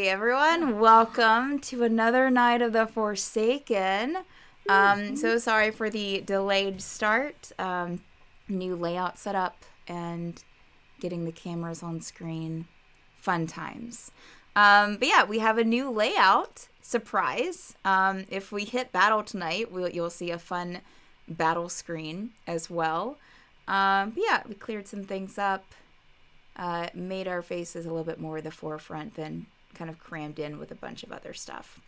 Hey everyone, welcome to another night of the Forsaken. So sorry for the delayed start. New layout set up and getting the cameras on screen. Fun times. But yeah, we have a new layout. Surprise. If we hit battle tonight, you'll see a fun battle screen as well. But yeah, we cleared some things up. Made our faces a little bit more the forefront than kind of crammed in with a bunch of other stuff.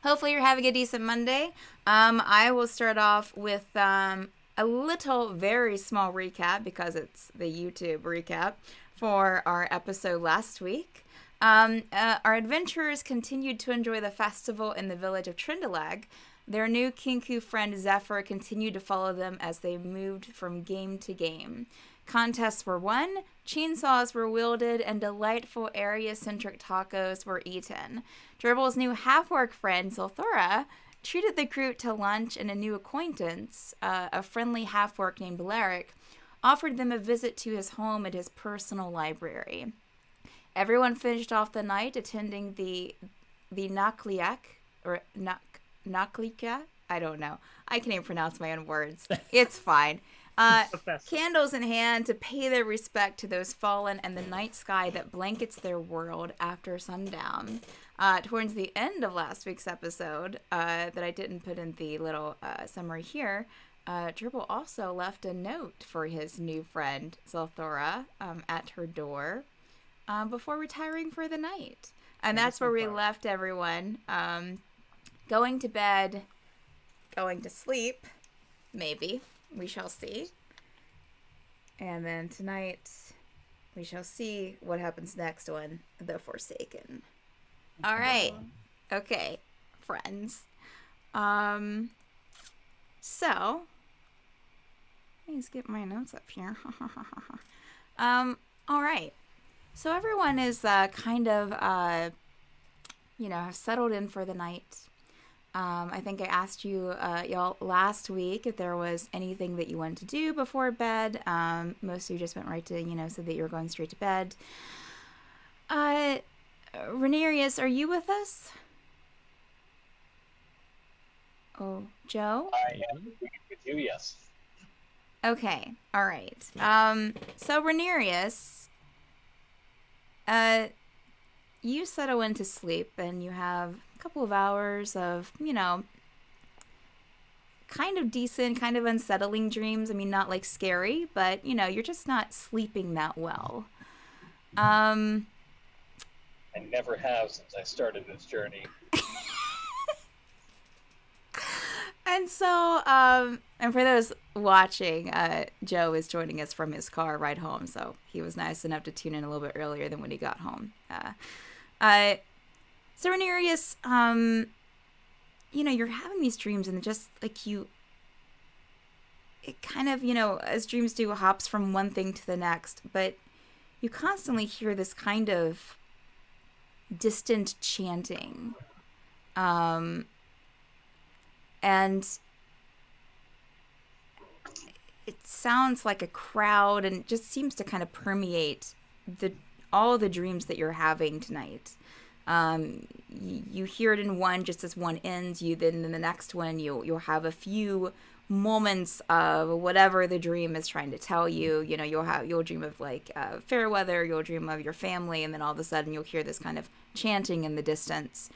Hopefully you're having a decent Monday. I will start off with a little, very small recap because it's the YouTube recap for our episode last week. Our adventurers continued to enjoy the festival in the village of Trindalag. Their new Kinku friend Zephyr continued to follow them as they moved from game to game. Contests were won, chainsaws were wielded, and delightful area-centric tacos were eaten. Jurble's new half-orc friend, Zelthura, treated the group to lunch, and a new acquaintance, a friendly half-orc named Larek, offered them a visit to his home and his personal library. Everyone finished off the night attending the Nachliak, or Nachliak? I don't know. I can't even pronounce my own words. It's fine. Candles in hand to pay their respect to those fallen and the night sky that blankets their world after sundown. Towards the end of last week's episode, that I didn't put in the little summary here, Jurble also left a note for his new friend, Zelthura, at her door before retiring for the night. And that's where we left everyone. Going to bed, going to sleep, maybe. We shall see. And then tonight, we shall see what happens next on The Forsaken. All right. Okay, friends. So, let's get my notes up here. All right. So everyone is kind of, have settled in for the night. I think I asked you, y'all, last week if there was anything that you wanted to do before bed. Most of you just went right to, said that you were going straight to bed. Ranerius, are you with us? Oh, Joe? I am with you, yes. Okay, all right. So Ranerius, you settle into sleep and you have a couple of hours of, kind of decent, kind of unsettling dreams. I mean, not like scary, but, you're just not sleeping that well. I never have since I started this journey. And so, and for those watching, Joe is joining us from his car ride home, so he was nice enough to tune in a little bit earlier than when he got home. So Ranerius, you're having these dreams and just like it kind of, as dreams do, hops from one thing to the next, but you constantly hear this kind of distant chanting. And it sounds like a crowd and just seems to kind of permeate all the dreams that you're having tonight. You hear it in one just as one ends. Then in the next one you'll have a few moments of whatever the dream is trying to tell you. You'll dream of like fair weather. You'll dream of your family, and then all of a sudden you'll hear this kind of chanting in the distance.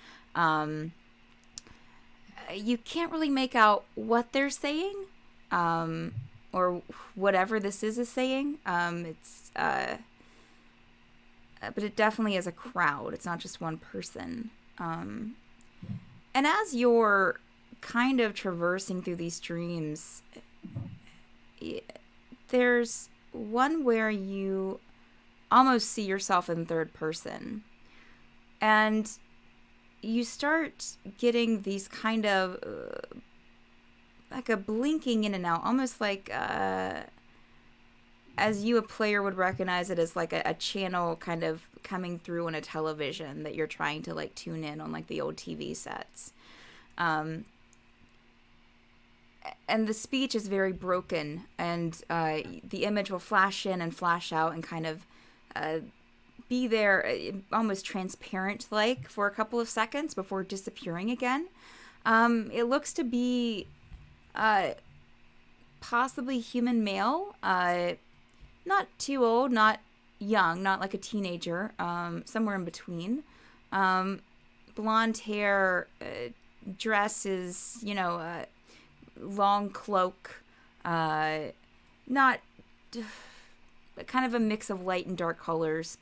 You can't really make out what they're saying, or whatever this is saying. But it definitely is a crowd. It's not just one person. And as you're kind of traversing through these dreams, there's one where you almost see yourself in third person. And you start getting these kind of like a blinking in and out, almost like as you, a player, would recognize it as like a channel kind of coming through on a television that you're trying to like tune in on like the old TV sets. And the speech is very broken, and the image will flash in and flash out and kind of be there, almost transparent-like, for a couple of seconds before disappearing again. It looks to be possibly human male, not too old, not young, not like a teenager, somewhere in between. Blonde hair, dresses, long cloak, not kind of a mix of light and dark colors.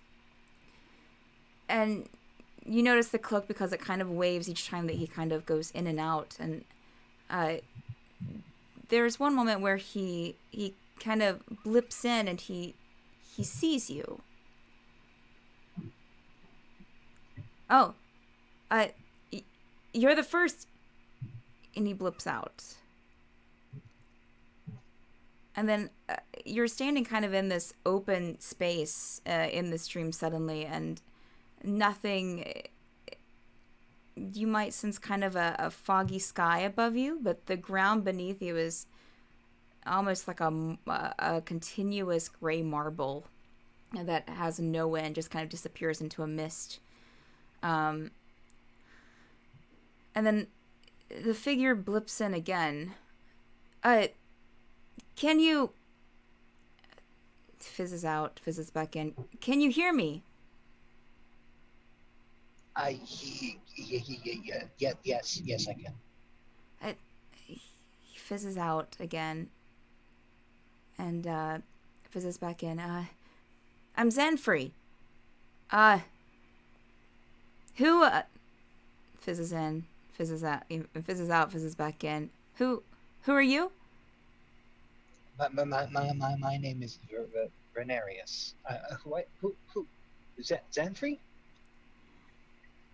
And you notice the cloak because it kind of waves each time that he kind of goes in and out. And there's one moment where he kind of blips in and he sees you. Oh, you're the first. And he blips out. And then you're standing kind of in this open space in this dream suddenly, and nothing. You might sense kind of a foggy sky above you, but the ground beneath you is almost like a continuous gray marble that has no end, just kind of disappears into a mist. And then the figure blips in again. Can you... Fizzes out, fizzes back in. Can you hear me? Yes, I can. He fizzes out again. And, fizzes back in. I'm Zenfree. Who, fizzes in, fizzes out, fizzes back in. Who are you? My name is Ranerius. Who? Is that Zenfree?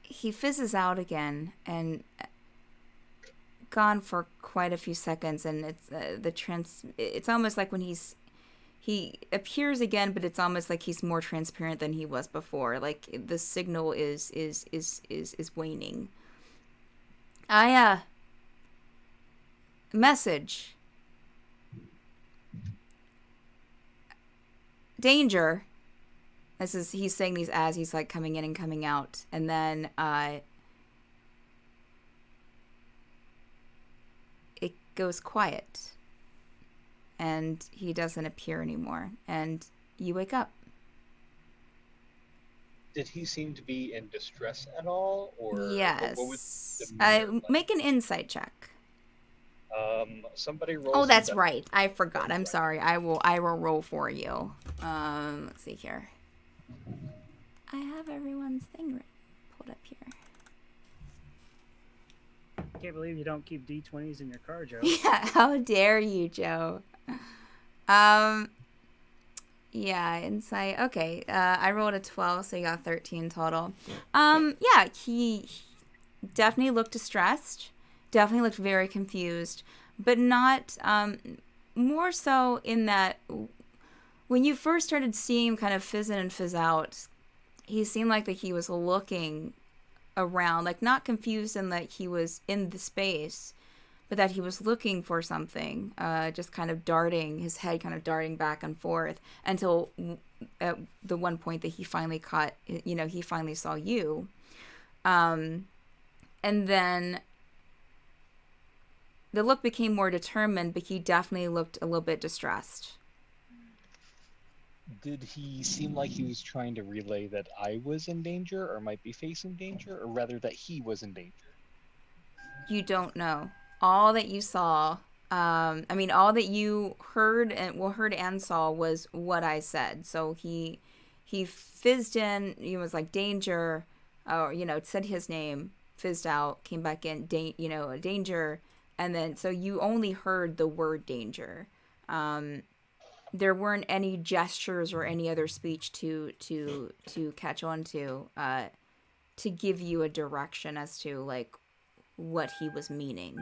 He fizzes out again and gone for quite a few seconds, and it's it's almost like when he appears again, but it's almost like he's more transparent than he was before. Like the signal is waning. Message. Danger. He's saying these as he's like coming in and coming out, and then it goes quiet, and he doesn't appear anymore, and you wake up. Did he seem to be in distress at all, or yes? What was the make an insight check. Somebody roll. Oh, that's right. I forgot. I'm sorry. I will roll for you. Let's see here. I have everyone's thing pulled up here. I can't believe you don't keep D20s in your car, Joe. Yeah, how dare you, Joe? Yeah, insight. Okay, I rolled a 12, so you got 13 total. Yeah, he definitely looked distressed. Definitely looked very confused, but not more so in that when you first started seeing him kind of fizz in and fizz out, he seemed like that he was looking around, like not confused in that he was in the space, but that he was looking for something, just kind of darting, his head kind of darting back and forth until at the one point that he finally caught, he finally saw you. And then the look became more determined, but he definitely looked a little bit distressed. Did he seem like he was trying to relay that I was in danger or might be facing danger, or rather that he was in danger? You don't know. All that you saw, all that you heard and saw was what I said. So he fizzed in, he was like danger, or, said his name, fizzed out, came back in, danger. And then, so you only heard the word danger. There weren't any gestures or any other speech to catch on to give you a direction as to like what he was meaning.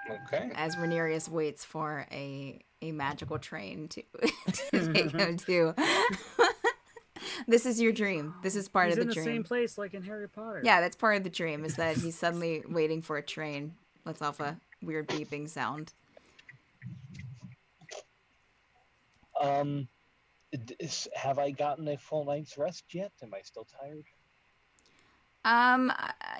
Okay. As Ranerius waits for a magical train to take him to. This is your dream. This is part of the dream. He's in the same place like in Harry Potter. Yeah, that's part of the dream, is that he's suddenly waiting for a train. Lets off a weird beeping sound. Have I gotten a full night's rest yet? Am I still tired?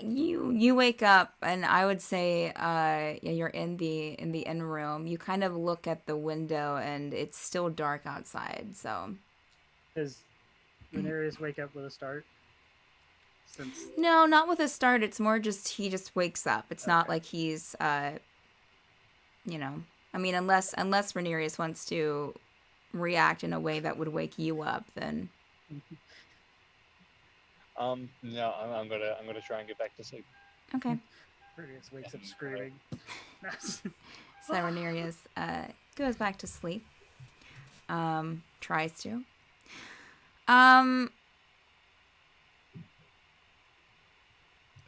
You wake up, and I would say, yeah, you're in the inn room. You kind of look at the window, and it's still dark outside. So Does Ranerius wake up with a start? Since no, not with a start. It's more just he just wakes up. It's not Okay. like he's you know, I mean, unless Ranerius wants to react in a way that would wake you up, then No, I'm gonna try and get back to sleep. okay. Ranerius wakes up screaming. So Ranerius goes back to sleep. Tries to.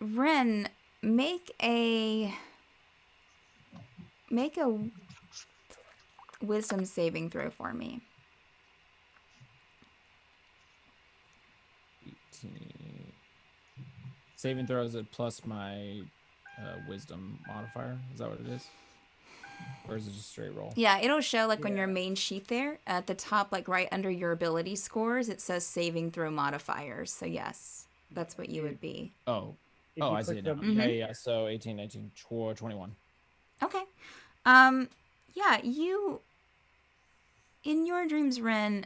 Wren, make a wisdom saving throw for me. 18. Saving throws it plus my wisdom modifier. Is that what it is? Or is it just straight roll? Yeah, it'll show like on Yeah. your main sheet there at the top, like right under your ability scores, it says saving throw modifiers. So yes, that's what you would be. Oh. If Oh, you I see click it now. the- Yeah. So 18, 19, 21. Okay. Yeah, you in your dreams, Wren,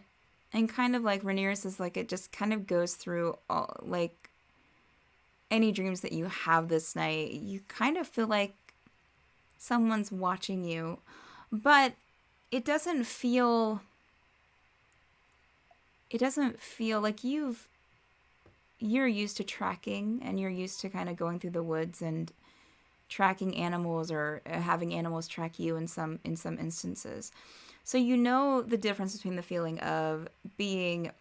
and kind of like Ranerius is like it just kind of goes through all like any dreams that you have this night. You kind of feel like someone's watching you, but it doesn't feel like you're used to tracking, and you're used to kind of going through the woods and tracking animals, or having animals track you in some instances. So you know the difference between the feeling of being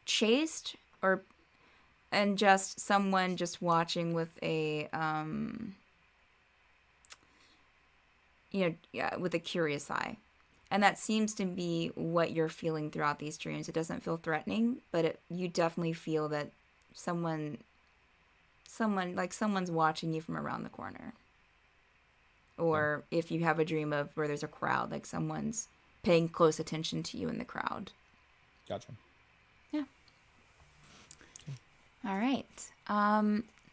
chased and just someone just watching with a with a curious eye. And that seems to be what you're feeling throughout these dreams. It doesn't feel threatening, but you definitely feel that someone's watching you from around the corner. Or if you have a dream of where there's a crowd, like someone's paying close attention to you in the crowd. Gotcha. Yeah. All right.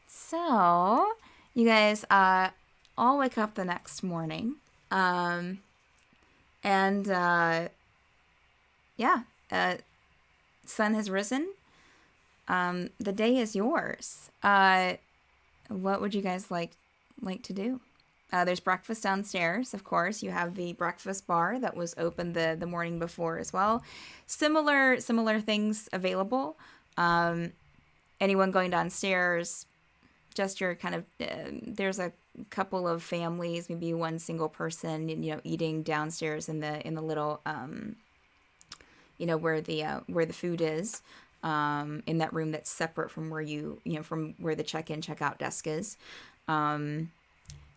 So you guys all wake up the next morning. Sun has risen. The day is yours. What would you guys like to do? There's breakfast downstairs, of course. You have the breakfast bar that was open the morning before as well. Similar things available. Anyone going downstairs, just your kind of there's a couple of families, maybe one single person, eating downstairs in the little where the food is, in that room that's separate from where from where the check-in check-out desk is.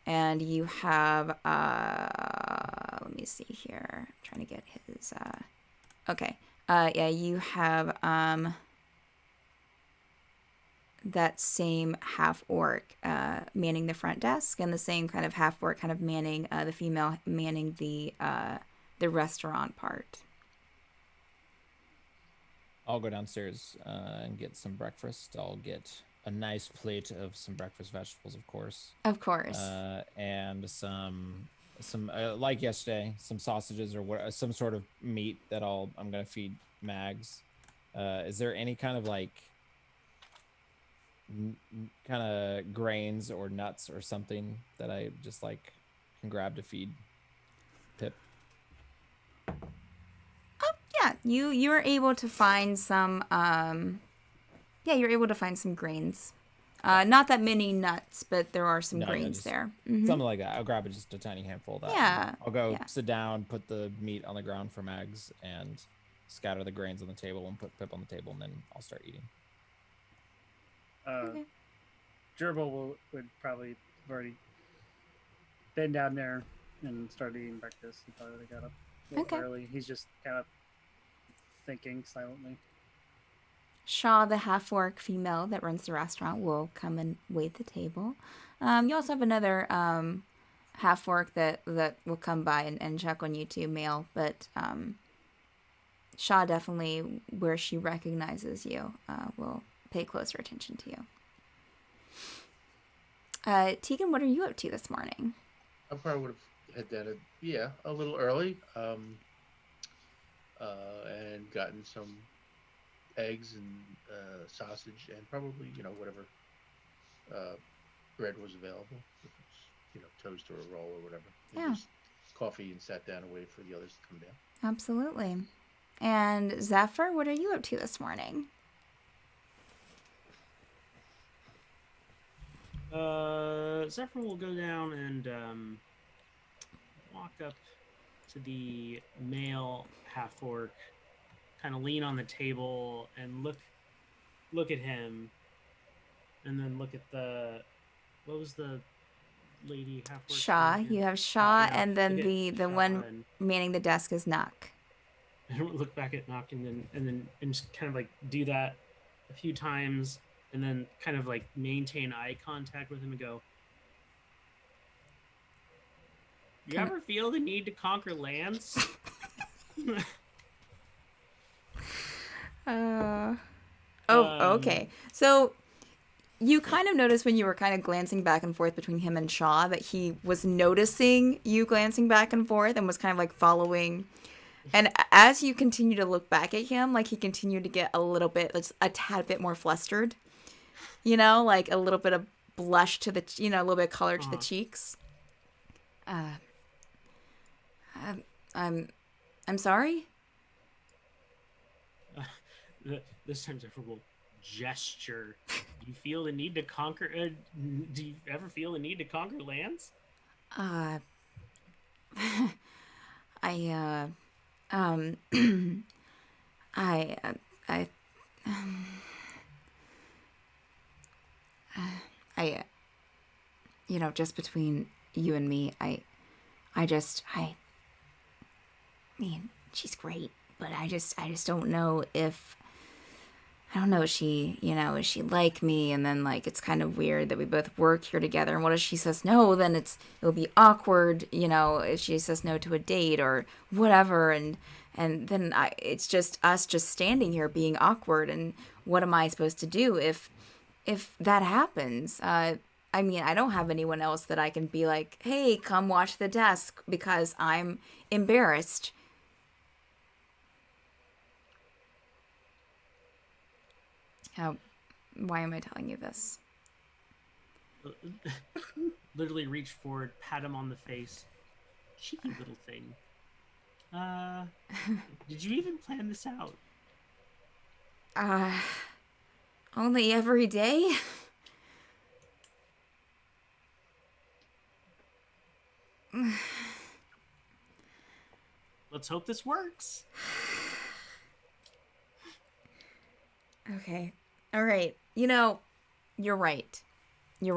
And you have let me see here. I'm trying to get his okay. You have that same half-orc manning the front desk, and the same kind of half-orc kind of manning the female manning the restaurant part. I'll go downstairs and get some breakfast. I'll get a nice plate of some breakfast vegetables, of course. Of course. And some like yesterday, some sausages or some sort of meat that I'm gonna feed Mags. Is there any kind of like kind of grains or nuts or something that I just like can grab to feed Pip? Yeah, you're able to find some you're able to find some grains. Not that many nuts, but there are some grains there. Mm-hmm. Something like that. I'll grab just a tiny handful of that. Yeah. I'll go sit down, put the meat on the ground for Mags, and scatter the grains on the table and put Pip on the table, and then I'll start eating. Okay. Jurble would probably have already been down there and started eating breakfast. He probably would have got up a little early. He's just kind of thinking silently. Shah, the half-orc female that runs the restaurant, will come and wait the table. You also have another half-orc that will come by and check on you too, male. But Shah definitely, where she recognizes you, will pay closer attention to you. Tegan, what are you up to this morning? I probably would have had that, a little early, and gotten some eggs and sausage and probably, whatever bread was available, if it's, toast or a roll or whatever. And Yeah. just coffee and sat down and waited for the others to come down. Absolutely. And Zephyr, what are you up to this morning? Zephyr will go down and walk up to the male half-orc, kind of lean on the table and look at him, and then look at what was the lady half-orc? Shah. You have Shah, yeah. and then Look at the Shah one and manning the desk is Nach. look back at Nach, and just kind of like do that a few times, and then kind of like maintain eye contact with him and go, "You ever feel the need to conquer lands?" Okay. So you kind of noticed when you were kind of glancing back and forth between him and Shah that he was noticing you glancing back and forth and was kind of like following. And as you continue to look back at him, like he continued to get a tad bit more flustered, like a little bit of blush to the, a little bit of color to the cheeks. I'm sorry. This time Zephyr will gesture. Do you feel the need to conquer? Do you ever feel the need to conquer lands? I just between you and me, I mean, she's great, but I just don't know if, is she like me? And then like, it's kind of weird that we both work here together. And what if she says no, then it'll be awkward, if she says no to a date or whatever. And then it's just us just standing here being awkward. And what am I supposed to do if that happens? I don't have anyone else that I can be like, hey, come watch the desk because I'm embarrassed. Why am I telling you this? Literally reach forward, pat him on the face. Cheeky little thing. Did you even plan this out? Only every day? Let's hope this works. Okay. All right. You're right. Yeah,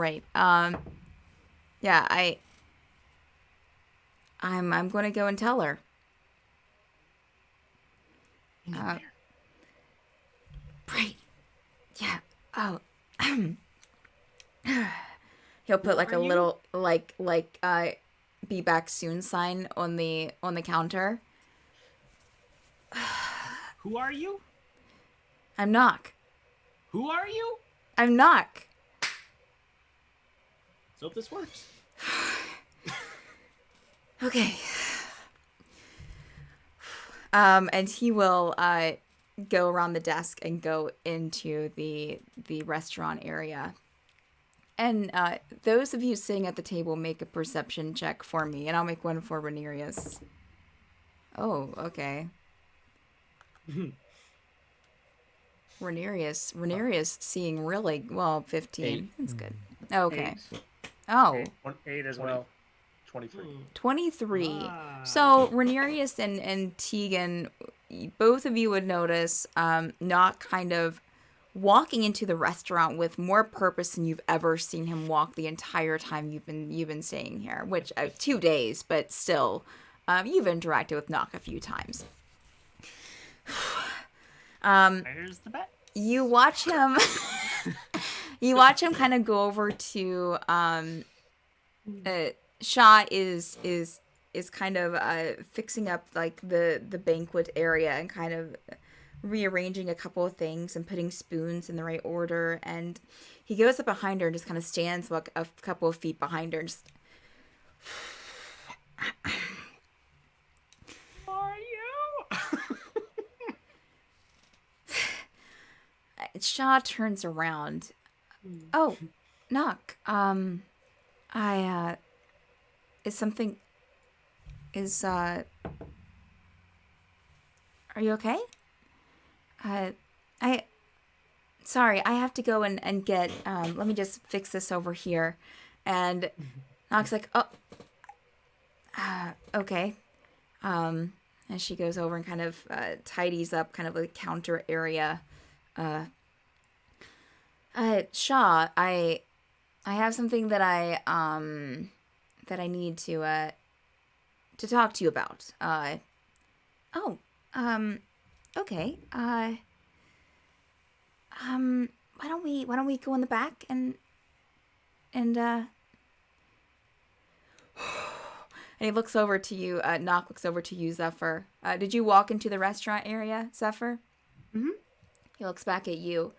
I'm going to go and tell her. Right. Yeah. Oh. He'll put like a little be back soon sign on the counter. Who are you? I'm Nach. Who are you? I'm Nach. Let's hope this works. Okay. And he will go around the desk and go into the restaurant area. And those of you sitting at the table, make a perception check for me, and I'll make one for Ranerius. Oh, okay. Ranerius seeing really well. 15. 8. That's good. Okay. 8. Oh. 8 as well. 23. 23. Ah. So Ranerius and Tegan, both of you would notice not kind of walking into the restaurant with more purpose than you've ever seen him walk the entire time you've been staying here, which 2 days, but still, you've interacted with Nach a few times. Where's the bet? You watch him. You watch him kind of go over to. Shah is is kind of fixing up like the banquet area and kind of rearranging a couple of things and putting spoons in the right order. And he goes up behind her and just kind of stands like a couple of feet behind her and just. Who are you? Shah turns around. Oh, Nach. Are you okay? Sorry, I have to go and get, let me just fix this over here. And Nach's like, oh, okay. And she goes over and kind of tidies up kind of the counter area. Shah, I have something that I need to talk to you about. Okay. Why don't we go in the back and and he looks over to you, Nach looks over to you, Zephyr. Did you walk into the restaurant area, Zephyr? Mm-hmm. He looks back at you.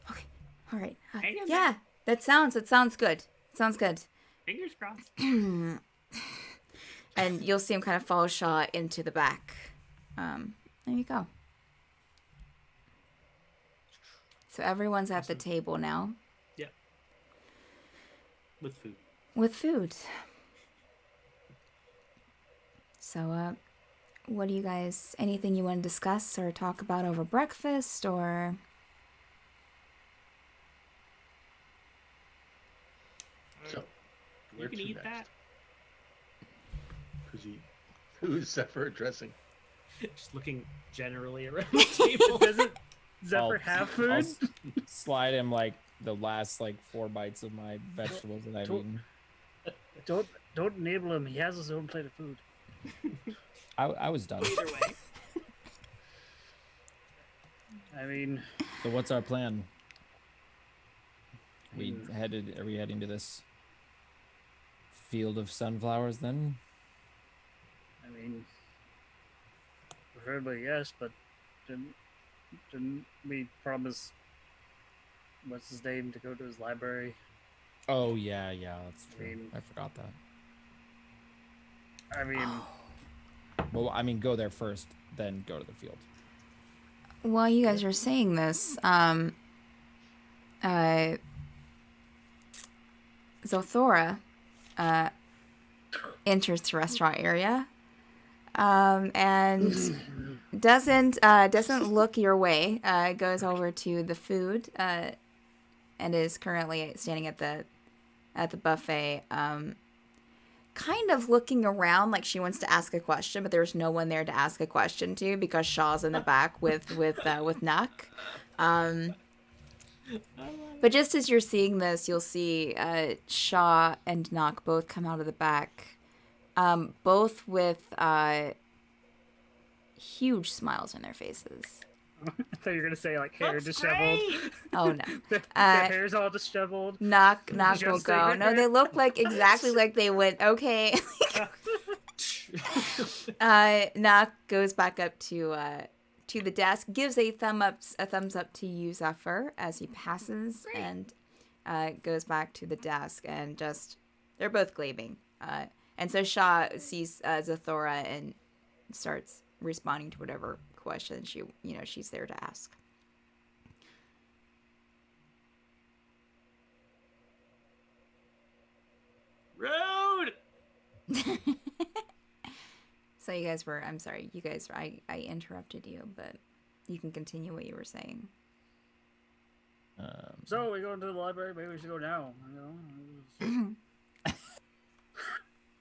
Okay, all right. Hang in Yeah, there. it sounds good. Sounds good. Fingers crossed. And you'll see him kind of follow Shah into the back. There you go. So everyone's at the table now. Yep. With food. With food. So, what do you guys, anything you want to discuss or talk about over breakfast, or? So, You can eat that. Who's Zephyr addressing? Just looking generally around the table. Doesn't Zephyr have food? I'll slide him like the last like 4 bites of my vegetables that I've eaten. Don't enable him. He has his own plate of food. I was done. Either way. I mean, So what's our plan? Are we heading to this field of sunflowers then? I mean, preferably yes, but didn't we promise what's his name to go to his library? Oh yeah, that's true. I mean- I forgot that. I mean, Well, I mean, go there first, then go to the field. While you guys are saying this, Zelthura enters the restaurant area, and doesn't look your way. Goes over to the food, and is currently standing at the buffet. Kind of looking around like she wants to ask a question, but there's no one there to ask a question to because Shah's in the back with Nach. But just as you're seeing this, you'll see Shah and Nach both come out of the back, both with huge smiles on their faces. I thought you were gonna say like hair That's disheveled. great! Oh no. Their hair's all disheveled. Nach will Just go. like No, her. they look like exactly like they would. Okay. Nach goes back up to the desk, gives a thumbs up to you, Zephyr, as he passes, and goes back to the desk, and just they're both gleaming. And so Shah sees Zelthura and starts responding to whatever question she's there to ask. Rude! So I'm sorry, I interrupted you, but you can continue what you were saying. So we're going to the library. Maybe we should go now. You know?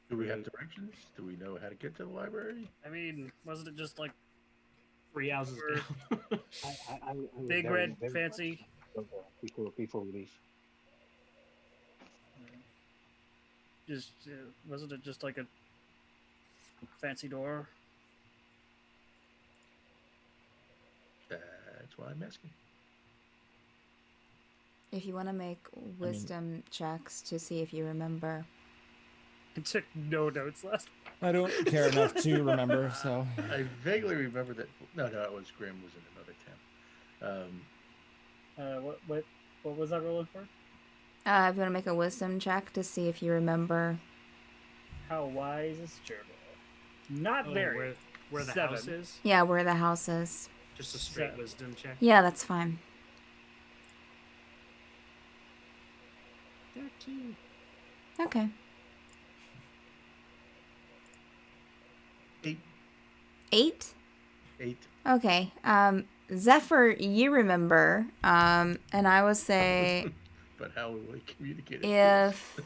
Do we have directions? Do we know how to get to the library? I mean, wasn't it just like 3 houses down. I big, red, fancy? Before we leave. Just wasn't it just like a fancy door? That's why I'm asking. If you want to make wisdom checks to see if you remember. I took no notes last. I don't care enough to remember, so. I vaguely remember that. No, it was Grim was in another town. What was that rolling for? I'm gonna make a wisdom check to see if you remember. How wise is Jurble? Not Oh, very. where the 7. house is? Yeah, where the house is. Just a straight 7. wisdom check. Yeah, that's fine. 13. Okay. 8. 8? 8. Okay. Zephyr, you remember. And I would say But how will we communicate? if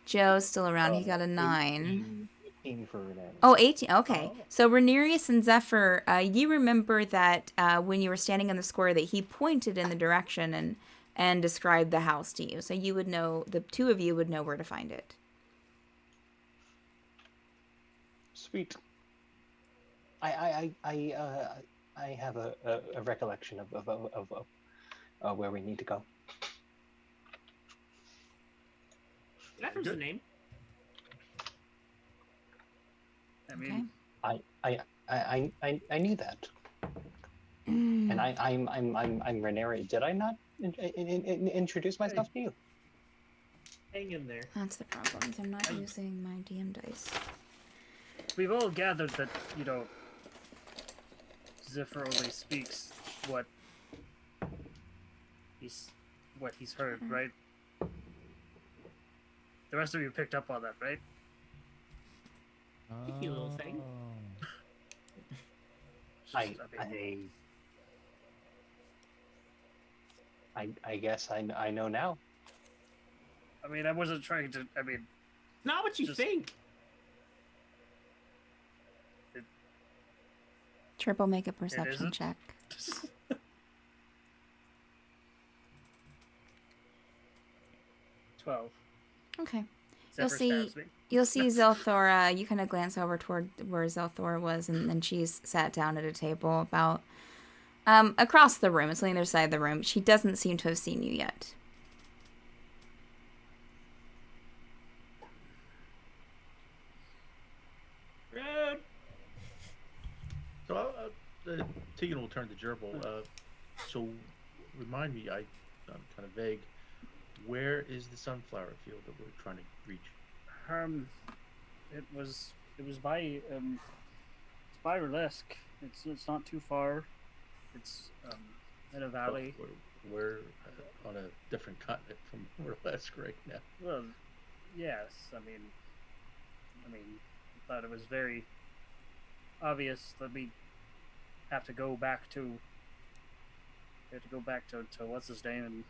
Joe's still around, he got a 9. 18 for Ranerius. Oh, 18. Okay. Oh. So Ranerius and Zephyr, you remember that when you were standing in the square that he pointed in the direction and described the house to you. So you would know, the two of you would know where to find it. Sweet. I have a recollection of where we need to go. Zephyr's the name. I mean, I knew that, and I'm Ranerius. Did I not introduce myself to you? Hang in there. That's the problem. Is I'm not using my DM dice. we've all gathered that, Zephyr only speaks what he's heard, right? The rest of you picked up on that, right? Sneaky little thing. I guess I know now. I mean, I wasn't trying to. I mean, Not what you Just- think. Triple make a perception isn't? check. 12. Okay. Zephyr see- stabs me. You'll see Zelthura. You kind of glance over toward where Zelthura was, and then she's sat down at a table about across the room. It's on the other side of the room. She doesn't seem to have seen you yet. Rude. So Tegan will turn to Jurble. So remind me, I'm kind of vague. Where is the sunflower field that we're trying to reach? It was by it's by Burlesque. It's not too far. It's in a valley. We're on a different continent from Burlesque right now. Well, yes. I mean, I thought it was very obvious that we have to go back to. We have to go back to what's his name and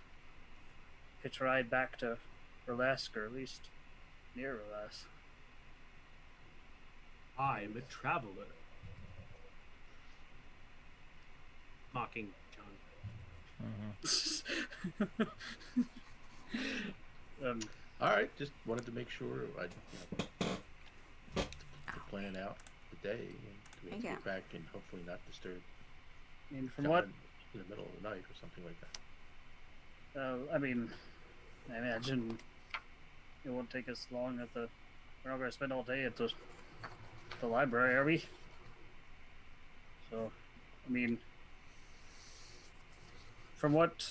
hitch a ride back to Burlesque, or at least near Burlesque. I'm a traveler. Mocking John. All right, just wanted to make sure I plan out the day and to Yeah. get back and hopefully not disturb I mean, from John what in the middle of the night or something like that. I mean, I imagine it won't take us long we're not going to spend all day at the library, are we? So, I mean, from what,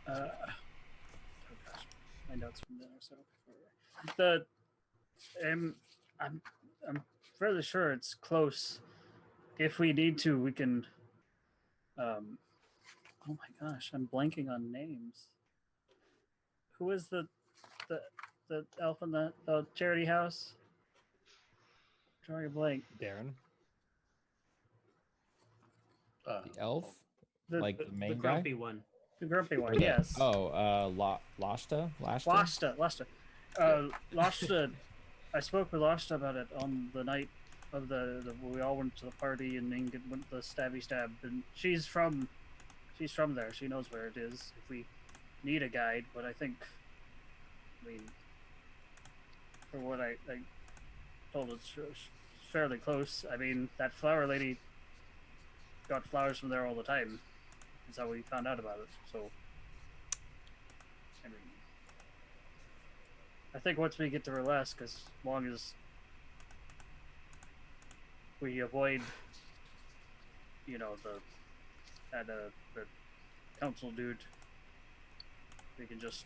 oh gosh, my notes from there. So, I'm fairly sure it's close. If we need to, we can. Oh my gosh, I'm blanking on names. Who is the elf in the charity house? Drawing a blank. Darren. The elf? The, Like The, the main the guy? grumpy one. the grumpy Or one, the- yes. Oh, Lashta? Lashta. Lashta. I spoke with Lashta about it on the night of the we all went to the party and Ingrid went the stabby stab, and she's from there. She knows where it is if we need a guide. But I mean, for what I told, it's fairly close. I mean, that flower lady got flowers from there all the time. That's how we found out about it. So, I mean, I think once we get to Burlesque, as long as we avoid, the council dude, we can just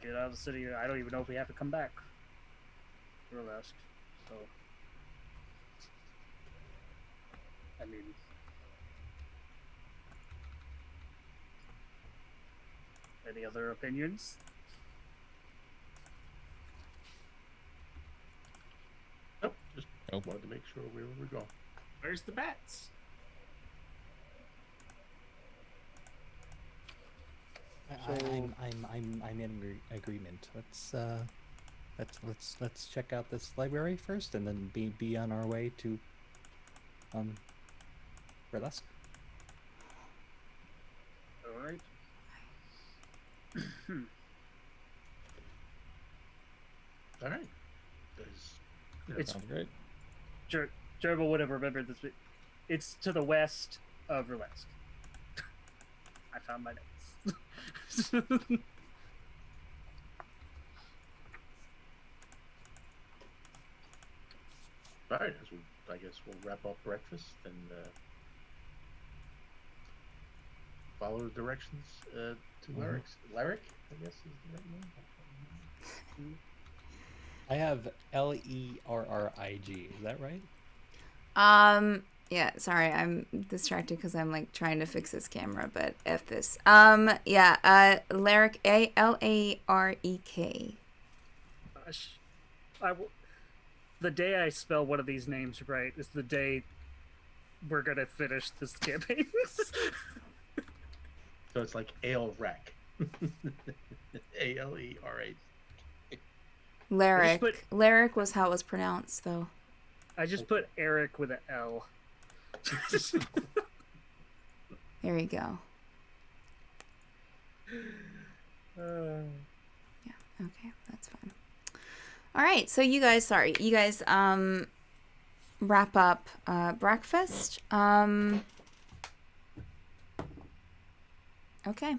get out of the city. I don't even know if we have to come back. Burlesque. So, I mean, any other opinions? Nope, just Nope. wanted to make sure where we were going. Where's the bats? I'm in agreement. Let's check out this library first, and then be on our way to Burlesque. All right. All right. There's, It's Sounds great. Jurble would have remembered this. It's to the west of Burlesque. I found my notes. all right. I guess we'll wrap up breakfast and follow the directions to Larek's. Larek, I guess is the right name. I have Lerrig. Is that right? Yeah, sorry, I'm distracted because I'm like trying to fix this camera, but F this. Larek, Larek. Gosh, the day I spell one of these names right is the day we're gonna finish this campaign. So it's like ale rack. Alera. Larek. Larek was how it was pronounced, though. I just put Eric with an L. There you go. Yeah, okay, that's fine. All right, so you guys wrap up breakfast. Okay.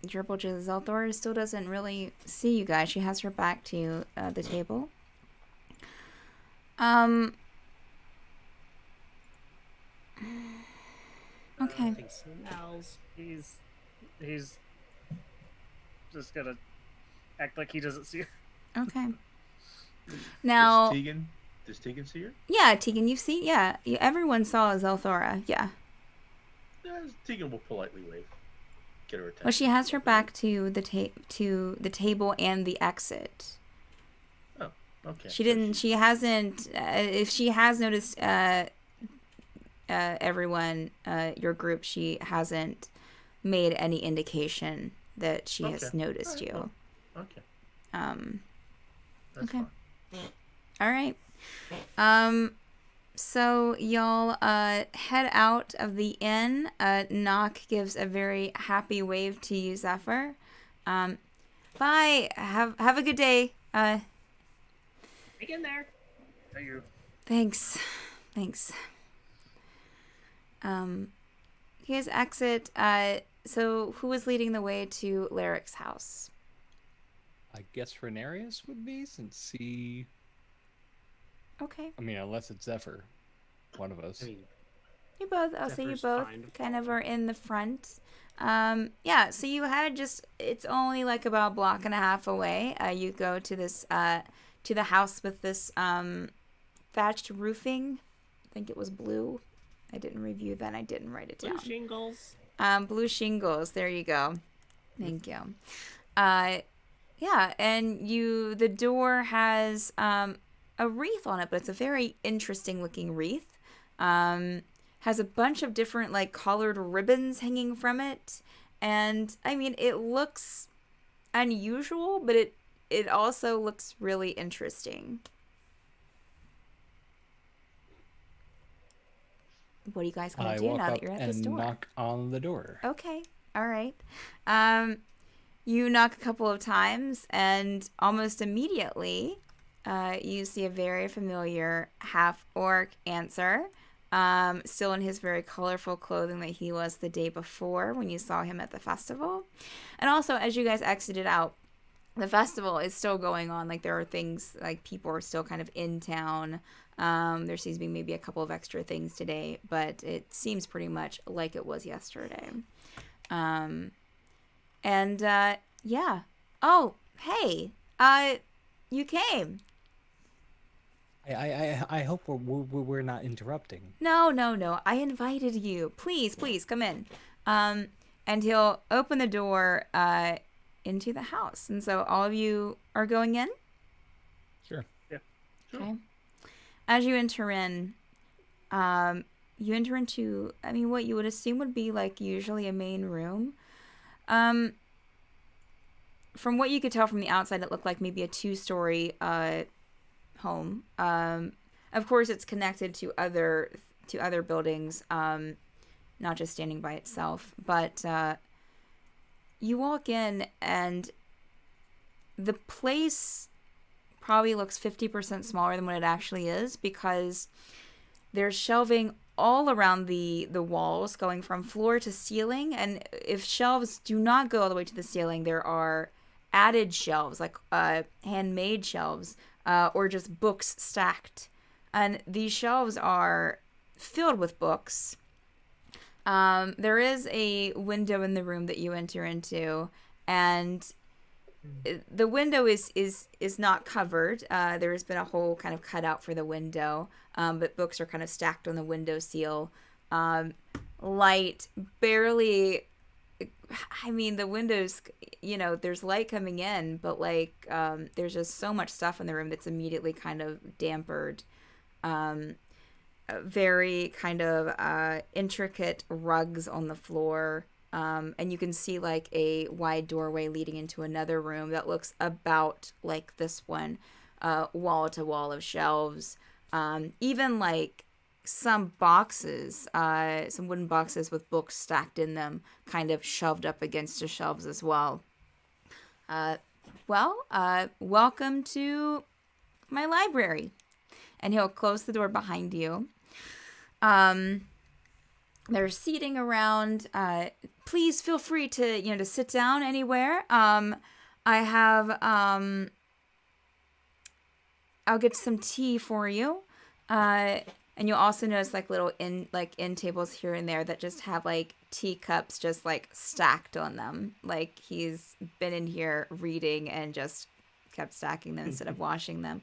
Jurble Zelthura still doesn't really see you guys. She has her back to the table. Okay. He's just gonna act like he doesn't see her. Okay. Now, Does Tegan see her? yeah, Tegan, you've seen, yeah, everyone saw Zelthura, yeah. Tegan will politely wave. Get her attention. Well, she has her back to the table and the exit. Oh, okay. She didn't. She hasn't. If she has noticed everyone, your group, she hasn't made any indication that she has noticed you. Okay. That's Okay. fine. All right. So y'all head out of the inn. Nach gives a very happy wave to you, Zephyr. Bye. Have a good day. Hang in there. Thank you. Thanks. You guys exit. So who is leading the way to Larek's house? I guess Ranerius would be, since he... Okay. I mean, unless it's Zephyr. One of us. I mean, You both, I'll say you Zephyr's both fine to kind of follow. are in the front. Yeah, so you had it's only like about a block and a half away. You go to this, to the house with this, thatched roofing. I think it was blue. I didn't review that. I didn't write it down. blue shingles. Blue shingles. There you go. Thank you. Yeah, and the door has, a wreath on it, but it's a very interesting looking wreath. Has a bunch of different like collared ribbons hanging from it, and I mean it looks unusual, but it also looks really interesting. What are you guys gonna I do walk now up that you're at this and door? knock on the door. Okay, all right. You knock a couple of times, and almost immediately, you see a very familiar half-orc answer. still in his very colorful clothing that he was the day before when you saw him at the festival. And also, as you guys exited out, the festival is still going on. Like, there are things, like, people are still kind of in town. There seems to be maybe a couple of extra things today, but it seems pretty much like it was yesterday. Yeah. Oh, hey, you came. I hope we're not interrupting. No. I invited you. Please, come in. And he'll open the door into the house. And so all of you are going in? Sure. Yeah. Sure. Okay. As you enter in, you enter into, I mean, what you would assume would be like usually a main room. From what you could tell from the outside, it looked like maybe a 2-story home. Of course, it's connected to other buildings, not just standing by itself. But you walk in, and the place probably looks 50% smaller than what it actually is, because there's shelving all around the walls, going from floor to ceiling. And if shelves do not go all the way to the ceiling, there are added shelves, like handmade shelves, or just books stacked. And these shelves are filled with books. There is a window in the room that you enter into, and the window is not covered. There has been a hole kind of cut out for the window, but books are kind of stacked on the window sill. Light barely. I mean, the windows, there's light coming in, but like there's just so much stuff in the room that's immediately kind of dampered. Very kind of intricate rugs on the floor. And you can see like a wide doorway leading into another room that looks about like this one, wall to wall of shelves. Even like some boxes, some wooden boxes with books stacked in them, kind of shoved up against the shelves as well. Welcome to my library. And he'll close the door behind you. There's seating around. Please feel free to, to sit down anywhere. I have, I'll get some tea for you. And you'll also notice like little end tables here and there that just have like teacups just like stacked on them. Like he's been in here reading and just kept stacking them instead of washing them.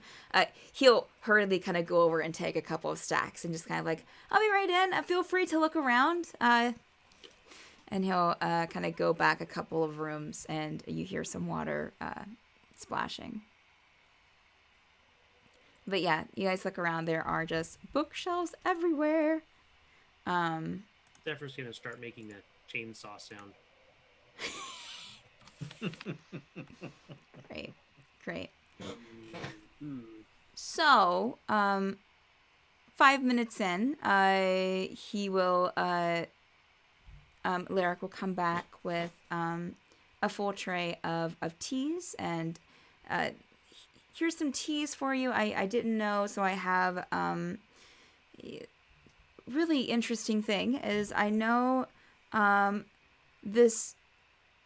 He'll hurriedly kind of go over and take a couple of stacks and just kind of like, I'll be right in. Feel free to look around. And he'll kind of go back a couple of rooms, and you hear some water splashing. But yeah, you guys look around. There are just bookshelves everywhere. Zephyr's gonna start making a chainsaw sound. Great. So, 5 minutes in, he will, Larek will come back with a full tray of teas, and here's some teas for you. I didn't know, so I have really interesting thing is I know this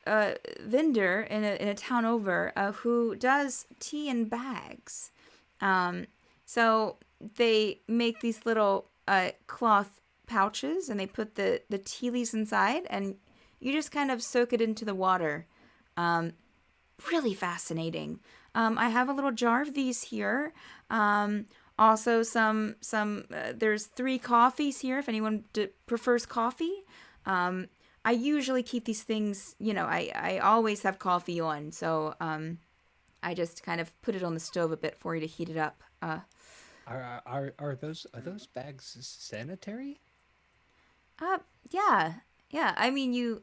vendor in a town over who does tea in bags. So they make these little cloth pouches, and they put the tea leaves inside, and you just kind of soak it into the water. Really fascinating. I have a little jar of these here. Also some there's 3 coffees here if anyone prefers coffee. I usually keep these things, I always have coffee on, so I just kind of put it on the stove a bit for you to heat it up. Are those bags sanitary? Yeah. I mean,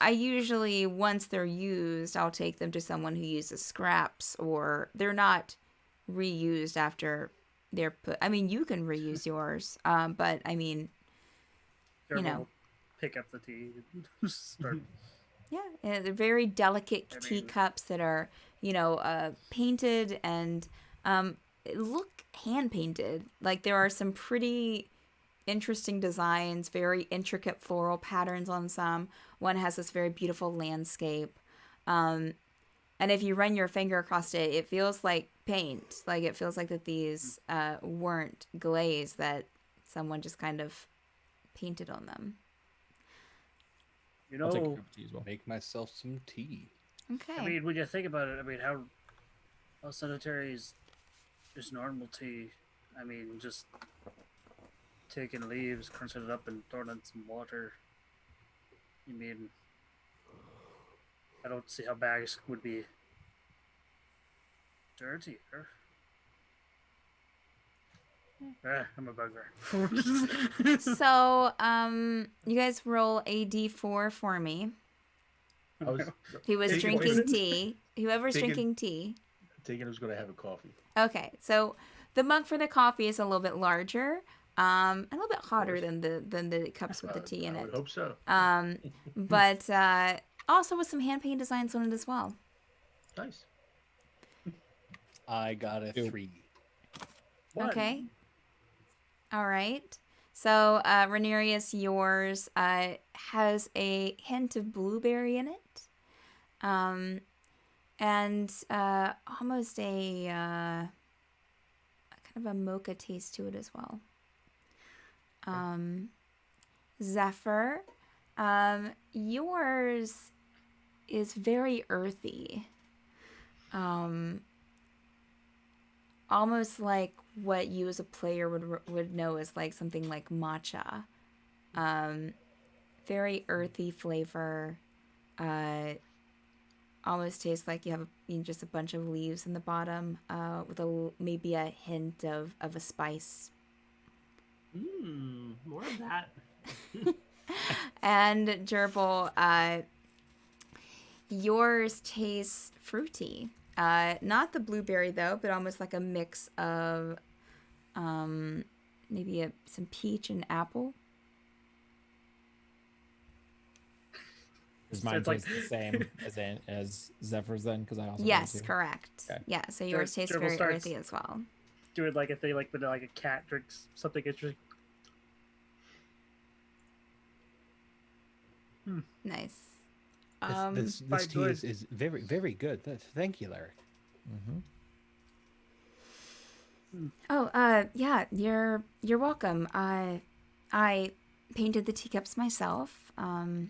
I usually, once they're used, I'll take them to someone who uses scraps, or they're not reused after they're put. I mean, you can reuse yours, but I mean, Jurble pick up the tea and start. Yeah, they're very delicate teacups that are, painted and look hand painted. Like there are some pretty interesting designs, very intricate floral patterns on some. One has this very beautiful landscape. And if you run your finger across it, it feels like paint. Like it feels like that these weren't glaze, that someone just kind of painted on them. You I'll take a know, cup of tea as well. Make myself some tea. Okay. I mean, when you think about it, I mean, how sanitary is normal tea? I mean, just taking leaves, crunching it up, and throwing in some water. You mean, I don't see how bags would be dirty. I'm a bugger. So, you guys roll a d4 for me. I was Who was Taking drinking poison. tea? Whoever's Taking- drinking tea. thinking who's going to have a coffee. Okay, so the mug for the coffee is a little bit larger, a little bit hotter course. than the cups with the tea in I it. would hope so. But also with some hand paint designs on it as well. Nice. I got a Ew. 3. Okay. All right. So, Ranerius, yours has a hint of blueberry in it, and almost a kind of a mocha taste to it as well. Zephyr, yours is very earthy. Almost like what you as a player would know as like something like matcha. Very earthy flavor. Almost tastes like you have just a bunch of leaves in the bottom, with maybe a hint of a spice. More of that. And Jurble, yours tastes fruity. Not the blueberry though, but almost like a mix of maybe some peach and apple. Does mine it's like- taste the same as Zephyr's then? Because I also Yes, do too. correct. Okay. Yeah, so yours tastes Jurble very starts- earthy as well. Do it like a thing, like when like a cat drinks something interesting. Nice. This quite tea good. is very, very good. Thank you, Larek. Mm-hmm. Oh, yeah, you're welcome. I painted the teacups myself. I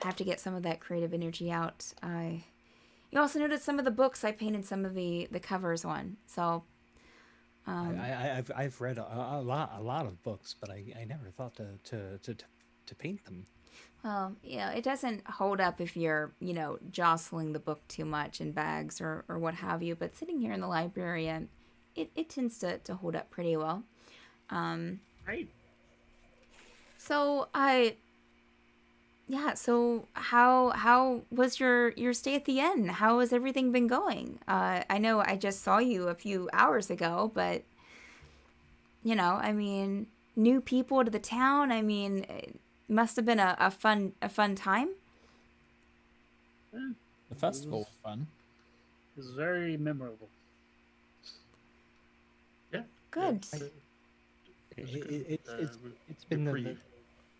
have to get some of that creative energy out. You also noticed some of the books I painted some of the covers on. So, I've read a lot of books, but I never thought to paint them. well, it doesn't hold up if you're, jostling the book too much in bags or what have you. But sitting here in the library, it tends to hold up pretty well. Right. So so how was your stay at the inn? How has everything been going? I know I just saw you a few hours ago, but I mean, new people to the town. I mean, it must have been a fun time. The festival was fun. It was very memorable. Yeah. Good. It was good. It's been reprieve.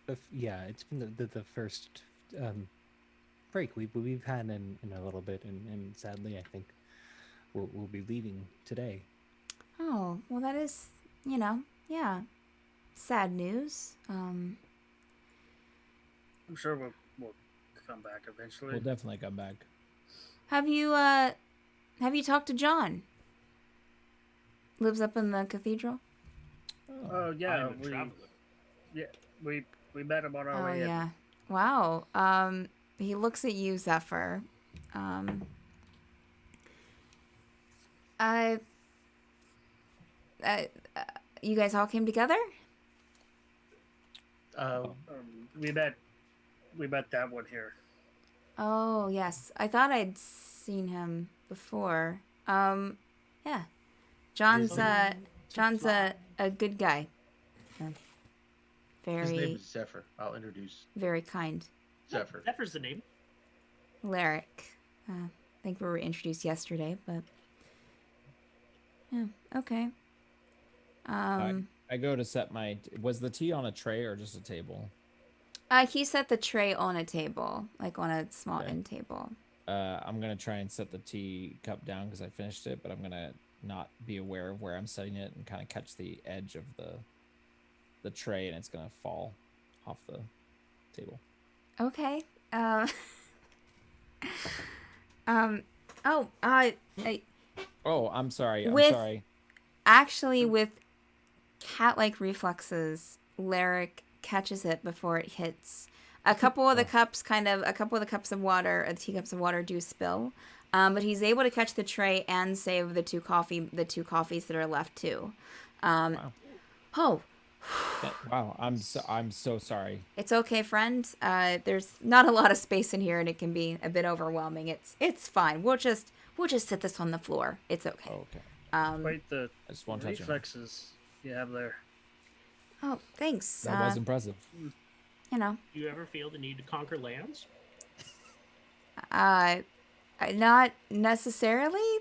it's been the first break we've had in a little bit, and sadly I think we'll be leaving today. Oh, well, that is, yeah, sad news. I'm sure we'll come back eventually. We'll definitely come back. Have you talked to John? Lives up in the cathedral? Oh yeah, I'm a traveler. we met him on our Oh way in. yeah. Wow. He looks at you, Zephyr. You guys all came together? We met that one here. Oh yes, I thought I'd seen him before. Yeah. John's a good guy. His name Very is Zephyr. I'll introduce very kind. Zephyr. Zephyr's the name. Larek. I think we were introduced yesterday, but Yeah. Okay. I go to set my. Was the tea on a tray or just a table? He set the tray on a table, like on a small Okay. end table. I'm gonna try and set the tea cup down because I finished it, but I'm gonna not be aware of where I'm setting it and kind of catch the edge of the tray, and it's gonna fall off the table. Okay. Oh, I Oh, I'm sorry. With- I'm sorry. actually with cat-like reflexes, Larek catches it before it hits. A couple of the cups of water, teacups of water do spill. But he's able to catch the tray and save the two coffees that are left too. Wow. Oh, Wow. I'm so sorry. it's okay, friend. There's not a lot of space in here, and it can be a bit overwhelming. It's fine. We'll just sit this on the floor. It's okay. Oh, okay. Quite the I just won't touch it. reflexes you have there. Oh, thanks. That was impressive. You know, Do you ever feel the need to conquer lands? not necessarily.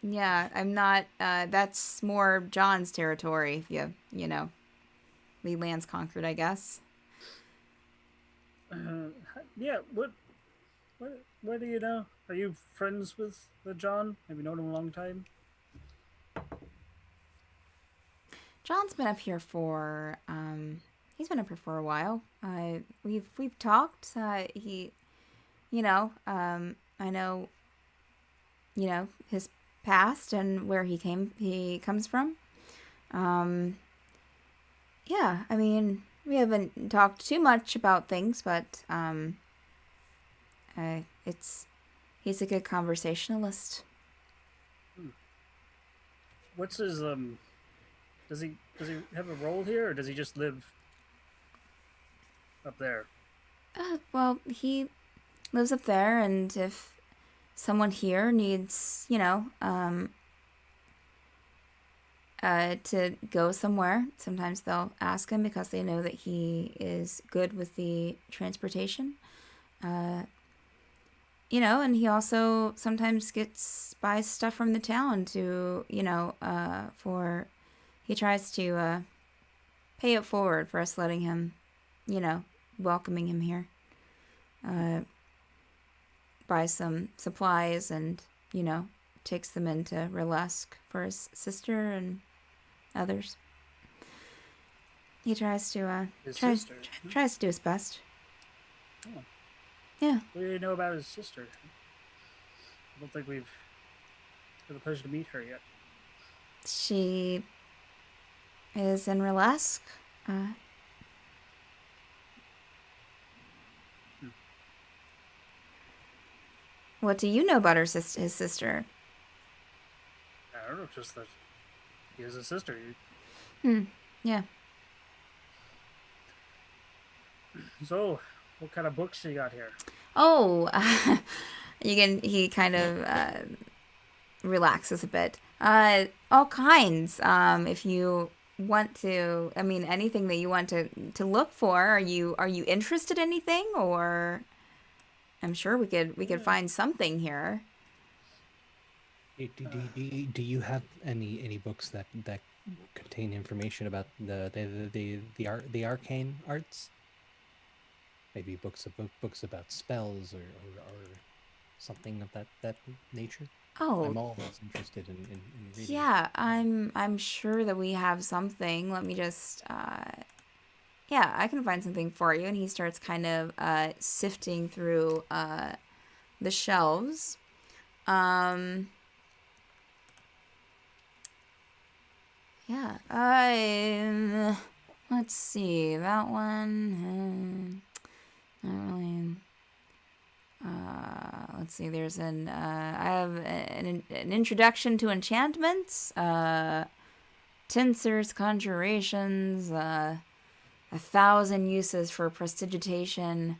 Yeah, I'm not. That's more John's territory. If you know, Lee lands conquered, I guess. Yeah. What do you know? Are you friends with John? Have you known him a long time? John's been up here for he's been up here for a while. We've talked. He, I know, his past and where he comes from. Yeah, I mean, we haven't talked too much about things, but he's a good conversationalist. What's his Does he have a role here, or does he just live up there? Well, he lives up there, and if someone here needs, to go somewhere, sometimes they'll ask him because they know that he is good with the transportation. And he also sometimes buys stuff from the town to, he tries to pay it forward for us letting him, welcoming him here. Buys some supplies and, takes them into Relesque for his sister and others. He tries to, tries to do his best. Oh. Yeah. What do you know about his sister? I don't think we've had the pleasure to meet her yet. She is in Relesque. What do you know about his sister? I don't know, just that he has a sister. Yeah. So, what kind of books you got here? Oh, he kind of relaxes a bit. All kinds. If you want to, I mean, anything that you want to look for. Are you interested in anything, or I'm sure we could find something here. Do you have any books that contain information about the arcane arts? Maybe books about spells or something of that nature. Oh, I'm always interested in reading. yeah, I'm sure that we have something. Let me just yeah, I can find something for you. And he starts kind of sifting through the shelves. Yeah, let's see, that one. Not really. Let's see. There's I have an introduction to enchantments, tinctures, conjurations, 1,000 uses for prestidigitation,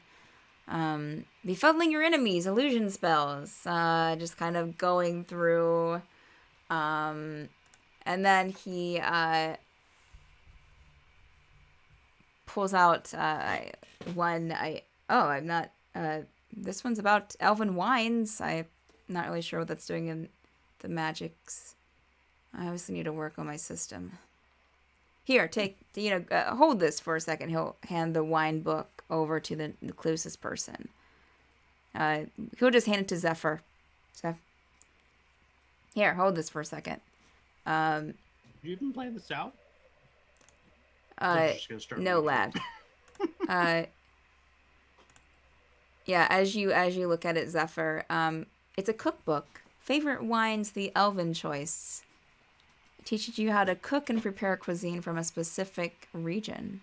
befuddling your enemies, illusion spells. Just kind of going through, and then he pulls out one. I'm not. This one's about elven wines. I'm not really sure what that's doing the magics. I obviously need to work on my system. Here, take, hold this for a second. He'll hand the wine book over to the closest person. He'll just hand it to Zephyr. Here, hold this for a second. You even play this out? No, lad. Yeah, as you look at it, Zephyr, it's a cookbook. Favorite wines, the Elven choice. It teaches you how to cook and prepare cuisine from a specific region.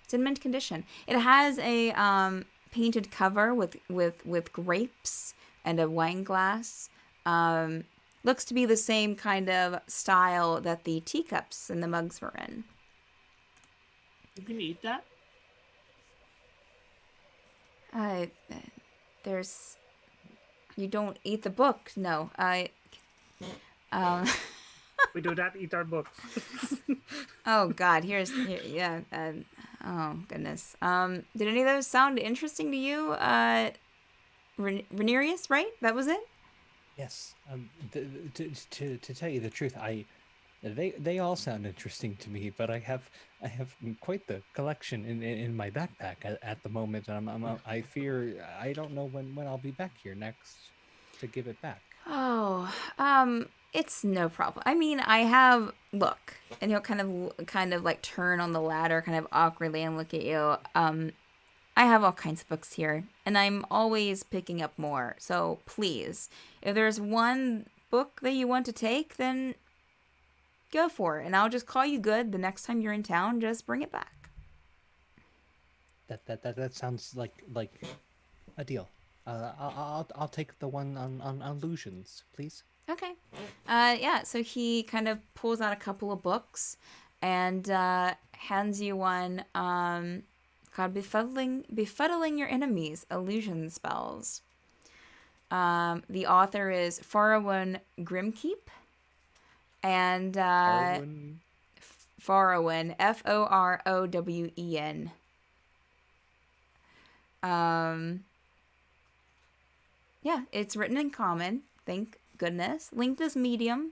It's in mint condition. It has a painted cover with grapes and a wine glass. Looks to be the same kind of style that the teacups and the mugs were in. You can eat that? You don't eat the book, no. We do not eat our books. Oh God, oh goodness. Did any of those sound interesting to you? Ranerius, right? That was it? Yes. To tell you the truth, they all sound interesting to me, but I have quite the collection in my backpack at the moment. I fear I don't know when I'll be back here next to give it back. Oh, it's no problem. I mean, look, and he'll kind of like turn on the ladder kind of awkwardly and look at you. I have all kinds of books here, and I'm always picking up more. So please, if there's one book that you want to take, then go for it, and I'll just call you good the next time you're in town. Just bring it back. That sounds like a deal. I'll take the one on illusions, please. Okay. Yeah. So he kind of pulls out a couple of books, and hands you one. Called Befuddling Your Enemies, Illusion Spells. The author is Farrowen Grimkeep. And Farrowen, F-O-R-O-W-E-N. Yeah, it's written in common, thank goodness. Linked as medium.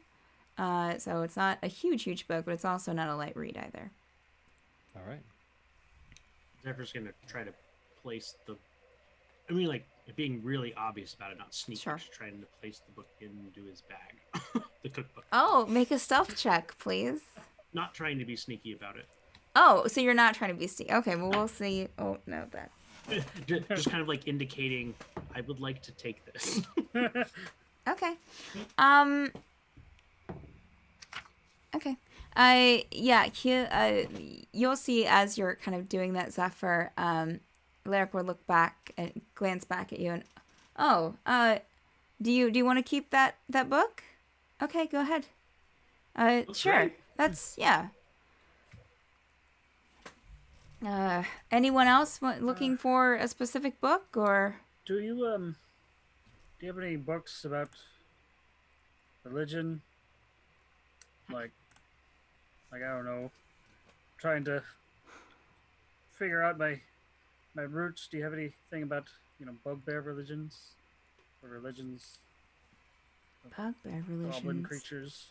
So it's not a huge book, but it's also not a light read either. All right. Zephyr's gonna try to place being really obvious about it, not sneaky. Sure. Just trying to place the book into his bag, the cookbook. Oh, make a stealth check, please. Not trying to be sneaky about it. Oh, so you're not trying to be sneaky. Okay, well, we'll see. Oh, no, that's... Just kind of like indicating, I would like to take this. Okay. Okay. You'll see as you're kind of doing that, Zephyr, Larek will look back and glance back at you and, do you want to keep that book? Okay, go ahead. Sure. Great. That's, yeah. Anyone else looking for a specific book, or? Do you have any books about religion? Like I don't know, trying to figure out my roots. Do you have anything about bugbear religions or religions? Bugbear religions. Goblin creatures.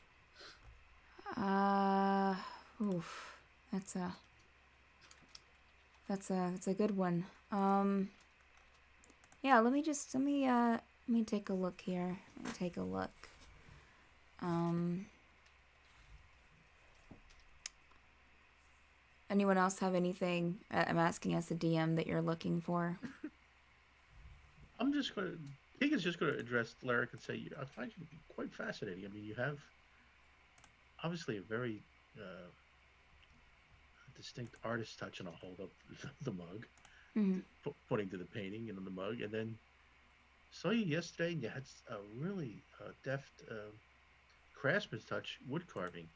That's a good one. Yeah, let me take a look here. Let me take a look. Anyone else have anything? I'm asking as a DM that you're looking for. Keegan's just going to address Larek and say, I find you quite fascinating. I mean, you have obviously a very distinct artist touch, and I'll hold up the mug, pointing to the painting and on the mug, and then saw you yesterday, and you had a really deft craftsman's touch wood carving,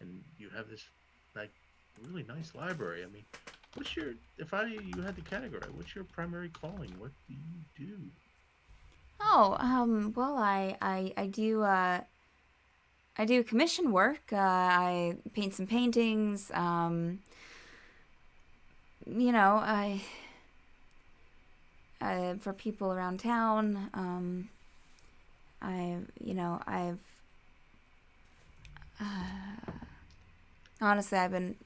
and you have this like really nice library. I mean, you had to categorize, what's your primary calling? What do you do? Oh, well, I do commission work. I paint some paintings. For people around town. honestly, I've been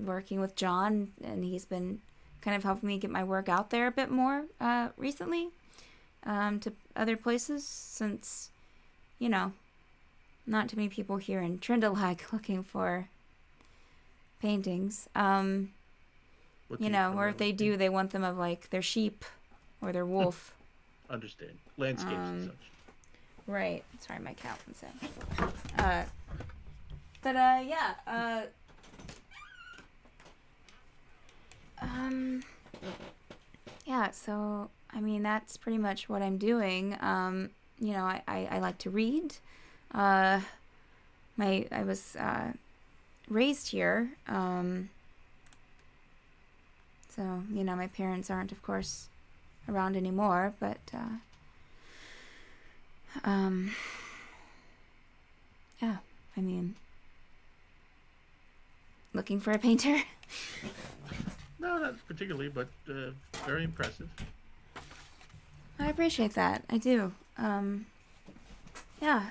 working with John, and he's been kind of helping me get my work out there a bit more recently, to other places, since, not too many people here in Trindalag looking for paintings. What do you Or if they primarily do, paint? they want them of like their sheep or their wolf. Understand. Landscapes and such. Right. Sorry, my cat wants it. Yeah. Yeah, so I mean that's pretty much what I'm doing. I like to read. I was raised here. So, my parents aren't, of course, around anymore, but yeah, I mean, looking for a painter. No, not particularly, but very impressive. I appreciate that. I do. Yeah,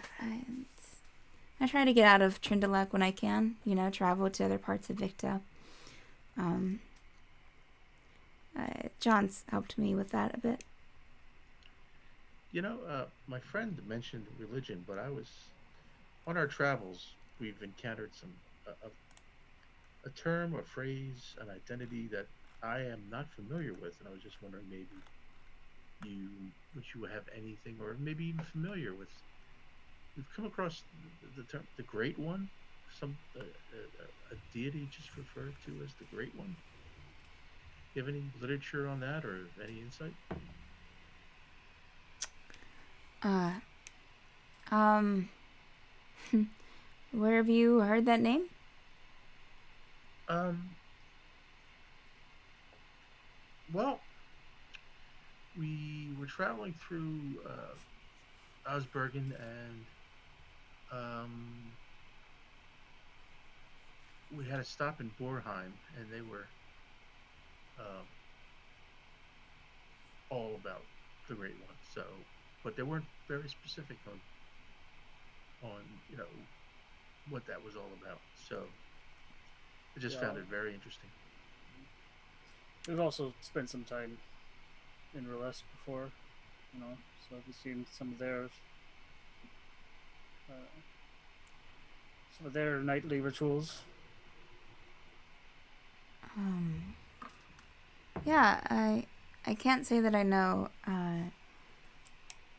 I try to get out of Trindalag when I can. Travel to other parts of Victa. John's helped me with that a bit. My friend mentioned religion, but on our travels, we've encountered a term, a phrase, an identity that I am not familiar with, and I was just wondering maybe you have anything, or maybe even familiar with. We've come across the term, the Great One, a deity just referred to as the Great One. Do you have any literature on that, or any insight? Where have you heard that name? Well, we were traveling through Osbergen, and we had a stop in Borheim, and they were all about the Great One. So, but they weren't very specific on what that was all about. So, I just found it very interesting. We've also spent some time in Relest before, so we've seen some of their nightly rituals. Yeah, I can't say that I know.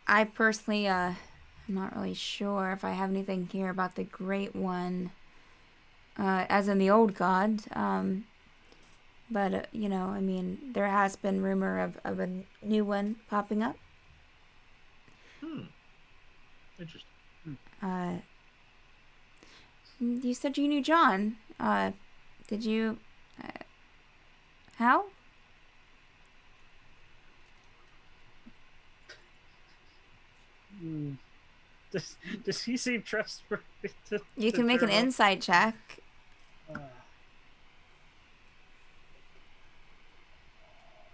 I personally, I'm not really sure if I have anything here about the Great One, as in the old god. But, I mean, there has been rumor of a new one popping up. Interesting. You said you knew John. Did you... how? Does he seem trustworthy? You can make an insight check.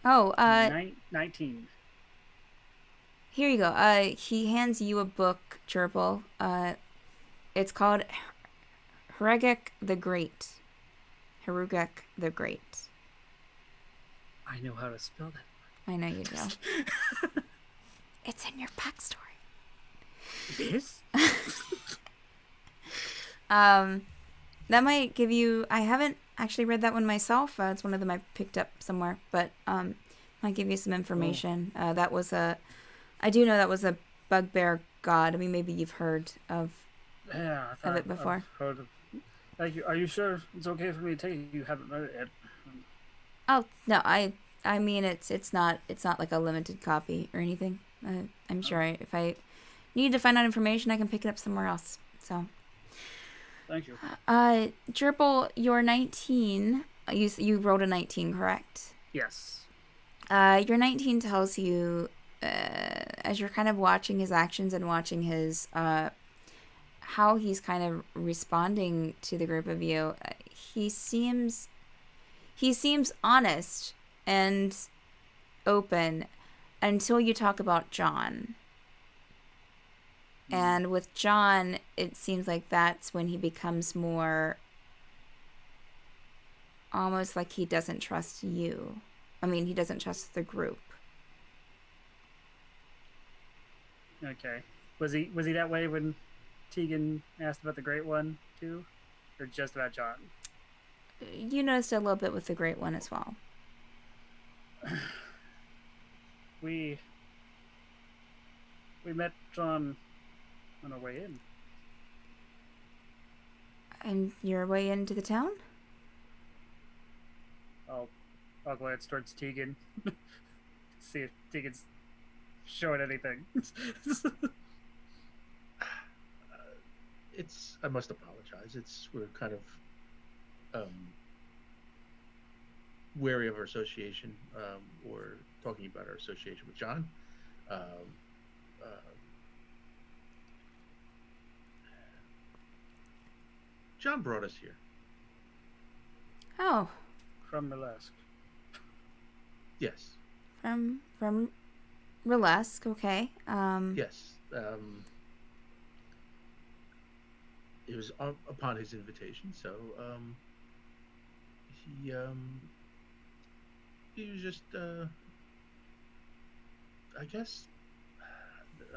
19. Here you go. He hands you a book, Jurble. It's called Herugek the Great. Herugek the Great. I know how to spell that. I know you do. It's in your backstory. It is? That might give you... I haven't actually read that one myself. It's one of them I picked up somewhere. But might give you some information. That was a... I do know that was a bugbear god. I mean, maybe you've heard of it before. I've heard of... Are you sure it's okay for me to take it? You haven't read it yet. Oh, no. I mean, it's not like a limited copy or anything. I'm sure if I need to find out information, I can pick it up somewhere else. So... Thank you. Jurble, you're 19. You rolled a 19, correct? Yes. Your 19 tells you, as you're kind of watching his actions and watching his, how he's kind of responding to the group of you, he seems honest and open until you talk about John. And with John, it seems like that's when he becomes more almost like he doesn't trust you. I mean, he doesn't trust the group. Okay. Was he that way when Tegan asked about the Great One too, or just about John? You noticed a little bit with the Great One as well. We met John on our way in. And your way into the town? I'll glance towards Tegan. See if Tegan's showing anything. I must apologize. We're kind of wary of our association, or talking about our association with John. John brought us here. Oh. From Milesk. Yes. From Milesk, okay. Yes. It was upon his invitation, so he was just I guess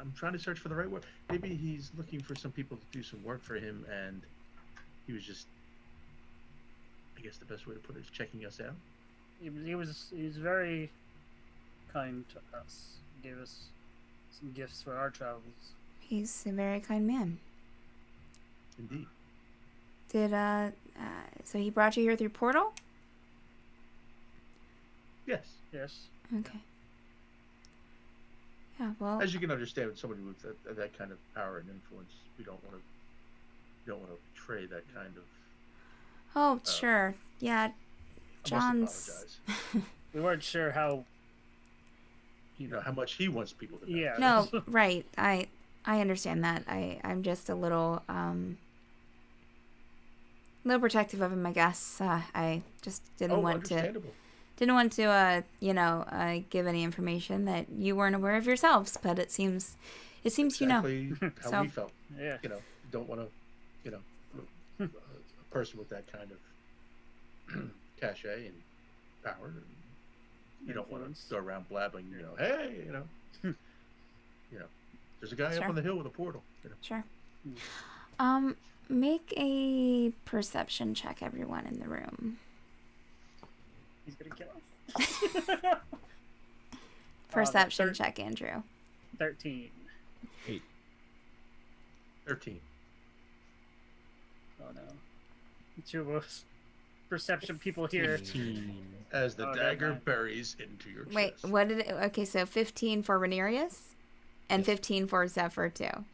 I'm trying to search for the right word. Maybe he's looking for some people to do some work for him, and he was just, I guess the best way to put it is checking us out. He was very kind to us. He gave us some gifts for our travels. He's a very kind man. Indeed. So he brought you here through portal? Yes. Yes. Okay. Yeah, well, As you can understand, with somebody with that kind of power and influence, we don't want to betray that kind of. oh, sure. Yeah, I must John's. apologize. We weren't sure how. You know how much he wants people to know. Yeah. No, right. I understand that. I'm just a little protective of him, I guess. I just didn't want to understandable. give any information that you weren't aware of yourselves, but it seems Exactly how So- we felt. Yeah. You don't want to, a person with that kind of cachet and power. And you don't want Influence. to go around blabbing, hey, there's a guy up Sure. on the hill with a portal. Sure. Make a perception check, everyone in the room. He's gonna kill us. Perception check, Andrew. 13. 8. 13. Oh no. Two of us perception people here. 15. As the Oh, never dagger mind. buries into your Wait, chest. what did it? Okay, so 15 for Ranerius, and Yes. 15 for Zephyr too.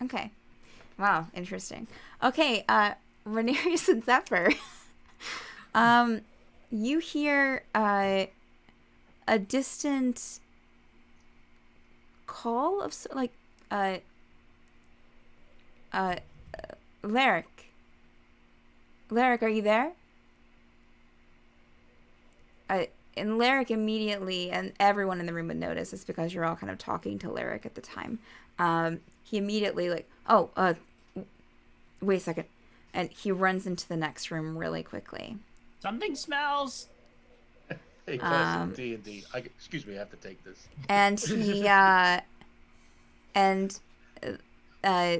Okay. Wow, interesting. Okay, Ranerius and Zephyr. You hear a distant call of Larek. Larek, are you there? And Larek immediately, and everyone in the room would notice, it's because you're all kind of talking to Larek at the time. He immediately wait a second, and he runs into the next room really quickly. Something smells. Hey, classic D&D. Excuse me, I have to take this. And he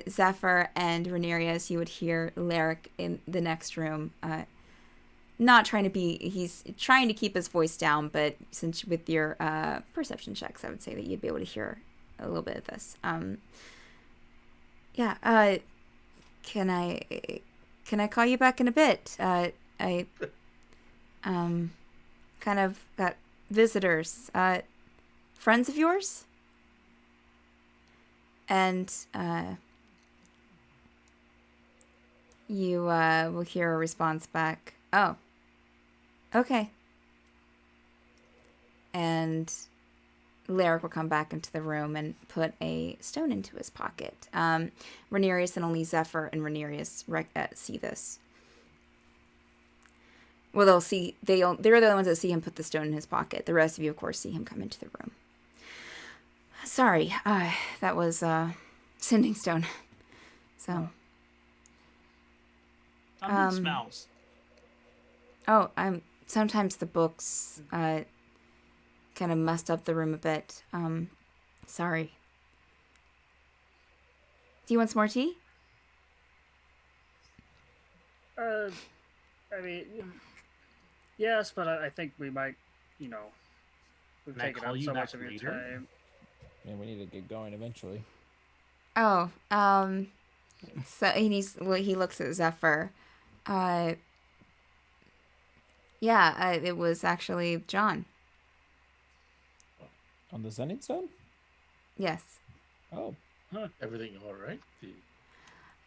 Zephyr and Ranerius, you would hear Larek in the next room. He's trying to keep his voice down, but since with your perception checks, I would say that you'd be able to hear a little bit of this. Can I call you back in a bit? I kind of got visitors, friends of yours? And you will hear a response back. Oh, okay. And Larek will come back into the room and put a stone into his pocket. Ranerius and only Zephyr and Ranerius see this. Well, they're the ones that see him put the stone in his pocket. The rest of you, of course, see him come into the room. Sorry, that was sending stone. So. Smells. Oh, sometimes the books kind of messed up the room a bit. Sorry. Do you want some more tea? I mean, yes, but I think we might, we've Can I taken call up you so back much of your later? time. Yeah, we need to get going eventually. Oh, so he looks at Zephyr. Yeah, it was actually John. On the Sending Stone? Yes. Oh. Everything all right?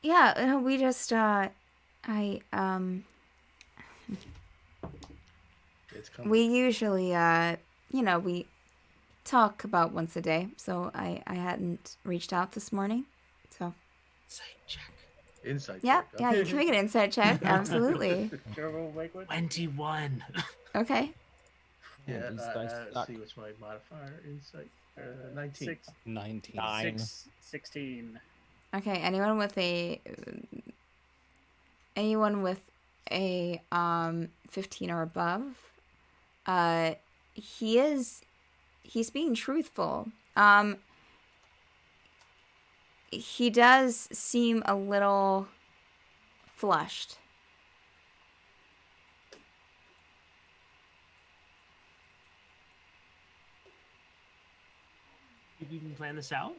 Yeah, we just, It's coming. we usually, we talk about once a day, so I hadn't reached out this morning, so. Insight check. Insight Yeah, check. yeah, you can make an insight check, absolutely. Jurble, make one? 21. Okay. Yeah, these dice suck. see what's my modifier. Insight. 19. 19. 9. 16. Okay, anyone with a 15 or above, he's being truthful. He does seem a little flushed. Did you even plan this out?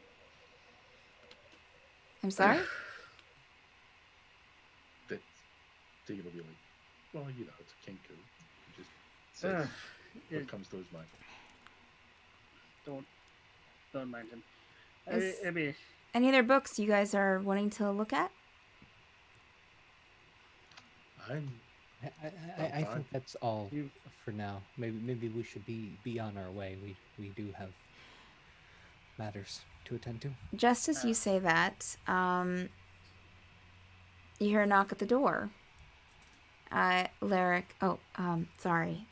I'm sorry? That they're gonna be like, well, it's a king code. He just says what comes to his mind. Don't mind him. Is- I mean, Any other books you guys are wanting to look at? I think that's all for now. Maybe we should be on our way. We do have matters to attend to. Just as you say that, you hear a knock at the door. Larek, sorry.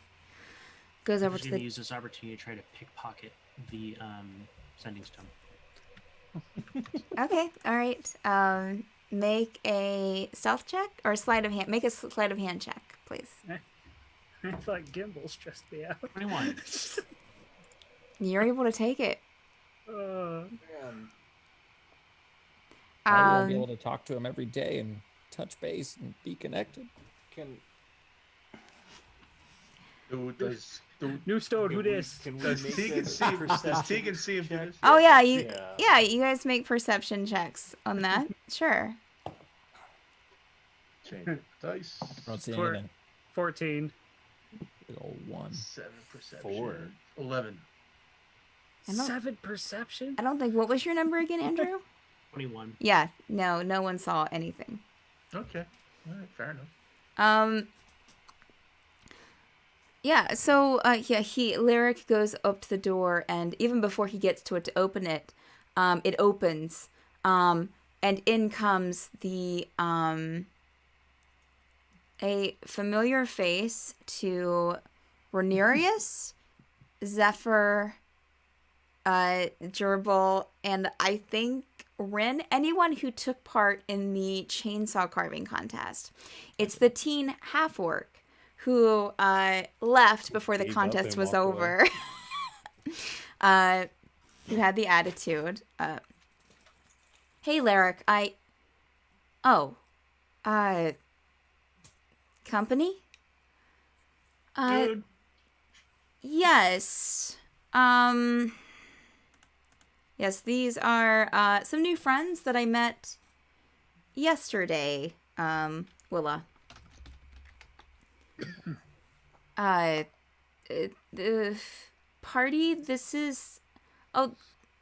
Goes I'm over just to going to the... use this opportunity to try to pickpocket the Sending Stone. Okay, all right. Make a stealth check or sleight of hand. Make a sleight of hand check, please. I thought Gimbal stressed me out. 21. You're able to take it. I will be able to talk to him every day and touch base and be connected. New stone, who this? Does Tegan see him do this? Oh yeah, you guys make perception checks on that. Sure. Change the dice. I don't see For- anything. 14. Big old 1. 7 perception. 4. 11. I don't- 7 perception? I don't think. What was your number again, Andrew? 21. Yeah. No one saw anything. Okay. All right. Fair enough. Yeah, so Larek goes up to the door, and even before he gets to it to open it, it opens, and in comes the a familiar face to Ranerius, Zephyr, Jurble, and I think Wren, anyone who took part in the chainsaw carving contest. It's the teen half-orc who left before the Gave up contest and was walked over. Who had the attitude. Hey, Larek, company? Dude. Yes. Yes, these are some new friends that I met yesterday, Willa. Party, this is... Oh,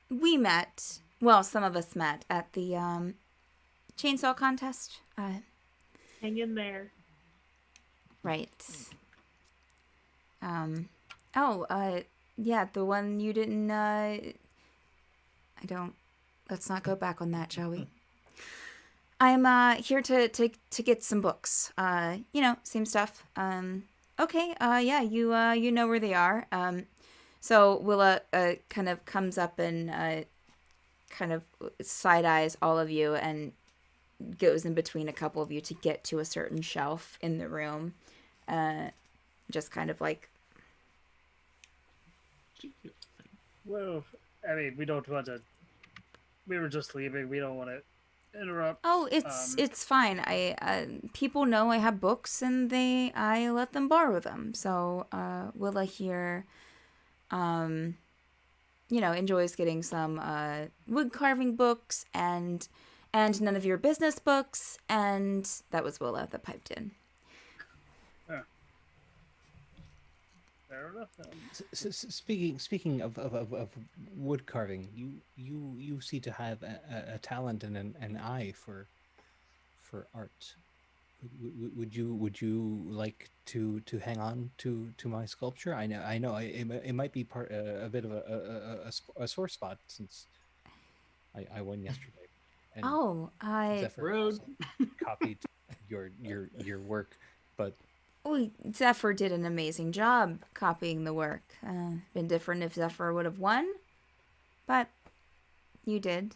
we met. Well, some of us met at the chainsaw contest. Hang in there. Right. Yeah, the one you didn't, let's not go back on that, shall we? I'm, here to get some books. Same stuff. Okay, yeah, you know where they are. So Willa, kind of comes up and, kind of side eyes all of you and goes in between a couple of you to get to a certain shelf in the room. Just kind of like, Well, I mean, we don't want to. We were just leaving. We don't want to interrupt. oh, it's fine. People know I have books and I let them borrow them. So Willa here, enjoys getting some wood carving books and none of your business books, and that was Willa that piped in. Fair enough. Speaking of wood carving, you seem to have a talent and an eye for art. Would you like to hang on to my sculpture? I know it might be a bit of a sore spot since I won yesterday. And Zephyr Rude. copied your work, but Zephyr did an amazing job copying the work. Been different if Zephyr would have won, but you did.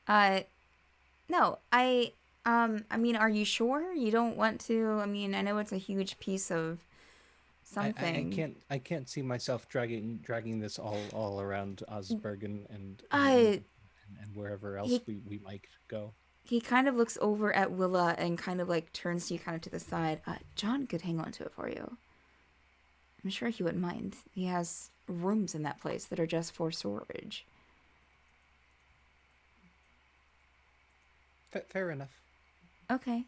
No, I mean, are you sure you don't want to? I mean, I know it's a huge piece of something. I can't see myself dragging this all around Osberg and wherever else we might go. He kind of looks over at Willa and kind of like turns to you kind of to the side. John could hang on to it for you. I'm sure he wouldn't mind. He has rooms in that place that are just for storage. Fair enough. Okay.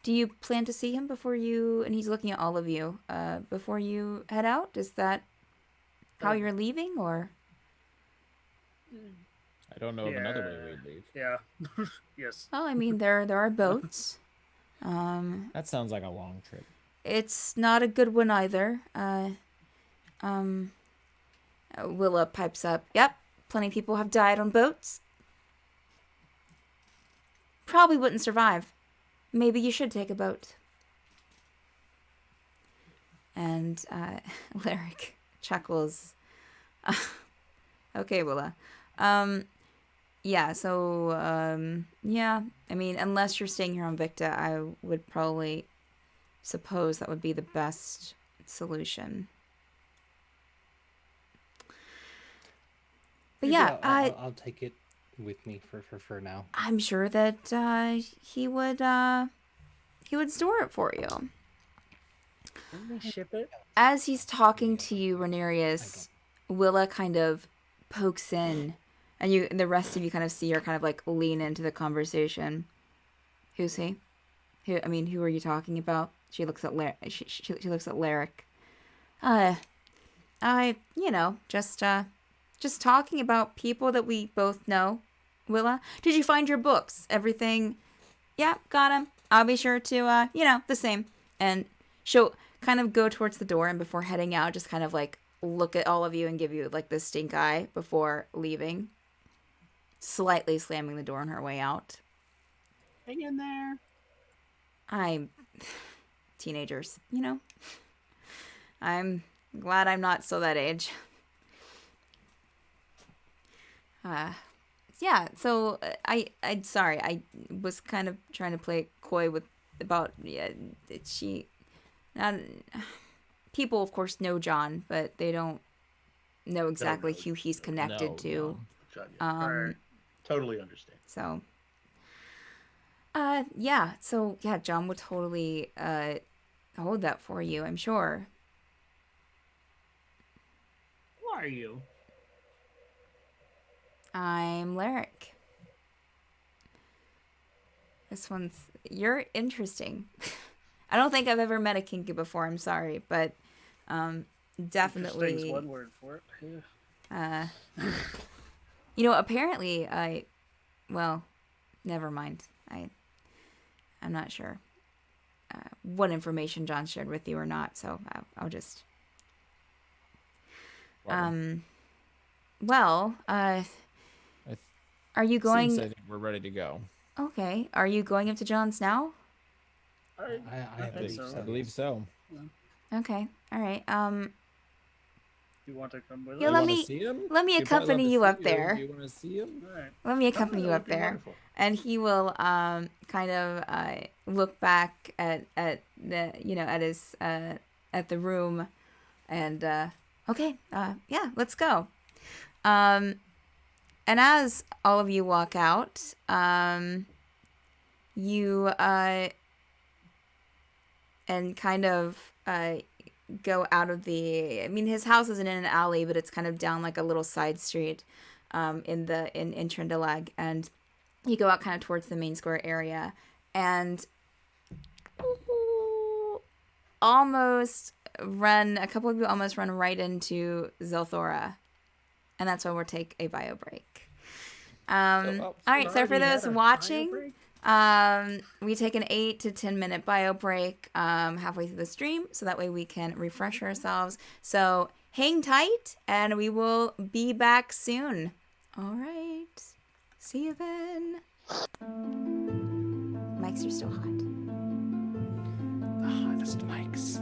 Do you plan to see him before you... And he's looking at all of you. Before you head out? Is that how you're leaving, or... I don't know of another way we'd leave. Yeah. Yes. Well, I mean, there are boats. That sounds like a long trip. It's not a good one either. Willa pipes up. Yep, plenty of people have died on boats. Probably wouldn't survive. Maybe you should take a boat. And Larek chuckles. Okay, Willa. Yeah, so, yeah. I mean, unless you're staying here on Victa, I would probably suppose that would be the best solution. But yeah, I'll take it with me for now. I'm sure that he would store it for you. Can we ship it? As he's talking to you, Ranerius, Willa kind of pokes in, and the rest of you kind of see her kind of like lean into the conversation. Who's he? Who are you talking about? She looks at she looks at Larek. Just talking about people that we both know. Willa, did you find your books? Everything? Yeah, got them. I'll be sure to, the same. And she'll kind of go towards the door, and before heading out, just kind of like look at all of you and give you like the stink eye before leaving. Slightly slamming the door on her way out. Hang in there. I'm teenagers, I'm glad I'm not still that age. Yeah, so I'm sorry, I was kind of trying to play coy people of course know John, but they don't know exactly who he's connected to. John, totally understand. So John would totally hold that for you, I'm sure. Who are you? I'm Larek. You're interesting. I don't think I've ever met a kinky before, I'm sorry, but definitely. Interesting's one word for it. Apparently never mind. I'm not sure what information John shared with you or not, so I'll just. Are you going? Since I think we're ready to go. Okay. Are you going up to John's now? I believe so. Okay. All right. You want to come with Yeah, us? let wanna me- see him? let me You'd probably love accompany to you see up there. Do you want to see him? All right. Let me accompany you that up would be there. wonderful. And he will kind of look back at the at his at the room, and okay, yeah, let's go. And as all of you walk out, you and kind of go out of the. I mean, his house isn't in an alley, but it's kind of down like a little side street in Trindalag, and you go out kind of towards the main square area, and a couple of you almost run right into Zelthura, and that's when we'll take a bio break. All right, so for those watching, we take an 8 to 10 minute bio break halfway through the stream, so that way we can refresh ourselves. So hang tight, and we will be back soon. All right. See you then. Mics are still hot. The hottest mics.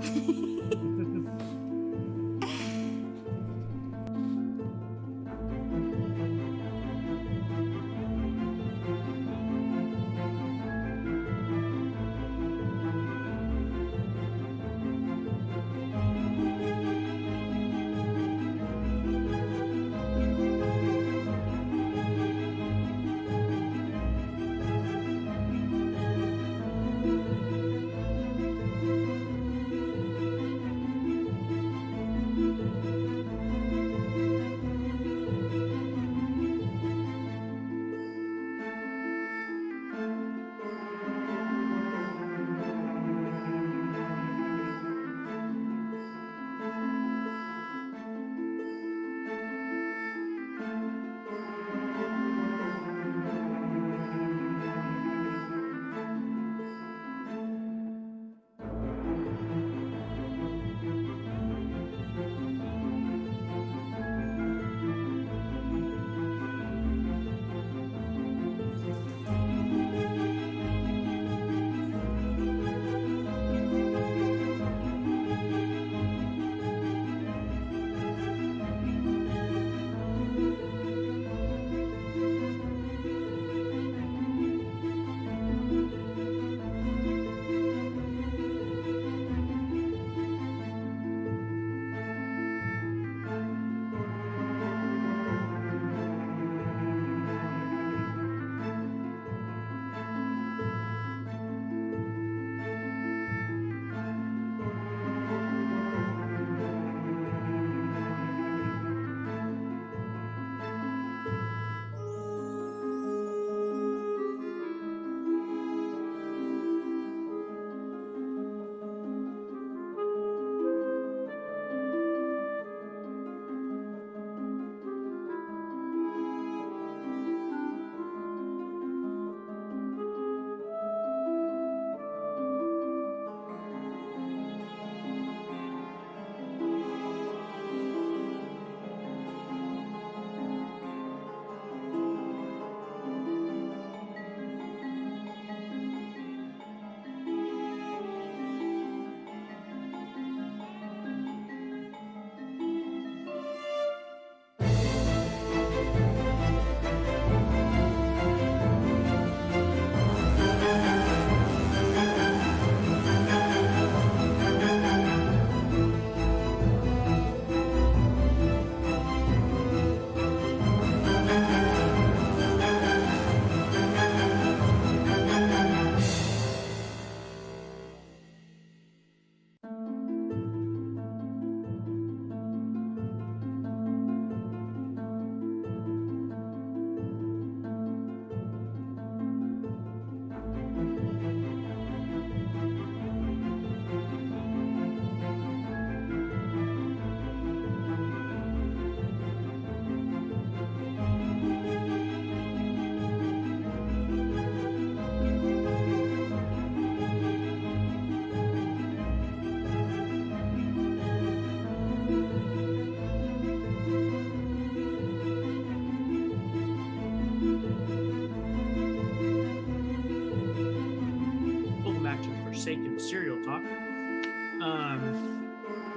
Forsaken cereal talk.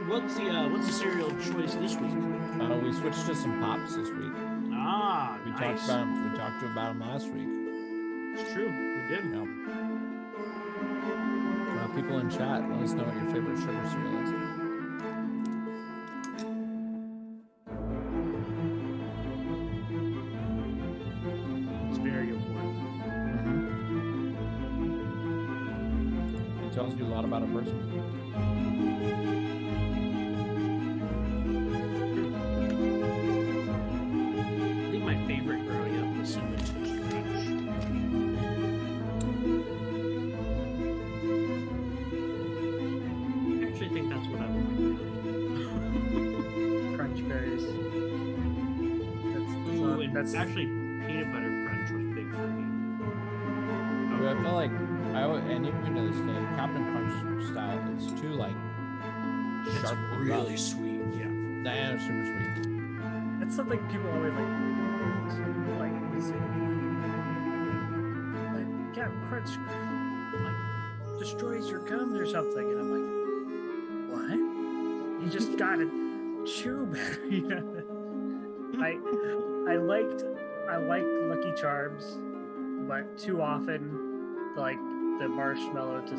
What's the cereal choice this week? We switched to some pops this week. Ah, We nice. talked about them last week. It's true. We did. Yeah. People in chat, let us know what your favorite sugar cereal is. It's very important. It tells you a lot about a person. I think my favorite growing up was Cinnamon Toast Crunch. I actually think that's what I would like now. Crunch berries. Ooh, and That's actually peanut butter crunch was big for me. I feel like and even to this day, Captain Crunch style, it's too like It's sharp, and really rough. sweet. Yeah. Diana's super sweet. That's something people always like you say. Like Captain Crunch like destroys your gums or something, and I'm like, what? You just gotta chew better, you know? I liked Lucky Charms, but too often like the marshmallow to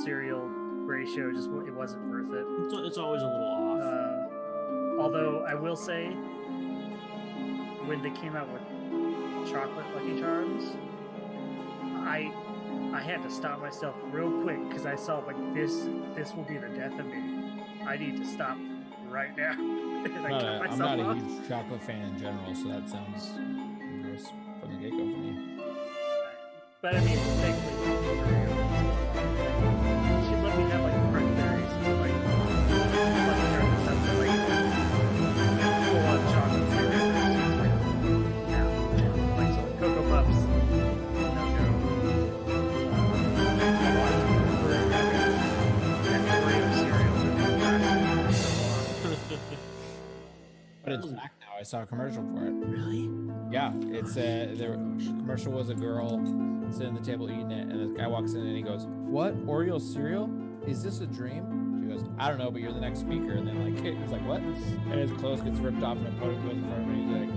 cereal ratio just it wasn't worth it. It's always a little off. Although I will say, when they came out with chocolate Lucky Charms, I had to stop myself real quick because I saw like this will be the death of me. I need to stop right now. And I cut I'm myself not a off. huge chocolate fan in general, so that sounds gross from the get-go for me. But I mean, thankfully, she let me have like crunch berries, but like Lucky Charms and stuff that like full on chocolate cereal. Like some Cocoa Puffs. But it's back now. I saw a commercial for it. Really? Yeah, it's the commercial was a girl sitting at the table eating it, and this guy walks in and he goes, "What? Oreo cereal? Is this a dream?" She goes, "I don't know, but you're the next speaker." And then like he's like, "What?" And his clothes gets ripped off, and the podium goes in front of him, and he's like,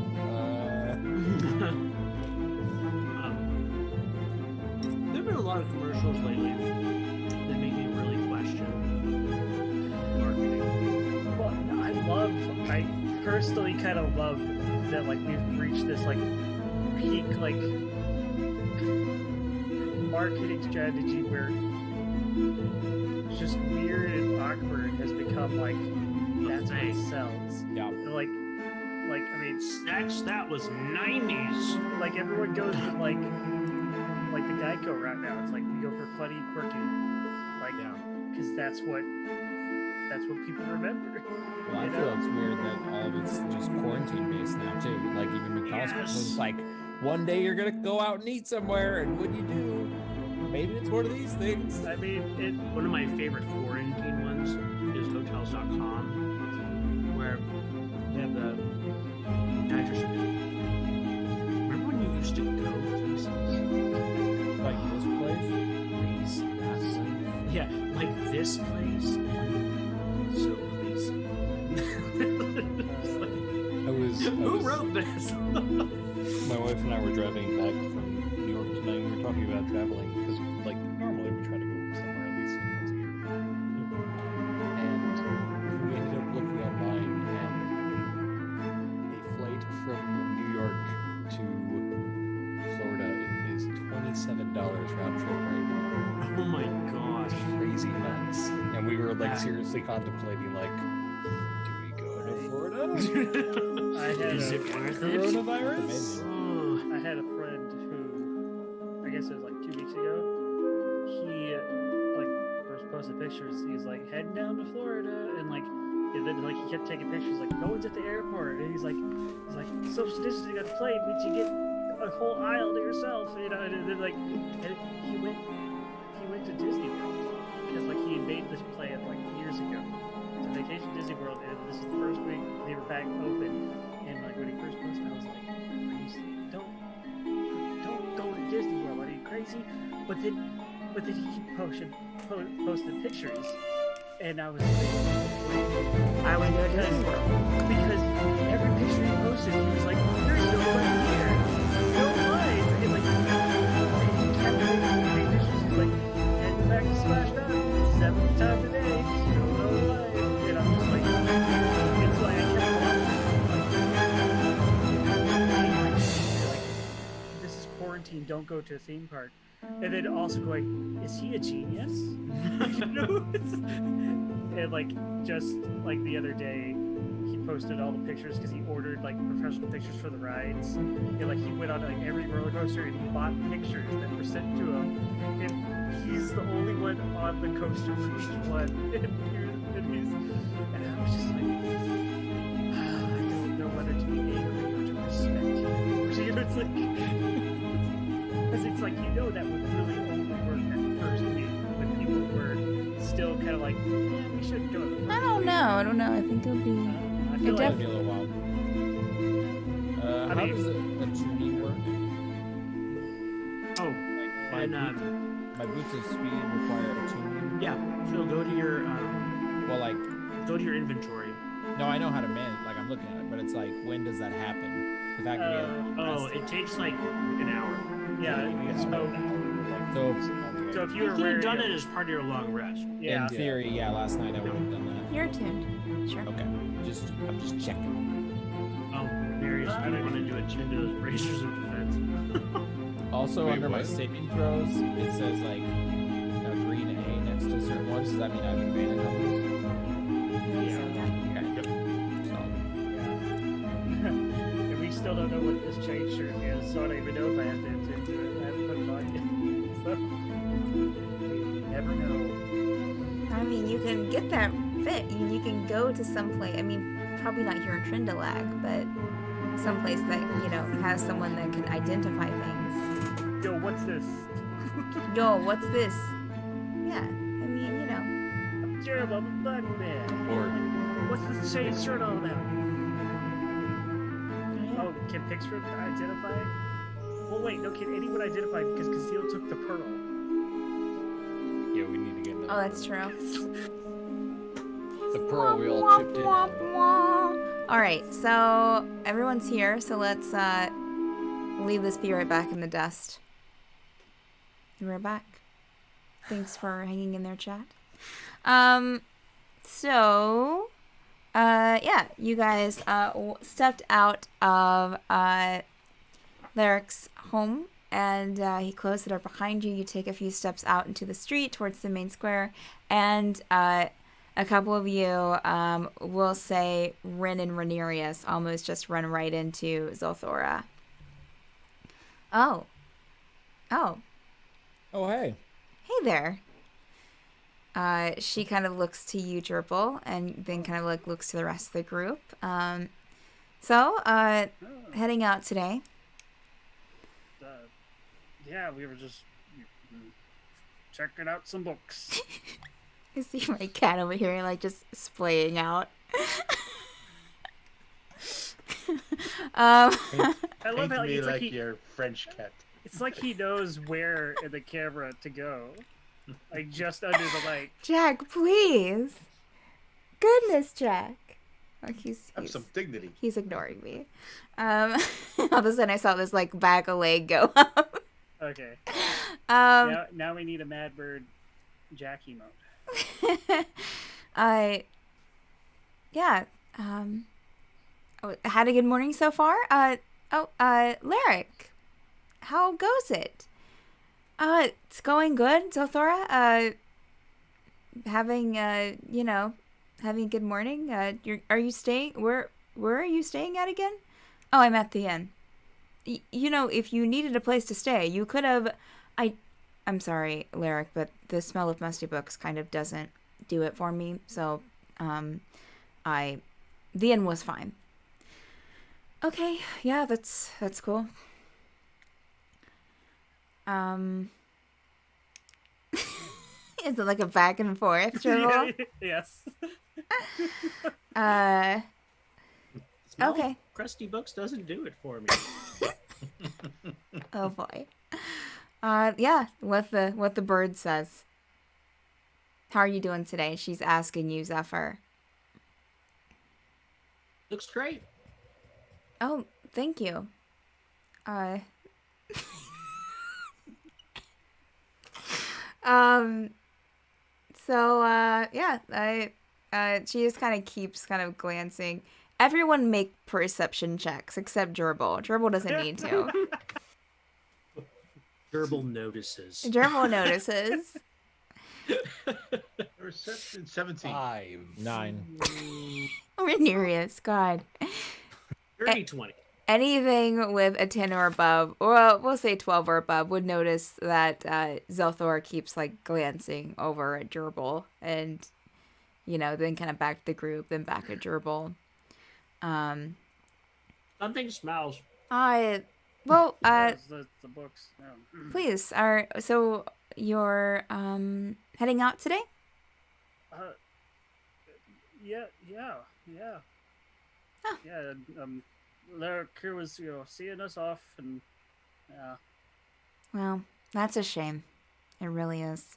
There have been a lot of commercials lately that make me really question marketing. Well, I personally kind of love that like we've reached this like peak like marketing strategy where just weird and awkward has become like that's what sells. "Yeah." Like I mean, Snacks, that was 90s. like everyone goes with like the Geico route now. It's like we go for funny, quirky, like because that's what people remember. Well, I you feel know? it's weird that all of it's just quarantine based now too. Like even McDonald's was like, one day you're gonna go out and eat somewhere, and when you do, maybe it's one of these things. I mean, One of my favorite quarantine ones is Hotels.com, where they have the nitrous. Remember when you used to go places? Like this place. Please, yeah, like this place. So please. Who wrote this? My wife and I were driving back from New York tonight. We were talking about traveling because, like, normally we try to go somewhere at least once a year. And we ended up looking online, and a flight from New York to Florida is $27 round trip right now. Oh my gosh. Crazy nuts. And we were like seriously contemplating, like, do we go to Florida? Is it worth it? Coronavirus? I had a friend who, I guess it was like 2 weeks ago, he like first posted pictures. He was like heading down to Florida, and like, and then like he kept taking pictures. Like no one's at the airport, and he's like social distancing on the plane means you get a whole aisle to yourself, you know. And then like, and he went to Disney World because like he had made this plan like years ago. To vacation to Disney World, and this is the first week they were back open. And like when he first posted, I was like, don't go to Disney World, are you crazy? But then he posted pictures, and I was like, I would go to the world. Because every picture he posted, he was like, "There's no light here, no light." And like, he kept making pictures. He's like, "Heading back to Splash Mountain 7 times a day, still no light." And I'm just like, it's like I kept watching. Like, this is quarantine. Don't go to a theme park. And then also going, is he a genius? You know? And like, just like the other day, he posted all the pictures because he ordered like professional pictures for the rides. And like, he went on like every roller coaster and he bought pictures that were sent to him. And he's the only one on the coaster for each one. And I was just like, I don't know whether to be angry or to respect. You know, it's like. Because it's like, you know, that would really only work at first week when people were still kind of like, yeah, we should go. I don't know. I think it'll be. I feel It'll like be a little while. How does a tuning work? Oh, Like, my boots of speed require a tuning. yeah. So go to your Well, like, go to your inventory. no, I know how to manage. Like, I'm looking at it, but it's like, when does that happen? Because that could be Oh, it takes like an hour. yeah. So if you You were could have wearing done it as part of your long rest. yeah. in theory, yeah. Last night I would have done that. You're tuned. Sure. Okay, I'm just checking. Oh, Ranerius, you don't want to do attune to those bracers of defense. Also, Wait, under my what? saving throws, it says like a green A next to certain ones. Does that mean I have advantage on those? Yeah. Okay. Yeah. And we still don't know what this chain shirt is, so I don't even know if I have to attend to it. I haven't put it on yet. So, we never know. I mean, you can get that fit. You can go to some place. I mean, probably not here in Trindalag, but someplace that, you know, has someone that can identify things. Yo, what's this? Yo, what's this? Yeah, I mean, you know. I'm Jurble, I'm a bugman. Or What's this chain shirt all about? Oh, can Pixford identify? Well, wait, no, can anyone identify because Kazeel took the pearl? Yeah, we need to get another. Oh, that's true. The pearl we all chipped in. All right, so everyone's here, so let's leave the spirit back in the dust. We're back. Thanks for hanging in there, chat. So, yeah, you guys stepped out of Larek's home, and he closed the door behind you. You take a few steps out into the street towards the main square, and a couple of you will say Wren and Ranerius almost just run right into Zelthura. Oh, hey. hey there. She kind of looks to you, Jurble, and then kind of like looks to the rest of the group. So, heading out today. Yeah, we were just checking out some books. I see my cat over here, like, just splaying out. I love paint how me it's like like your French cat. it's like he knows where in the camera to go, like just under the light. Jack, please. Goodness, Jack. Oh, Have some dignity. he's ignoring me. All of a sudden, I saw this like back a leg go up. Okay. Now we need a Mad Bird Jack emote. Had a good morning so far. Larek, how goes it? It's going good, Zelthura. Having a good morning. Are you staying? Where are you staying at again? Oh, I'm at the inn. If you needed a place to stay, you could have. I'm sorry, Larek, but the smell of musty books kind of doesn't do it for me. So, the inn was fine. Okay, yeah, that's cool. Is it like a back and forth, Jurble? Yes. Smell of Okay. Crusty books doesn't do it for me. Oh boy. Yeah, what the bird says. How are you doing today? She's asking you, Zephyr. Looks great. Oh, thank you. Um. So, yeah, she just kind of keeps kind of glancing. Everyone make perception checks except Jurble. Jurble doesn't need to. Jurble notices. Jurble notices. Perception 17. 5. 9. Ranerius, God. Dirty 20. Anything with a 10 or above, or we'll say 12 or above, would notice that Zelthura keeps like glancing over at Jurble, and then kind of back to the group, then back at Jurble. Something smells. The books. Yeah. Please, so you're heading out today? Yeah. Oh. Yeah. Larek was, seeing us off, and yeah. Well, that's a shame. It really is.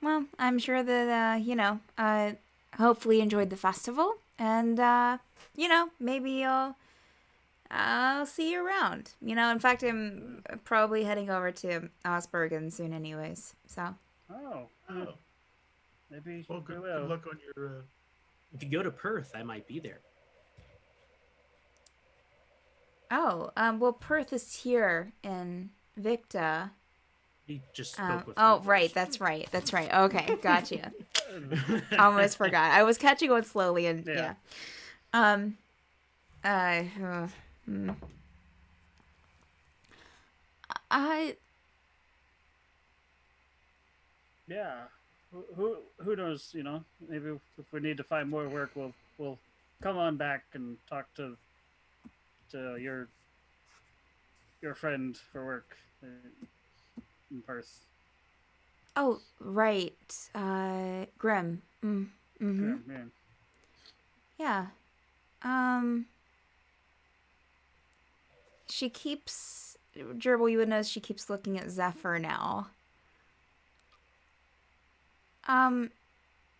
Well, I'm sure that hopefully enjoyed the festival, and maybe I'll see you around. In fact, I'm probably heading over to Osbergen soon, anyways. So. Oh. Maybe. Well, good luck on your. If you go to Perth, I might be there. Oh, well, Perth is here in Victa. He just spoke with Oh, me right. first. That's right. Okay, gotcha. Almost forgot. I was catching on slowly, and yeah. Yeah. Who knows? Maybe if we need to find more work, we'll come on back and talk to your friend for work in Perth. Oh, right. Grim. Mm-hmm. Yeah. She keeps... Jurble, you would notice she keeps looking at Zephyr now.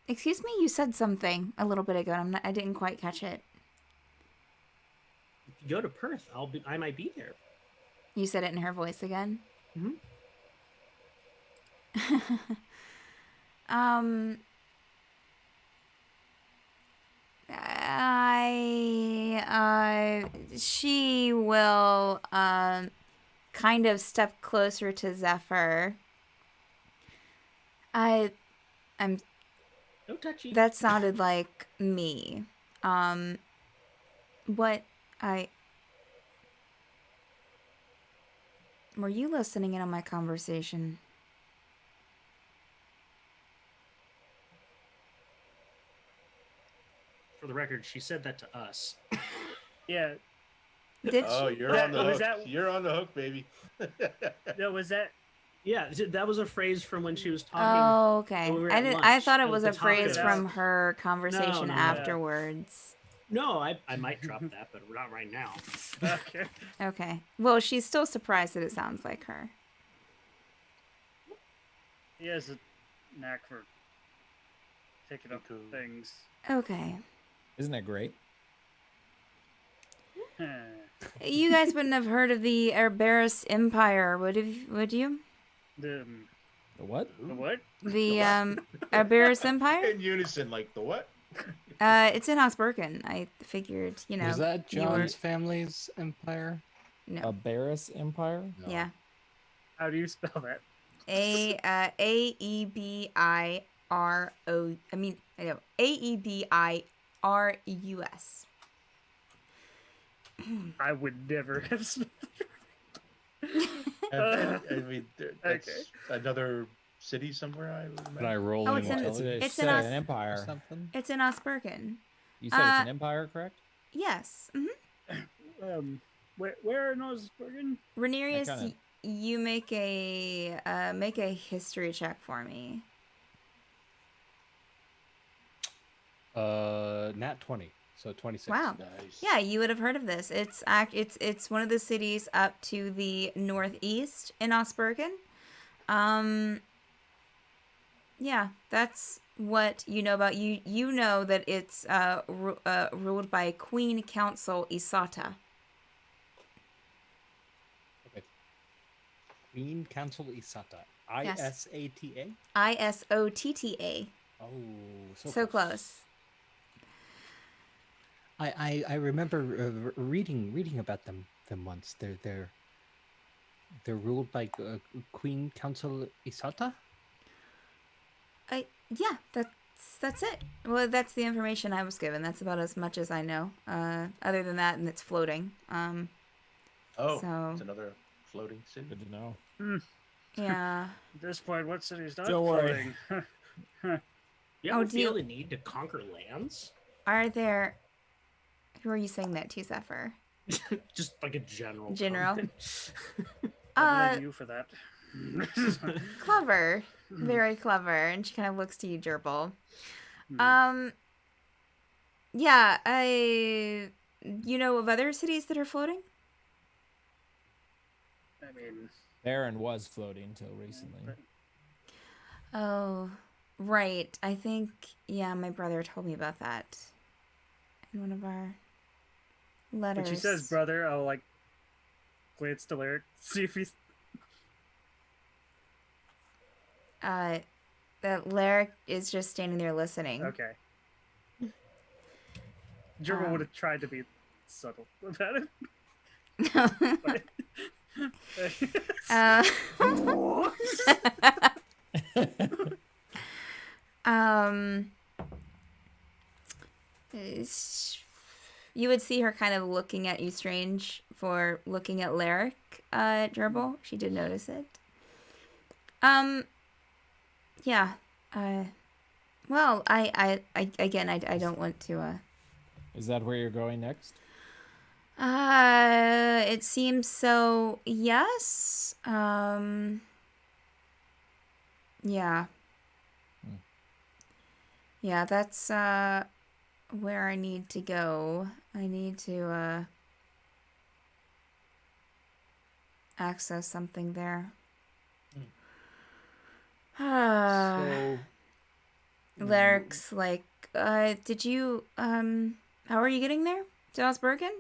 Excuse me, you said something a little bit ago, and I didn't quite catch it. If you go to Perth, I might be there. You said it in her voice again? Mm-hmm. She will, kind of step closer to Zephyr. No touchy. That sounded like me. Were you listening in on my conversation? For the record, she said that to us. Yeah. Did Oh, she? you're on the hook. that- You're on the hook, baby. No, was that? Yeah, that was a phrase from when she was talking. Oh, okay. when we were I at didn't. lunch. I thought it That was the a topic phrase of- from her conversation no. afterwards. No, I might drop that, but not right now. Okay. Okay. Well, she's still surprised that it sounds like her. He has a knack for picking up things. Okay. Isn't that great? You guys wouldn't have heard of the Cerberus Empire, would you? The The what? what? The Cerberus Empire? In unison, like the what? It's in Osbergen. I figured, Was that you were- John's family's empire? No. A Barris Empire? No. Yeah. How do you spell that? Aebiros. Aebiros. I would never have spelled I mean, that's Okay. another city somewhere. I would Can imagine. I roll Oh, in it's in- intelligence? it's said in an Os- Or empire. something? It's in Osbergen. You said it's an empire, correct? Yes. Mm-hmm. Where in Osbergen? Ranerius, kinda- you make a history check for me. Nat 20. So 26. Wow. Nice. Yeah, you would have heard of this. It's one of the cities up to the northeast in Osbergen. Yeah, that's what you know about you know that it's ruled by Queen Council Isata. Okay. Queen Council Isata. Yes. ISATA? ISOTTA. Oh, So close. I remember reading about them once. They're ruled by Queen Council Isata. Yeah, that's it. Well, that's the information I was given. That's about as much as I know. Other than that, and it's floating. Oh, So it's another floating city. Good to know. yeah. At this point, what city's not Don't worry. floating? You ever feel the need to conquer lands? Are there? Who are you saying that to, Zephyr? Just like a general. General. I blame you for that. Clever. Very clever. And she kind of looks to you, Jurble. Yeah, you know of other cities that are floating? I mean, Baron was floating till recently. Oh, right. I think, yeah, my brother told me about that in one of our letters. when she says brother, I'll like glance to Larek, see if he's. That Larek is just standing there listening. Okay. Jurble would have tried to be subtle about it. But... You would see her kind of looking at you strange for looking at Larek, Jurble. She did notice it. Yeah. Well, I don't want to, Is that where you're going next? It seems so, yes. Yeah. Yeah, that's, where I need to go. I need to, access something there. So... Larek's like, did you, how are you getting there? To Osbergen?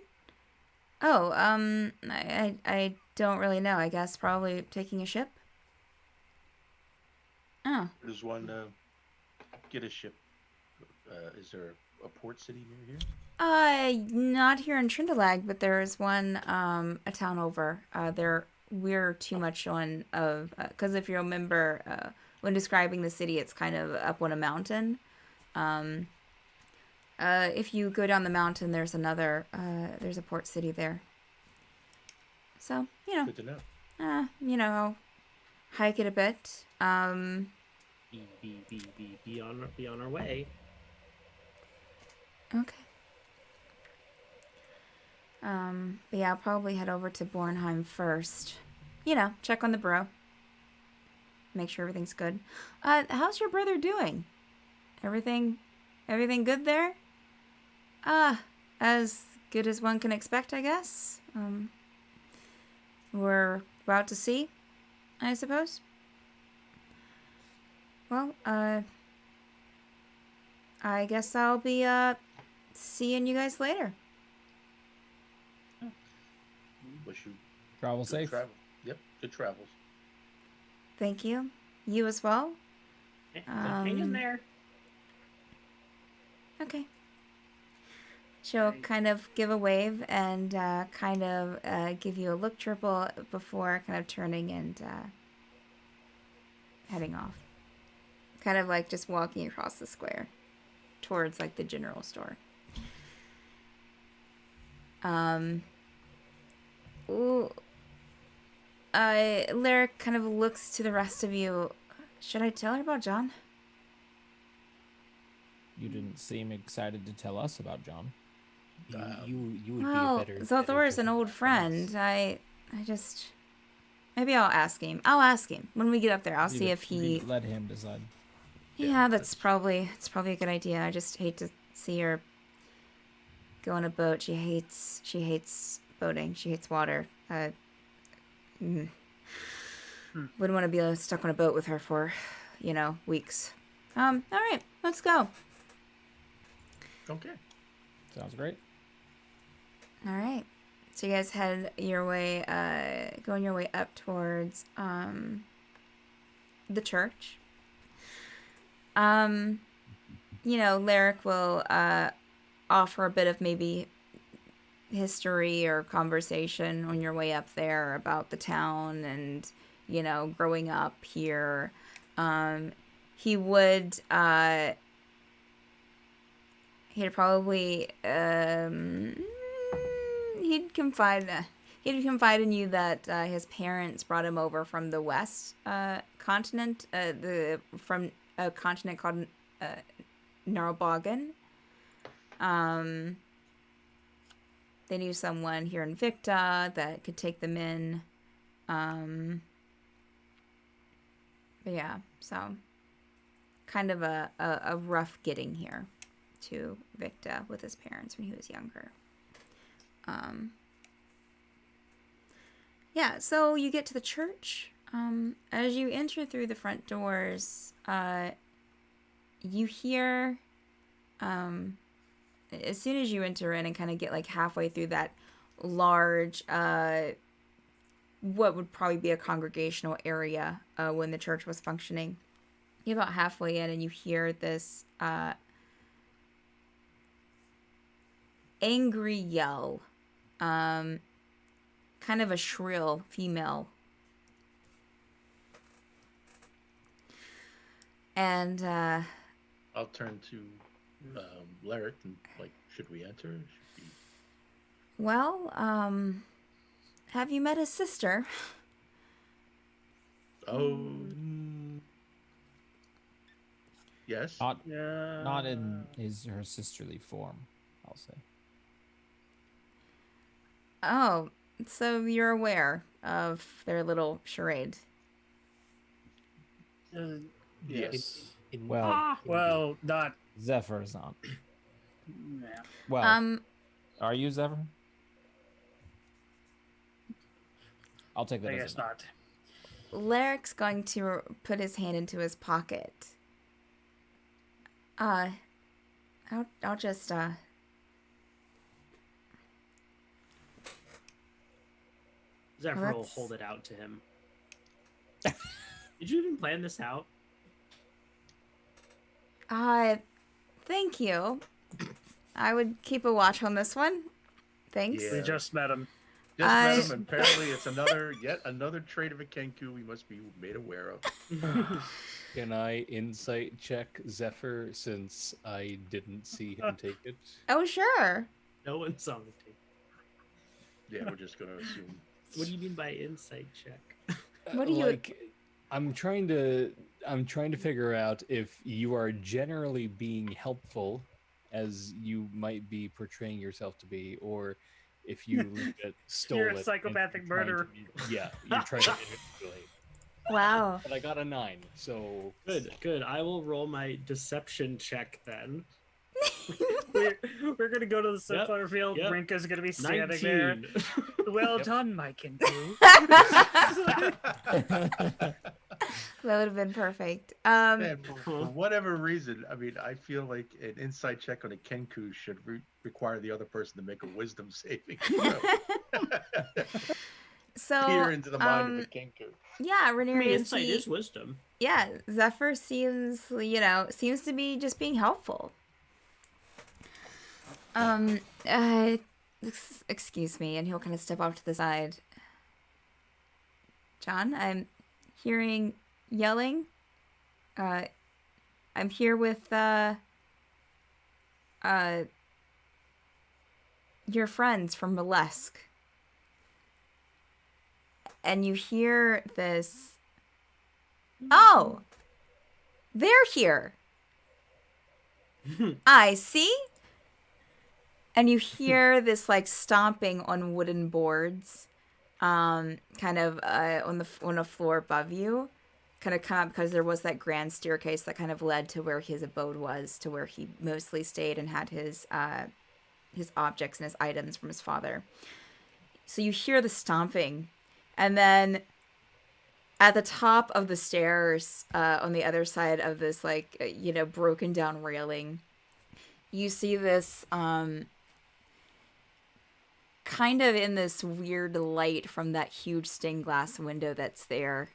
Oh, I don't really know. I guess probably taking a ship. Oh. There's one, get a ship. Is there a port city near here? Not here in Trindalag, but there is one, a town over. We're too much on of, because if you remember, when describing the city, it's kind of up on a mountain. If you go down the mountain, there's another, there's a port city there. So, you know. Good to know. You know, I'll hike it a bit. Be on our way. Okay. But yeah, I'll probably head over to Bornheim first. You know, check on the bro. Make sure everything's good. How's your brother doing? Everything good there? As good as one can expect, I guess. We're about to see, I suppose. Well, I guess I'll be, seeing you guys later. Wish you Travel good safe. travel. Yep, good travels. Thank you. You as well? Hang in there. Okay. She'll kind of give a wave and kind of give you a look, Jurble, before kind of turning and heading off. Kind of like just walking across the square towards like the general store. Larek kind of looks to the rest of you. Should I tell her about John? You didn't seem excited to tell us about John. You would Well, be a better... Zelthura is an old friend. I just... Maybe I'll ask him. I'll ask him when we get up there. I'll see if he... Let him decide. Yeah, it's probably a good idea. I just hate to see her go on a boat. She hates boating. She hates water. Wouldn't want to be stuck on a boat with her for, weeks. All right, let's go. Okay. Sounds great. All right. So you guys head your way, going your way up towards the church. Larek will offer a bit of maybe history or conversation on your way up there about the town and, growing up here. He would, he'd probably, he'd confide in you that his parents brought him over from the west continent, from a continent called Narbogan. They knew someone here in Victa that could take them in. But yeah, so kind of a rough getting here to Victa with his parents when he was younger. Yeah, so you get to the church. As you enter through the front doors, you hear, as soon as you enter in and kind of get like halfway through that large, what would probably be a congregational area when the church was functioning, you're about halfway in and you hear this angry yell, kind of a shrill female. And I'll turn to Larek and should we enter? Should we... Well, have you met his sister? Oh, yes. Not in her sisterly form, I'll say. Oh, so you're aware of their little charade. Yes. Well, not. Zephyr's not. Yeah. Well, are you Zephyr? I'll take that. I as guess a no. not. Larek's going to put his hand into his pocket. I'll just Zephyr will hold it out to him. Did you even plan this out? Thank you. I would keep a watch on this one. Thanks. Yeah. We just met him. Just met him, and apparently it's yet another trait of a Kenku we must be made aware of. Can I insight check Zephyr since I didn't see him take it? Oh, sure. No one saw the tape. Yeah, we're just gonna assume. What do you mean by insight check? What do you I'm trying to figure out if you are generally being helpful, as you might be portraying yourself to be, or if you stole You're it. a psychopathic murderer. You're trying to manipulate. Wow. But I got a 9, so Good. I will roll my deception check then. We're gonna go to the sunflower field. Yep. Rinka's gonna be standing 19. there. Well done, my Kenku. That would have been perfect. Man, for whatever reason, I feel like an insight check on a Kenku should require the other person to make a wisdom saving. So peer into the mind of a Kenku. Yeah, Ranerius. Insight is wisdom. Yeah, Zephyr seems to be just being helpful. Excuse me, and he'll kind of step off to the side. John, I'm hearing yelling. I'm here with your friends from Mollusk. And you hear this. Oh, they're here. I see. And you hear this stomping on wooden boards, kind of on a floor above you, kind of come up because there was that grand staircase that kind of led to where his abode was, to where he mostly stayed and had his objects and his items from his father. So you hear the stomping, and then at the top of the stairs, on the other side of this, like, broken down railing, you see this, kind of in this weird light from that huge stained glass window that's there.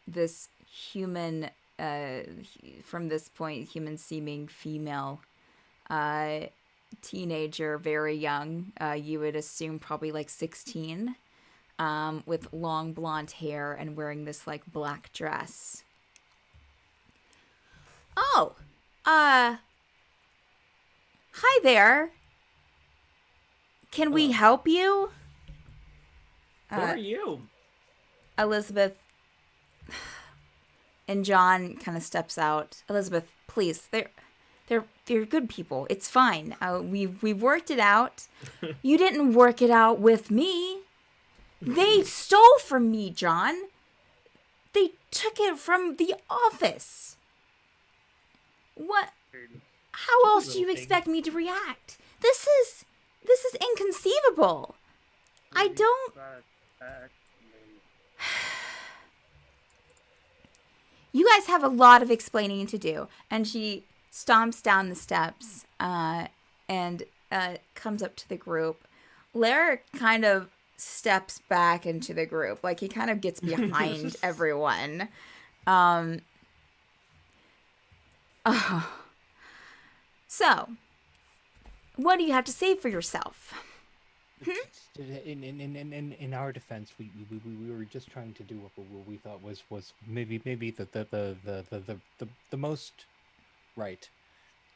This human, from this point, human-seeming female, teenager, very young. You would assume probably like 16, with long blonde hair and wearing this like black dress. Oh, hi there. Can we help you? Who are you? Elizabeth and John kind of steps out. Elizabeth, please, they're good people. It's fine. We've worked it out. You didn't work it out with me. They stole from me, John. They took it from the office. What? How else do you expect me to react? This is inconceivable. I don't. You guys have a lot of explaining to do. And she stomps down the steps and comes up to the group. Larek kind of steps back into the group. Like, he kind of gets behind everyone. So, what do you have to say for yourself? In our defense, we were just trying to do what we thought was maybe the most right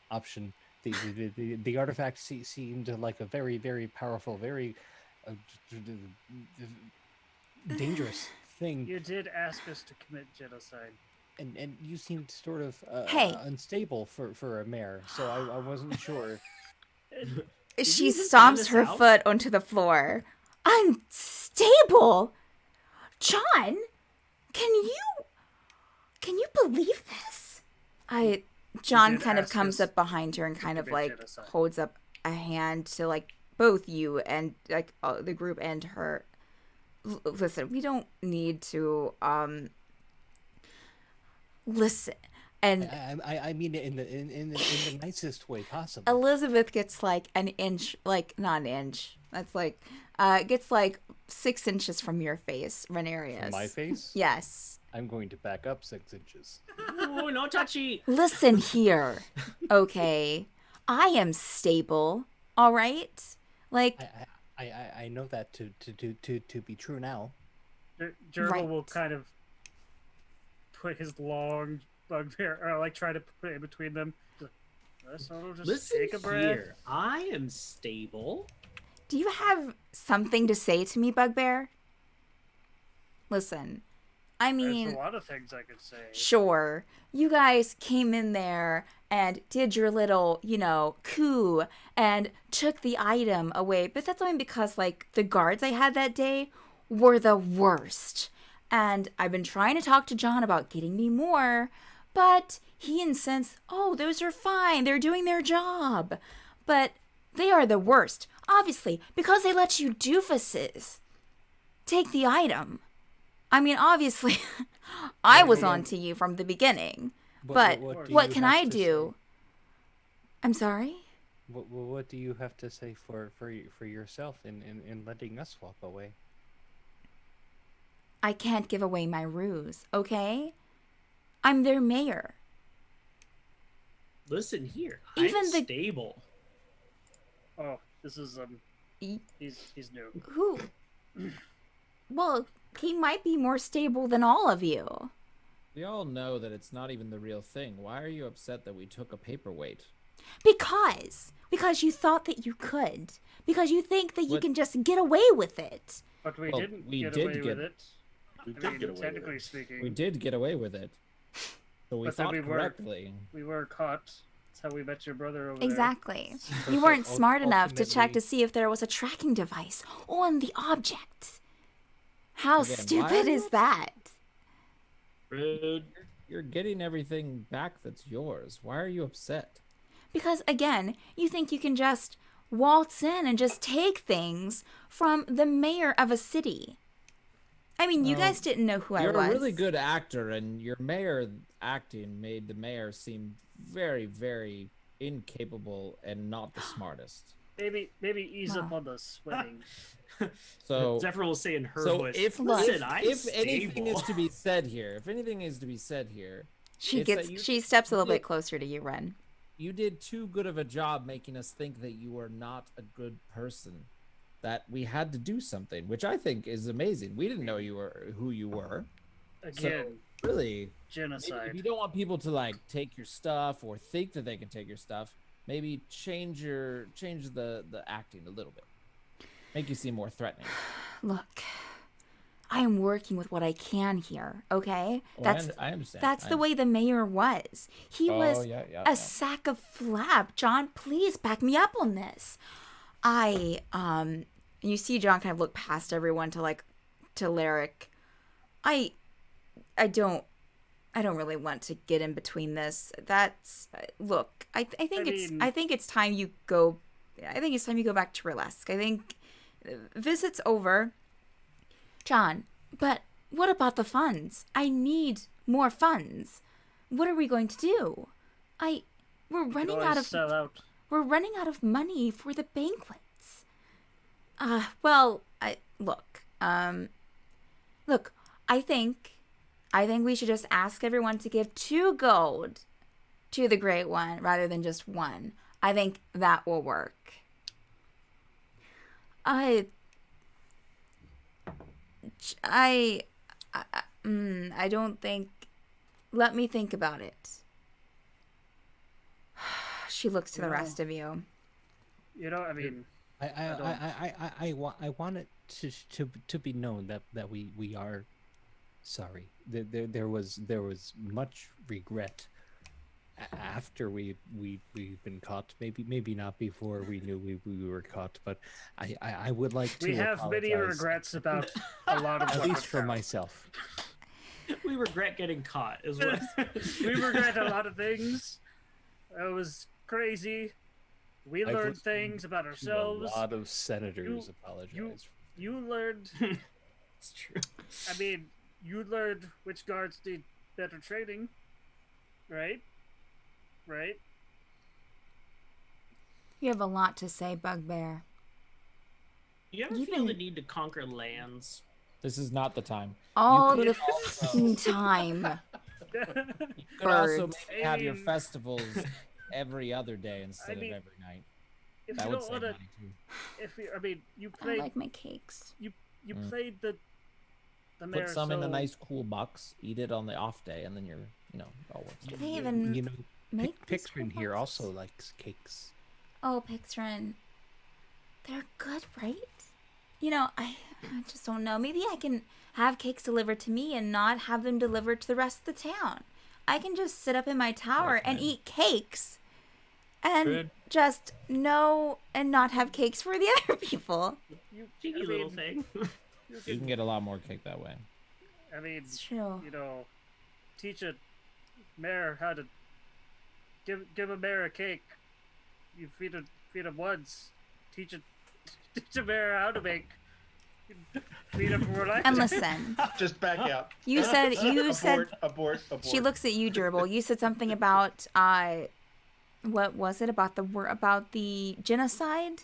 option. The artifact seemed like a very, very powerful, very dangerous thing. You did ask us to commit genocide. And you seemed sort of Hey. unstable for a mayor, so I wasn't sure. She stomps her foot onto the floor. Unstable? John, can you believe this? John kind of comes up behind her and kind of like holds up a hand to like both you and like the group and her. Listen, we don't need to listen. And I mean it in the nicest way possible. Elizabeth gets like an inch, like not an inch. That's like gets like 6 inches from your face, Ranerius. From my face? Yes. I'm going to back up 6 inches. Ooh, no touchy. Listen here, okay? I am stable, all right? Like I know that to be true now. Jurble Right. will kind of put his long bugbear, or like try to put it in between them. Just Listen take a breath. here. I am stable. Do you have something to say to me, Bugbear? Listen, I mean, There's a lot of things I could say. sure, you guys came in there and did your little, coup and took the item away, but that's only because, like, the guards I had that day were the worst. And I've been trying to talk to John about getting me more, but he insists, oh, those are fine, they're doing their job. But they are the worst, obviously, because they let you doofuses take the item. I mean, obviously, I was on to you from the beginning, but what can I do? I'm sorry? What do you have to say for yourself in letting us walk away? I can't give away my ruse, okay? I'm their mayor. Listen here. Even I'm the- stable. Oh, this is E- he's new. Who? Well, he might be more stable than all of you. We all know that it's not even the real thing. Why are you upset that we took a paperweight? Because you thought that you could. Because you think that you What- can just get away with it. But we Well, didn't we get did away get- with it. We I did mean, get away with technically it. speaking, We did get away with it. So we But then thought we were- correctly. we were caught. That's how we met your brother over Exactly. So- You weren't so smart enough to check to ultimately- see if there was a tracking device on the object. How Again, why are stupid you is upset? that? Rude. You're getting everything back that's yours. Why are you upset? Because, again, you think you can just waltz in and just take things from the mayor of a city. I mean, you Well, guys didn't know who I was. You're a really good actor, and your mayor acting made the mayor seem very, very incapable and not the smartest. Maybe ease up on the sweating. So Zephyr will say in her so voice, if "Listen, I'm if anything stable." is to be said here, She it's gets. that She steps a little did- bit closer to you, Wren. you did too good of a job making us think that you were not a good person. That we had to do something, which I think is amazing. We didn't know who you were. Again, So really, genocide. if you don't want people to like take your stuff or think that they can take your stuff, maybe change the acting a little bit. Make you seem more threatening. Look, I am working with what I can here. Okay, I understand. That's the way the mayor was. He was a sack of flab. John, please back me up on this. You see John kind of look past everyone to Larek. I don't really want to get in between this. Look, I think it's time you go back to Burlesque. I think visit's over. John, but what about the funds? I need more funds. What are we going to do? We're running out of money for the banquets. I think we should just ask everyone to give 2 gold to the Great One rather than just 1. I think that will work. I don't think. Let me think about it. She looks to the rest of you. You know, I mean, I want it to be known that we are sorry. There was much regret after we've been caught. Maybe not before we knew we were caught, but I would like to. We have many apologize. regrets about a lot of At what least went for down. myself. We regret getting caught, is what. We regret a lot of things. It was crazy. We I've learned listened things about to ourselves. A lot of senators apologize. You learned. It's true. I mean, you learned which guards need better training, right? Right? You have a lot to say, Bugbear. You ever feel the need to conquer lands? This is not the time. All You the could also- fucking time. You could also Birds. maybe have your festivals every other day instead of every night. If That you would don't save want to, money too. You I played. like my cakes. You played the mayor. Put some in a so- nice cool box. Eat it on the off day, and then it all works. Do they even make these Pixrin cool here boxes? also likes cakes. Oh, Pixrin. They're good, right? I just don't know. Maybe I can have cakes delivered to me and not have them delivered to the rest of the town. I can just sit up in my tower and eat cakes and Good. just know and not have cakes for the other people. Cheeky little thing. You can get a lot more cake that way. I mean, It's true. Teach a mayor how to give a mayor a cake. You feed him once. Teach a mayor how to make. Feed him for life. And listen, Just back out. you said Abort. she looks at you, Jurble. You said something about what was it about the genocide?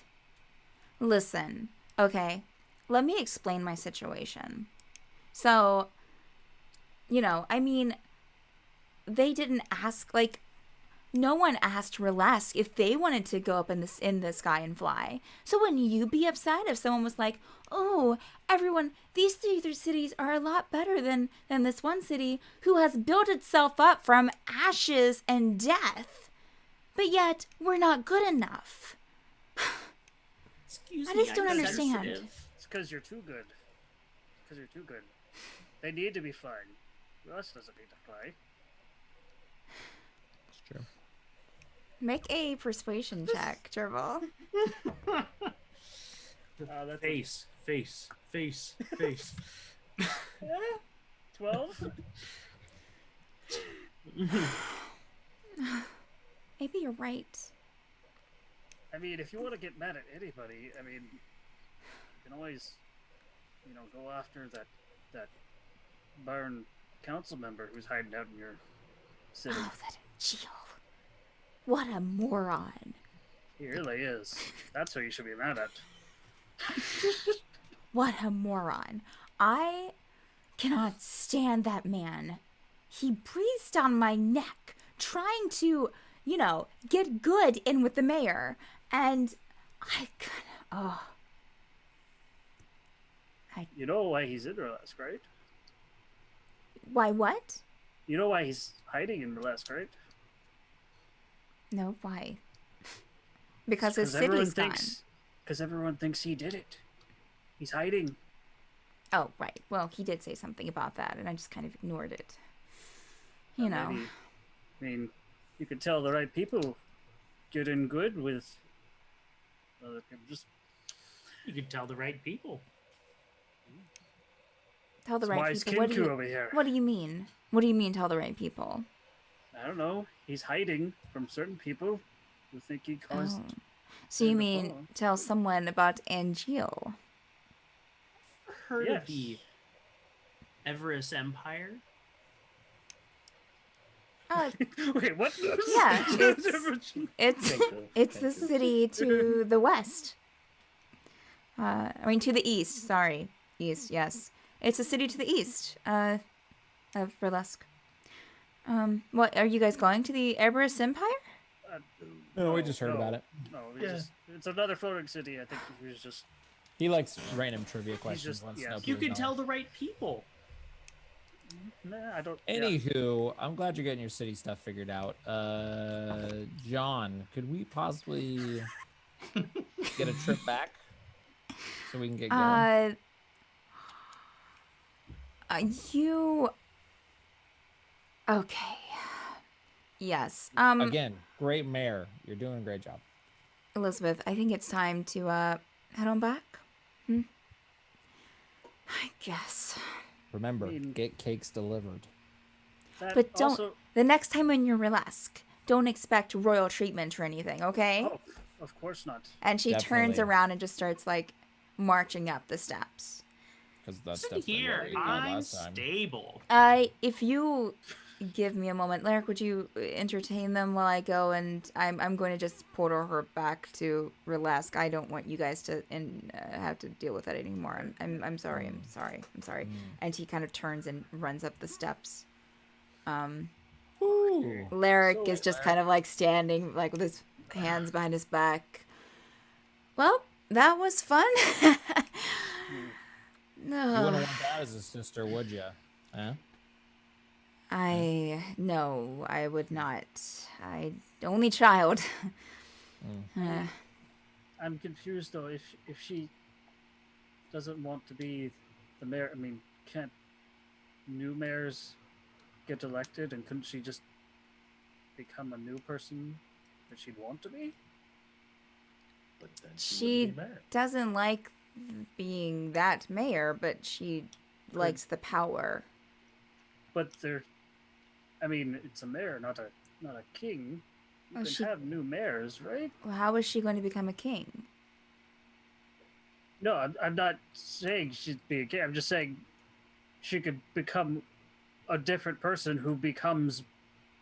Listen, okay, let me explain my situation. So, I mean, they didn't ask, no one asked Burlesque if they wanted to go up in the sky and fly. So wouldn't you be upset if someone was like, oh, everyone, these 3 cities are a lot better than this one city who has built itself up from ashes and death, but yet we're not good enough. Excuse I me, just don't I'm understand. sensitive. It's because you're too good. They need to be flying. Russ doesn't need to fly. It's true. Make a persuasion check, Jurble. Face. 12? Maybe you're right. I mean, if you want to get mad at anybody, I mean, you can always, go after that that Baron council member who's hiding out in your city. Oh, that Jill. What a moron. He really is. That's who you should be mad at. What a moron. I cannot stand that man. He breathes down my neck, trying to, get good in with the mayor. And I You know why he's in Burlesque, right? Why what? You know why he's hiding in Burlesque, right? No, why? Because his city's gone. Because everyone thinks he did it. He's hiding. Oh, right. Well, he did say something about that, and I just kind of ignored it. You know. Maybe, I mean, you could tell the right people get in good with other people. You could tell the right people. Tell the right wise people. Kinku over here. What do you mean? What do you mean tell the right people? I don't know. He's hiding from certain people who think he caused... Oh. So you mean tell someone about Angeal? Heard of the Everest Empire? Wait, what? Yeah, it's the city to the west. To the east. Sorry, east. Yes, it's a city to the east of Burlesque. What are you guys going to the Everest Empire? No, we just heard about it. No, it's another floating city. I think he was just... He likes random trivia questions. You can tell the right people. Nah, I don't... Anywho, I'm glad you're getting your city stuff figured out. John, could we possibly get a trip back so we can get going? Okay. Yes. Again, great mayor. You're doing a great job. Elizabeth, I think it's time to head on back. I guess. Remember, get cakes delivered. But don't. The next time when you're Burlesque, don't expect royal treatment or anything, okay? Oh, of course not. And she turns around and just starts marching up the steps. Because that's here. I'm stable. If you give me a moment, Larek, would you entertain them while I go? And I'm going to just portal her back to Burlesque. I don't want you guys to have to deal with that anymore. I'm sorry. I'm sorry. And he kind of turns and runs up the steps. Larek is just kind of standing with his hands behind his back. Well, that was fun. No. You wouldn't want that as a sister, would you? Huh? No, I would not. Only child. I'm confused though. If she doesn't want to be the mayor, can't new mayors get elected, and couldn't she just become a new person that she'd want to be? But then she doesn't like being that mayor, but she likes the power. But it's a mayor, not a king. You can have new mayors, right? Well, how is she going to become a king? No, I'm not saying she'd be a king. I'm just saying she could become a different person who becomes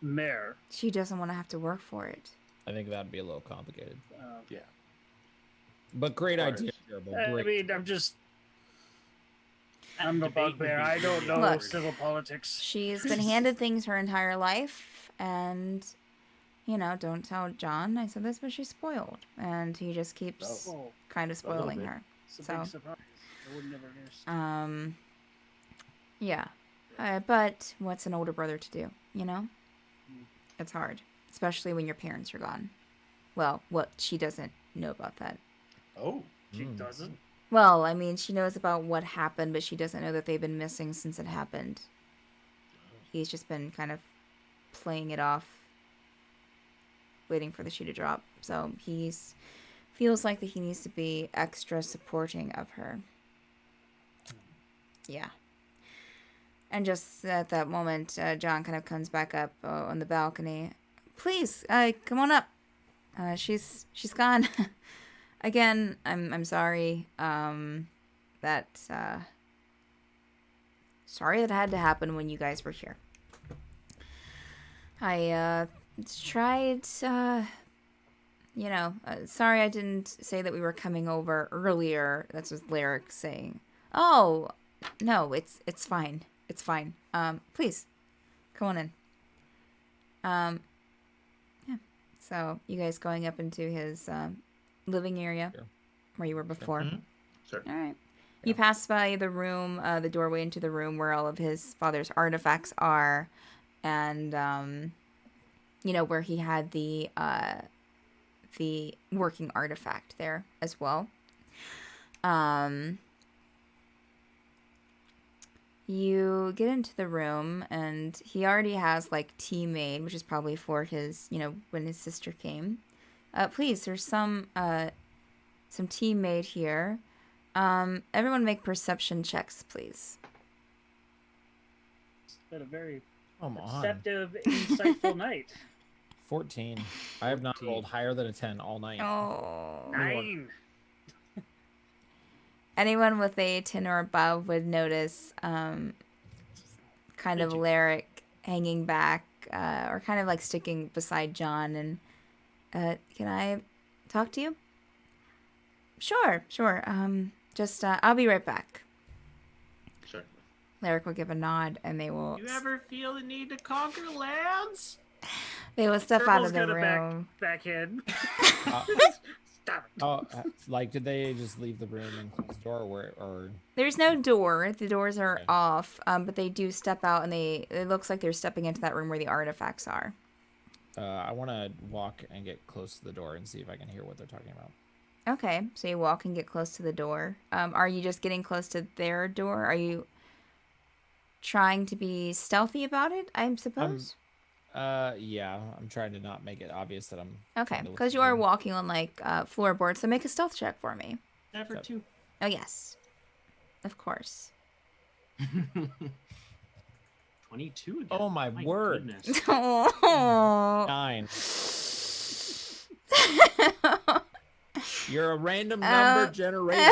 mayor. She doesn't want to have to work for it. I think that'd be a little complicated. Yeah. But great idea, Jurble. I'm a bugbear. I don't know civil politics. She's been handed things her entire life, and, don't tell John I said this, but she's spoiled. And he just keeps kind of spoiling her. It's a big surprise. I would never guess. Yeah. But what's an older brother to do, It's hard, especially when your parents are gone. Well, she doesn't know about that. Oh. She doesn't? Well, she knows about what happened, but she doesn't know that they've been missing since it happened. He's just been kind of playing it off, waiting for the shoe to drop. So feels like that he needs to be extra supporting of her. Yeah. And just at that moment, John kind of comes back up on the balcony. Please, come on up. She's gone. Again, I'm sorry that Sorry that had to happen when you guys were here. I tried, sorry I didn't say that we were coming over earlier. That's what Larek saying. Oh, no, it's fine. It's fine. Please, come on in. Yeah. So, you guys going up into his, living area where you were before. Mm-hmm. Sure. All right. You pass by the room, the doorway into the room where all of his father's artifacts are, and where he had the working artifact there as well. You get into the room, and he already has like tea made, which is probably for his, when his sister came. Please, there's some tea made here. Everyone make perception checks, please. It's been a very Come on. perceptive, insightful night. 14. I have not rolled higher than a 10 all night. Oh. 9. Anyone with a 10 or above would notice kind of Larek hanging back or kind of like sticking beside John. And can I talk to you? Sure. I'll be right back. Certainly. Larek will give a nod, and they will. You ever feel the need to conquer lands? They will step out of the Jurbal's gonna room. back in. Stop it. Oh, like, did they just leave the room and close the door, or? There's no door. The doors are Okay. off. But they do step out, and it looks like they're stepping into that room where the artifacts are. I want to walk and get close to the door and see if I can hear what they're talking about. Okay, so you walk and get close to the door. Are you just getting close to their door? Are you trying to be stealthy about it, I suppose? Yeah, I'm trying to not make it obvious that I'm... Okay, trying to because listen you are to them. walking on, like, floorboards, so make a stealth check for me. Never Yep. two. Oh, yes. Of course. 22 again. Oh, my word. Goodness. Oh. 9. You're a random number generator.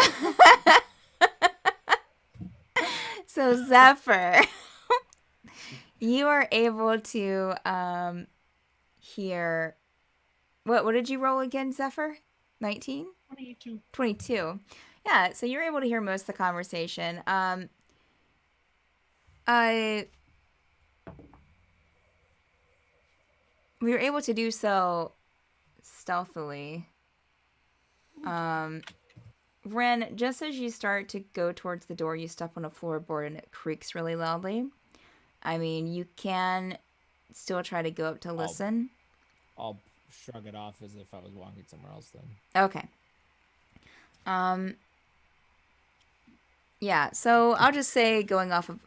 So, Zephyr, you are able to hear... What did you roll again, Zephyr? 19? 22. 22. Yeah, so you're able to hear most of the conversation. We were able to do so stealthily. Wren, just as you start to go towards the door, you step on a floorboard and it creaks really loudly. I mean, you can still try to go up to listen. I'll shrug it off as if I was walking somewhere else then. Okay. Yeah, so I'll just say, going off of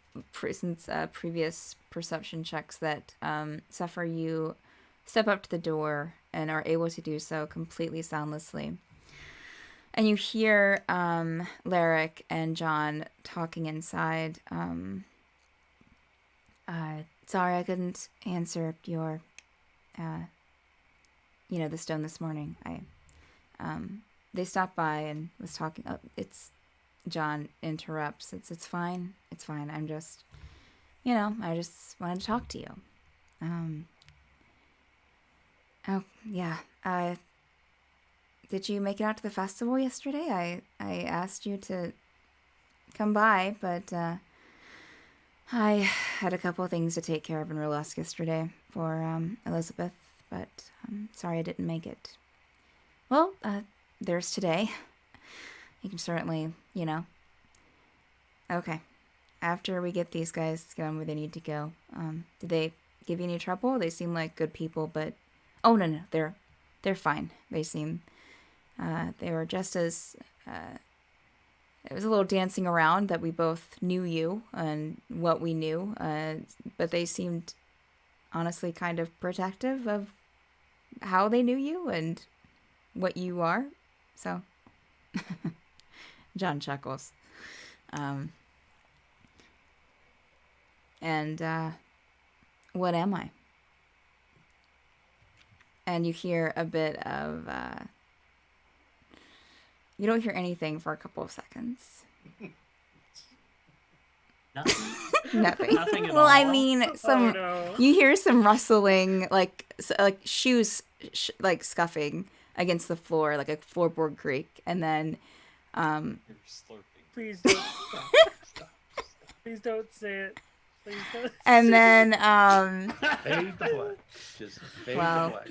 since previous perception checks, that Zephyr, you step up to the door and are able to do so completely soundlessly. And you hear Larek and John talking inside. Sorry I couldn't answer your, the stone this morning. They stopped by and was talking. Oh, John interrupts. It's fine. It's fine. I'm just, I just wanted to talk to you. Oh, yeah. Did you make it out to the festival yesterday? I asked you to come by, but I had a couple of things to take care of in Rolosk yesterday for Elizabeth, but I'm sorry I didn't make it. Well, there's today. You can certainly, Okay. After we get these guys going where they need to go, did they give you any trouble? They seem like good people, but... Oh, no, they're fine. They seem... they were just as... it was a little dancing around that we both knew you and what we knew, but they seemed honestly kind of protective of how they knew you and what you are. So, John chuckles. What am I? And you hear a bit of, you don't hear anything for a couple of seconds. Nothing. Nothing. Nothing at Well, I all? mean, some. Oh no. You hear some rustling, like shoes, like scuffing against the floor, like a floorboard creak, and then, You're slurping. Please don't. Please don't say it. Please don't. and then, Fade to black. Just fade Wow. to black.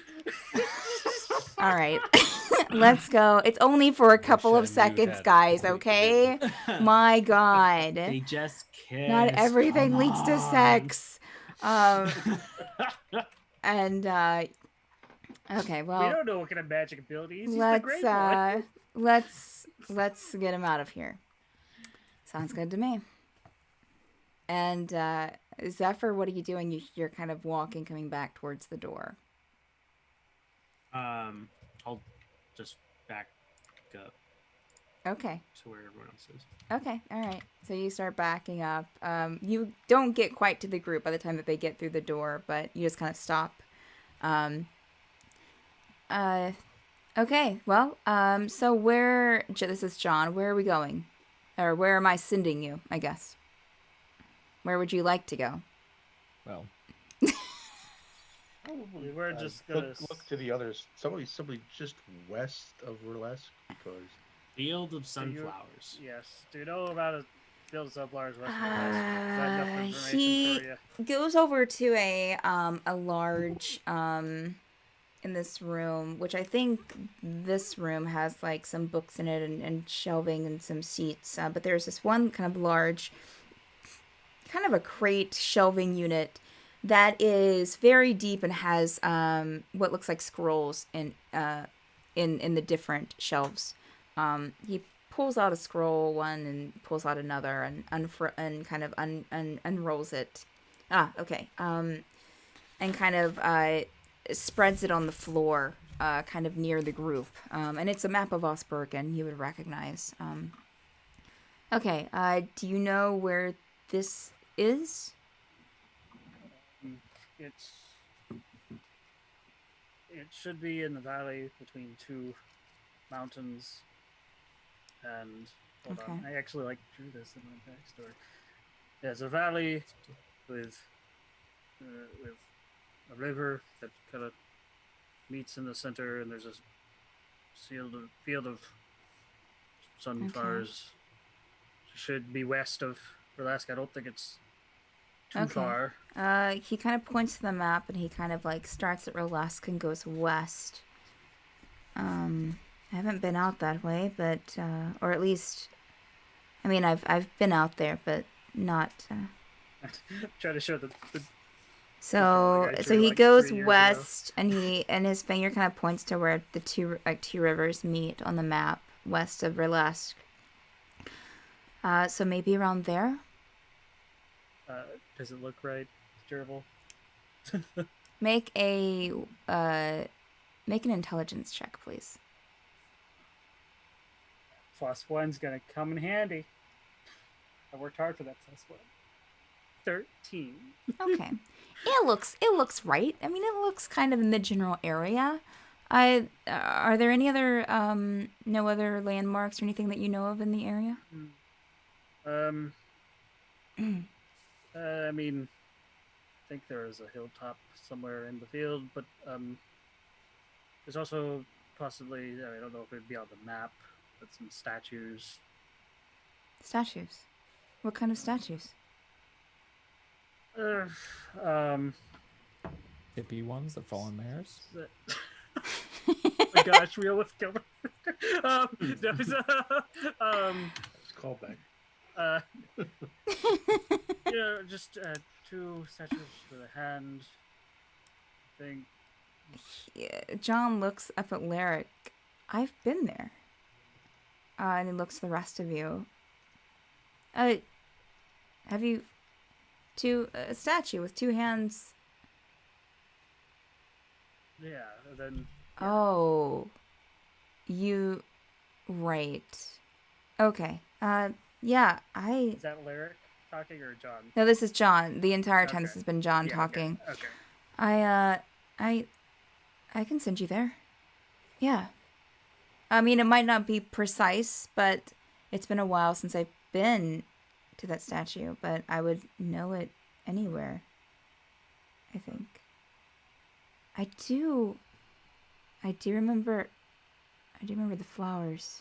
all right, let's go. It's only for a couple of Wish I knew seconds, that guys. before we Okay. did My God. They just kissed. Not everything Come leads to on. sex. And okay, We well, don't know what kind of magic abilities. He's the great one. let's get him out of here. Sounds good to me. And Zephyr, what are you doing? You're kind of walking, coming back towards the door. I'll just back up Okay. to where everyone else is. Okay. All right. So you start backing up. You don't get quite to the group by the time that they get through the door, but you just kind of stop. Okay. Well, so this is John. Where are we going? Or where am I sending you, I guess? Where would you like to go? Well, Probably, We're just gonna look to the others. Somebody just west of Burlesque, because Field of Sunflowers. Yes. Do you know about a field of sunflowers? West of West? Is that enough information He for you? goes over to a large in this room, which I think this room has like some books in it and shelving and some seats. But there's this one kind of large, kind of a crate shelving unit that is very deep and has what looks like scrolls in the different shelves. He pulls out a scroll one and pulls out another and unrolls it. Okay. And kind of spreads it on the floor, kind of near the group. And it's a map of Osbergen you would recognize. Okay. Do you know where this is? It should be in the valley between two mountains. And hold on, Okay. I actually drew this in my backstory. There's a valley with a river that kind of meets in the center, and there's a field of sunflowers. Should be west of Burlesque. I don't think it's too far. He kind of points to the map and he kind of like starts at Burlesque and goes west. I haven't been out that way, but or at least, I mean, I've been out there, but not. Try to show the So I so drew, he like, goes 3 years west, and his finger kind of points to where the two rivers meet on the map west of Burlesque. So maybe around there. Does it look right, Jurble? Make an intelligence check, please. +1's gonna come in handy. I worked hard for that +1. 13. Okay. It looks right. I mean, it looks kind of in the general area. Are there any other no other landmarks or anything that you know of in the area? I mean, I think there is a hilltop somewhere in the field, but there's also possibly, I don't know if it'd be on the map, but some statues. Statues. What kind of statues? hippie ones, the fallen mares. Oh my gosh, we almost killed him. There's it's called back. just 2 statues with a hand. I think. Yeah, John looks up at Larek. I've been there. And he looks at the rest of you. Have you a statue with 2 hands? Yeah, and then. Oh, you right. Okay. Yeah, Is that Larek talking or John? No, this is John. The entire time Okay. this has been John Yeah, talking. Okay. I can send you there. Yeah. I mean, it might not be precise, but it's been a while since I've been to that statue, but I would know it anywhere. I think. I do remember the flowers.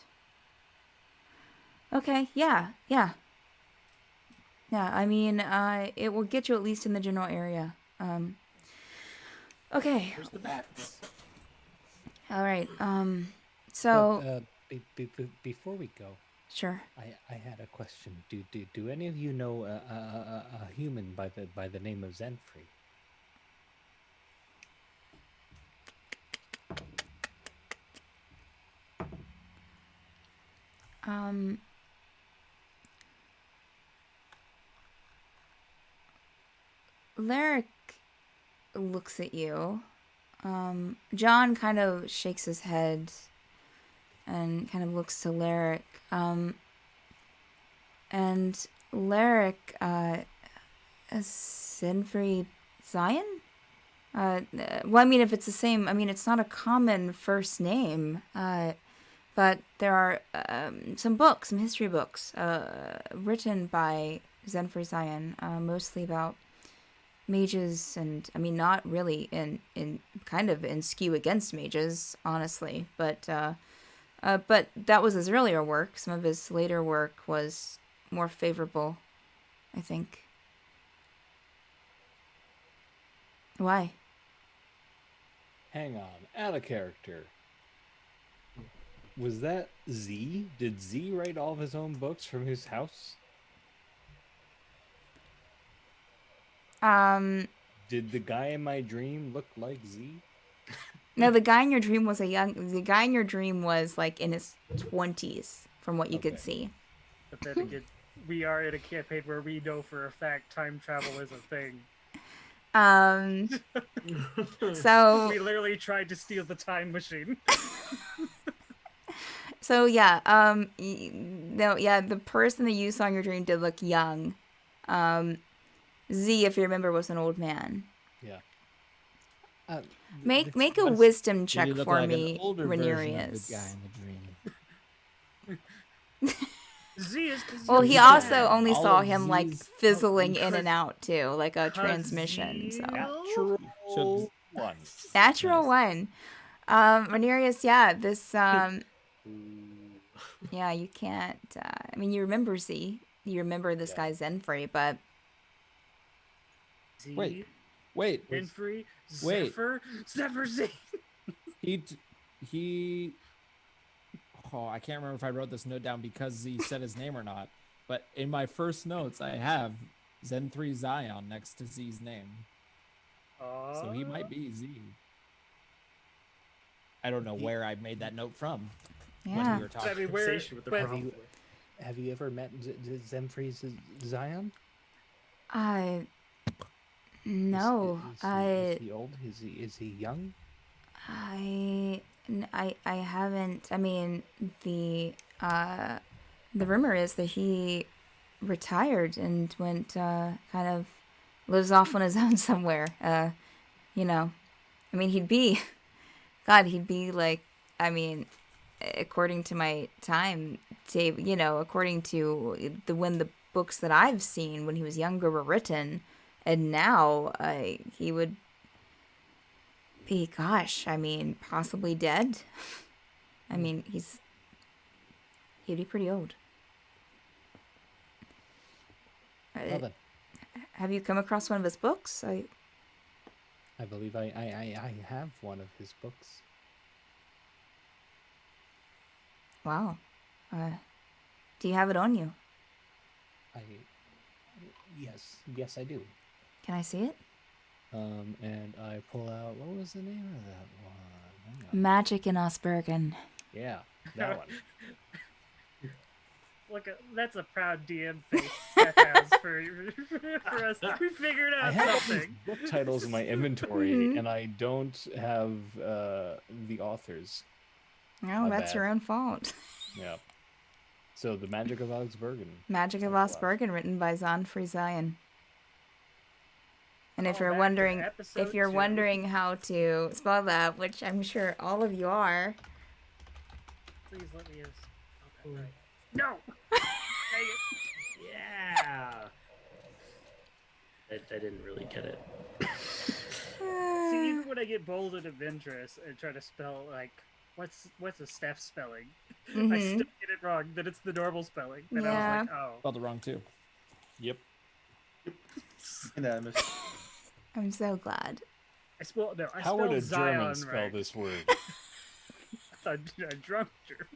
Okay, yeah. I mean, it will get you at least in the general area. Okay. Where's the bats? All right. So Before we go, sure. I had a question. Do any of you know a human by the name of Zenfrey? Larek looks at you. John kind of shakes his head and kind of looks to Larek. And Larek, Zenfrey Zion? Well, I mean, if it's the same, I mean, it's not a common first name, but there are some history books, written by Zenfrey Zion, mostly about mages, and I mean, not really in kind of in skew against mages, honestly, but that was his earlier work. Some of his later work was more favorable, I think. Why? Hang on, out of character. Was that Z? Did Z write all of his own books from his house? Did the guy in my dream look like Z? No, the guy in your dream was like in his 20s, from what you could see. But then again, we are in a campaign where we know for a fact time travel is a thing. So we literally tried to steal the time machine. So yeah, the person that you saw in your dream did look young. Z, if you remember, was an old man. Yeah. Make a wisdom check Did he look for like me, an older version of Ranerius. the guy in the dream? Z is. Well, he Yeah. also only All saw of him like Z's fizzling in because- and out too, like a transmission. So Natural one. natural Nice. one. Ranerius, yeah, this yeah, you can't. I mean, you remember Z. You remember this guy Zenfrey, but Z, Wait. Zenfrey, Wait. Zephyr Z. He. Oh, I can't remember if I wrote this note down because Z said his name or not. But in my first notes, I have Zen3 Zion next to Z's name. So he might be Z. I don't know where I made that note from. When yeah. we were talking. I mean, where? Conversation with the but- problem. Have you ever met Zenfrey Zion? No, Is he old? Is he young? I haven't. I mean, the rumor is that he retired and went kind of lives off on his own somewhere. You know, I mean, he'd be like, I mean, according to my time table, you know, according to when the books that I've seen when he was younger were written, and now he would be, gosh, I mean, possibly dead. I mean, he'd be pretty old. Well then, Have you come across one of his books? I believe I have one of his books. Wow. Do you have it on you? Yes, I do. Can I see it? And I pull out, what was the name of that one? Hang on. Magic in Osbergen. Yeah, that one. Look, that's a proud DM face that has for us. We figured I out have all these something. book titles in my inventory, Mhm. and I don't have the authors. Oh, My that's bad. your own fault. Yeah. So the Magic of Augsburgen. Magic of That's the last. Osbergen, written by Zenfrey Zion. And if Call you're back to wondering, episode if you're 2. wondering how to spell that, which I'm sure all of you are, Please let me use. Okay, right. No. Dang it. Yeah. I didn't really get it. See, even when I get bold and adventurous and try to spell like what's a Steph spelling, I still get it wrong. That it's the normal spelling. Then I was like, oh, Spelled it wrong too. Yep. Unanimous. I'm so glad. I spelled no. I How spelled would a Zion German spell right. this word? a drunk German.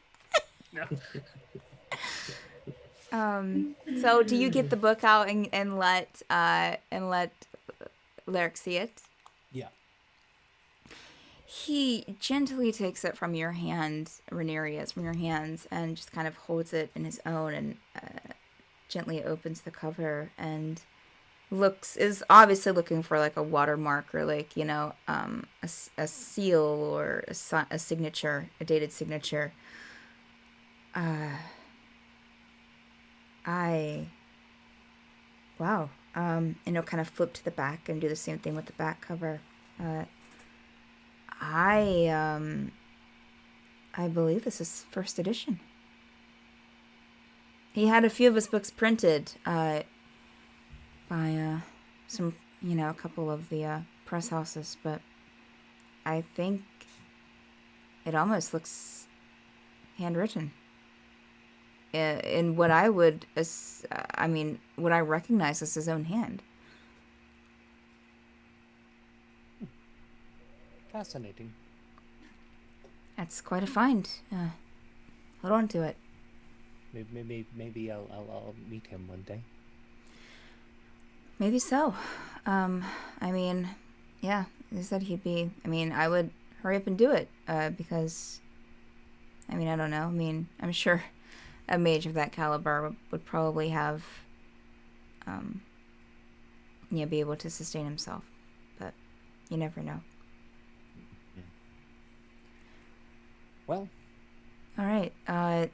No. So do you get the book out and let Larek see it? Yeah. He gently takes it from your hand, Ranerius, from your hands, and just kind of holds it in his own and gently opens the cover and is obviously looking for like a watermark or like, you know, a seal or a signature, a dated signature. Wow. And he'll kind of flip to the back and do the same thing with the back cover. I believe this is first edition. He had a few of his books printed by some, you know, a couple of the press houses, but I think it almost looks handwritten. In what I would, what I recognize as his own hand. Fascinating. That's quite a find. Hold on to it. Maybe I'll meet him one day. Maybe so. I mean, yeah, he said he'd be. I mean, I would hurry up and do it because, I mean, I don't know. I mean, I'm sure a mage of that caliber would probably have, be able to sustain himself, but you never know. Well, all right.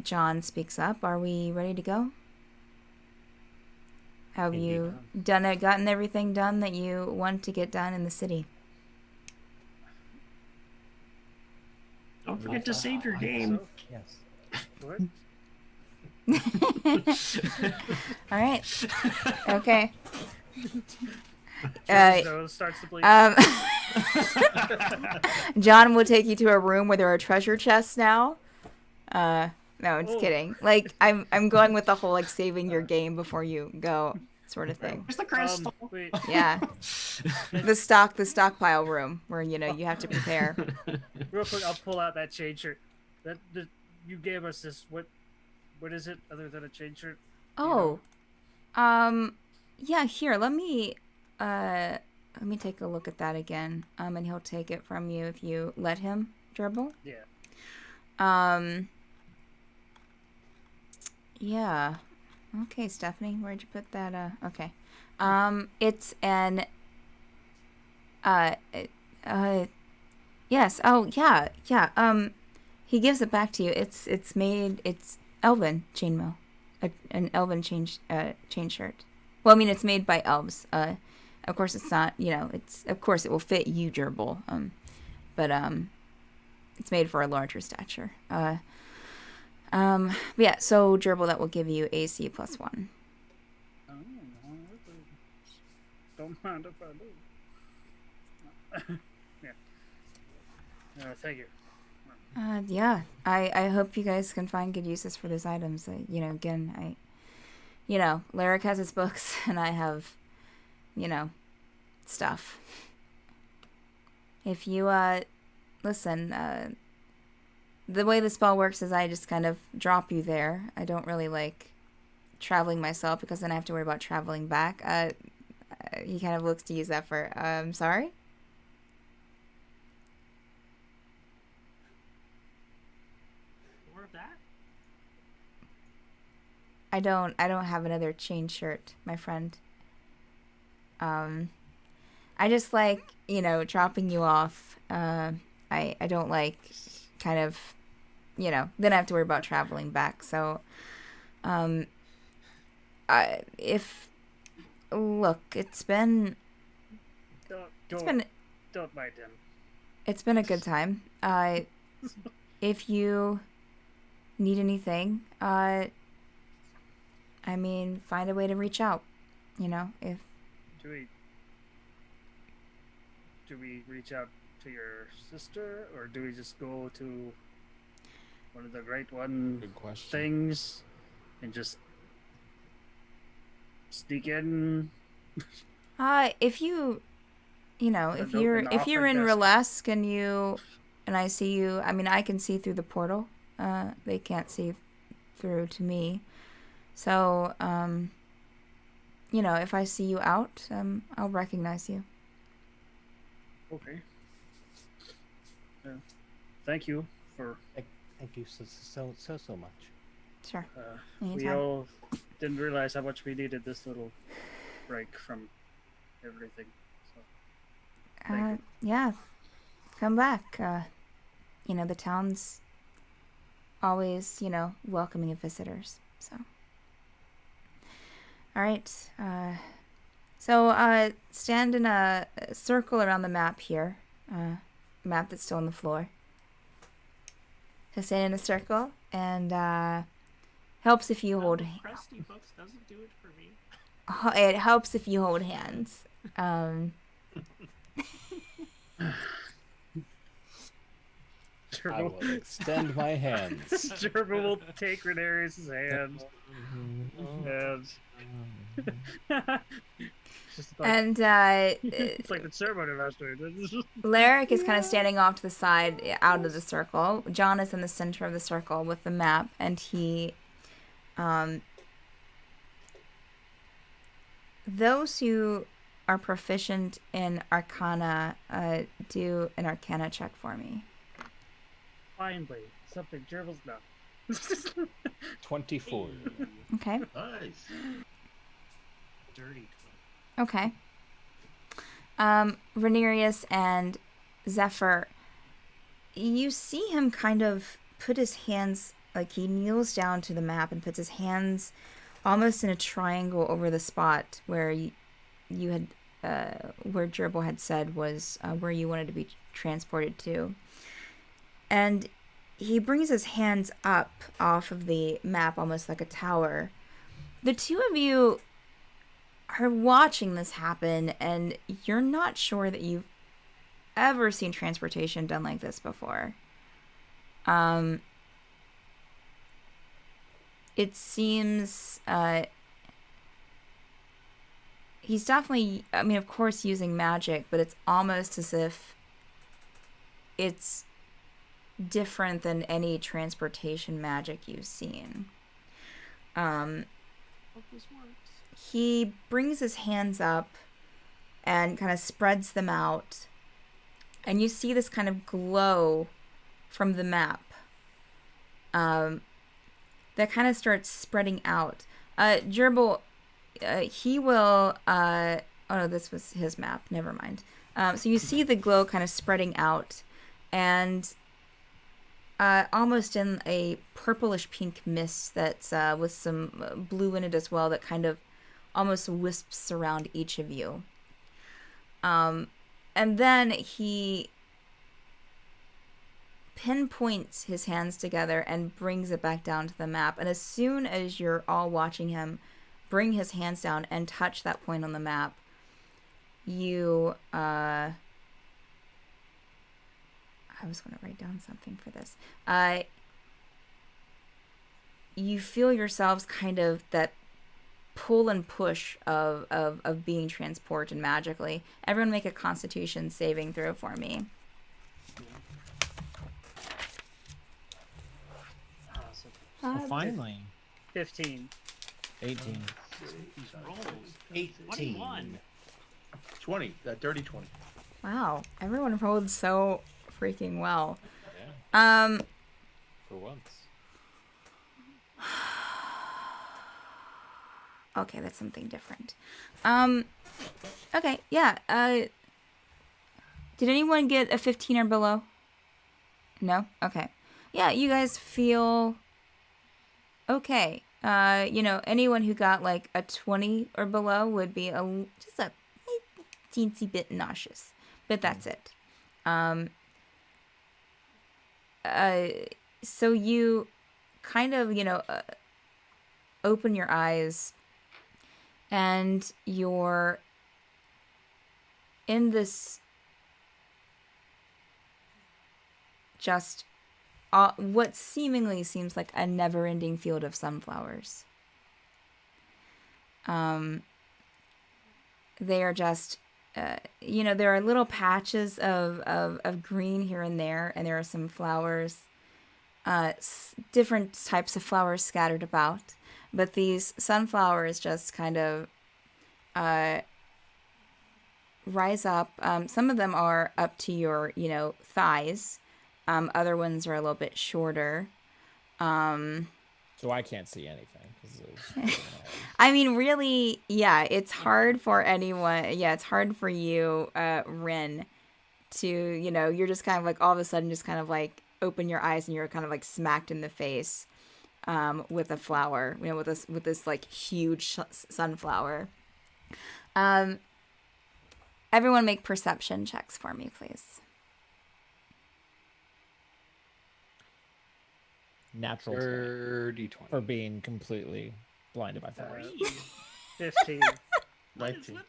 John speaks up. Are we ready to go? Have you done it? Gotten everything done that you want to get done in the city? Don't forget to save your game. Yes. What? All right. Okay. Starts to bleed. John will take you to a room where there are treasure chests now. No, I'm just kidding. Like I'm going with the whole like saving your game before you go sort of thing. Where's the crystal? Wait. Yeah. The stockpile room where you have to prepare. Real quick, I'll pull out that chain shirt. That you gave us this. What is it other than a chain shirt? Oh. Yeah, here, let me take a look at that again. And he'll take it from you if you let him, Jurble. Yeah. Yeah. Okay, Stephanie, where'd you put that? Okay. It's an, yes. Oh, yeah. He gives it back to you. It's elven chainmail. An elven chain shirt. Well, I mean, it's made by elves. Of course, it's not. Of course it will fit you, Jurble. But it's made for a larger stature. Yeah. So Jurble, that will give you AC +1. Oh, don't mind if I do. Yeah. Thank you. Yeah. I hope you guys can find good uses for those items. Again, Larek has his books, and I have, stuff. If you, listen, the way the spell works is I just kind of drop you there. I don't really like traveling myself because then I have to worry about traveling back. He kind of looks to you, Zephyr. I'm sorry? More of that? I don't have another chain shirt, my friend. I just like, dropping you off. I don't like kind of, then I have to worry about traveling back. So, look, it's been Don't mind him. It's been a good time. If you need anything, find a way to reach out. If Do we do we reach out to your sister, or do we just go to one of the Great One Good question. things and just sneak in? If you know, Put a if note you're in the if you're in offering desk. Relesk and I see you, I mean, I can see through the portal. They can't see through to me. So, you know, if I see you out, I'll recognize you. Okay. Thank you for. Thank you so much. Sure. We Anytime. all didn't realize how much we needed this little break from everything. So, thank you. Yeah. Come back. You know, the town's always, you know, welcoming of visitors. So. All right. So stand in a circle around the map here. Map that's still on the floor. So stand in a circle, and helps if you hold. Crusty books doesn't do it for me. It helps if you hold hands. I will extend my hands. Jurble will take Ranerius' hand. And just like, And it's like the ceremony master. Larek is kind of standing off to the side, out of the circle. John is in the center of the circle with the map, and he, those who are proficient in Arcana, do an Arcana check for me. Finally, something Jurble's done. 24. Okay. Nice. Dirty 20. Okay. Ranerius and Zephyr, you see him kind of put his hands, like he kneels down to the map and puts his hands almost in a triangle over the spot where you had, where Jurble had said was where you wanted to be transported to. And he brings his hands up off of the map almost like a tower. The two of you are watching this happen, and you're not sure that you've ever seen transportation done like this before. It seems he's definitely, I mean, of course, using magic, but it's almost as if it's different than any transportation magic you've seen. Hope this works. He brings his hands up and kind of spreads them out, and you see this kind of glow from the map that kind of starts spreading out. Jurble, he will, oh no, this was his map, never mind. So you see the glow kind of spreading out, and almost in a purplish pink mist that's with some blue in it as well, that kind of almost wisps around each of you. And then he pinpoints his hands together and brings it back down to the map. And as soon as you're all watching him bring his hands down and touch that point on the map, you I was going to write down something for this. You feel yourselves kind of that pull and push of being transported magically. Everyone make a Constitution saving throw for me. Well, finally. 15. 18. These rolls. 18. 21. 20. That dirty 20. Wow, everyone rolled so freaking well. Yeah, for once. Okay, that's something different. Okay, yeah. Did anyone get a 15 or below? No? Okay. Yeah, you guys feel okay. You know, anyone who got like a 20 or below would be just a teensy bit nauseous. But that's it. So you kind of, you know, open your eyes, and you're in this just what seemingly seems like a never-ending field of sunflowers. They are just, there are little patches of green here and there are some flowers, different types of flowers scattered about. But these sunflowers just kind of rise up. Some of them are up to your, thighs. Other ones are a little bit shorter. So I can't see anything. 'Cause I mean, really, yeah, it's hard for anyone. Yeah, it's hard for you, Wren, to, you're just kind of like all of a sudden just kind of like open your eyes and you're kind of like smacked in the face with a flower, with this like huge sunflower. Everyone make perception checks for me, please. Natural 30, 20. for being completely blinded by flowers. 15. 19.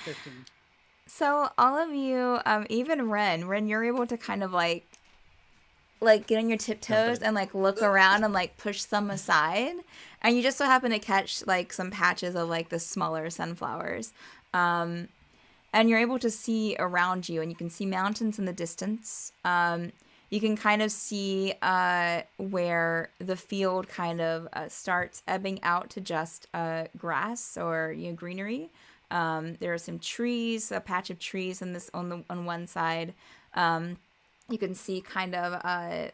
15. So all of you, even Wren, you're able to kind of like get on your tiptoes and like look around and like push some aside, and you just so happen to catch like some patches of like the smaller sunflowers, and you're able to see around you, and you can see mountains in the distance. You can kind of see where the field kind of starts ebbing out to just grass or greenery. There are some trees, a patch of trees on one side. You can see kind of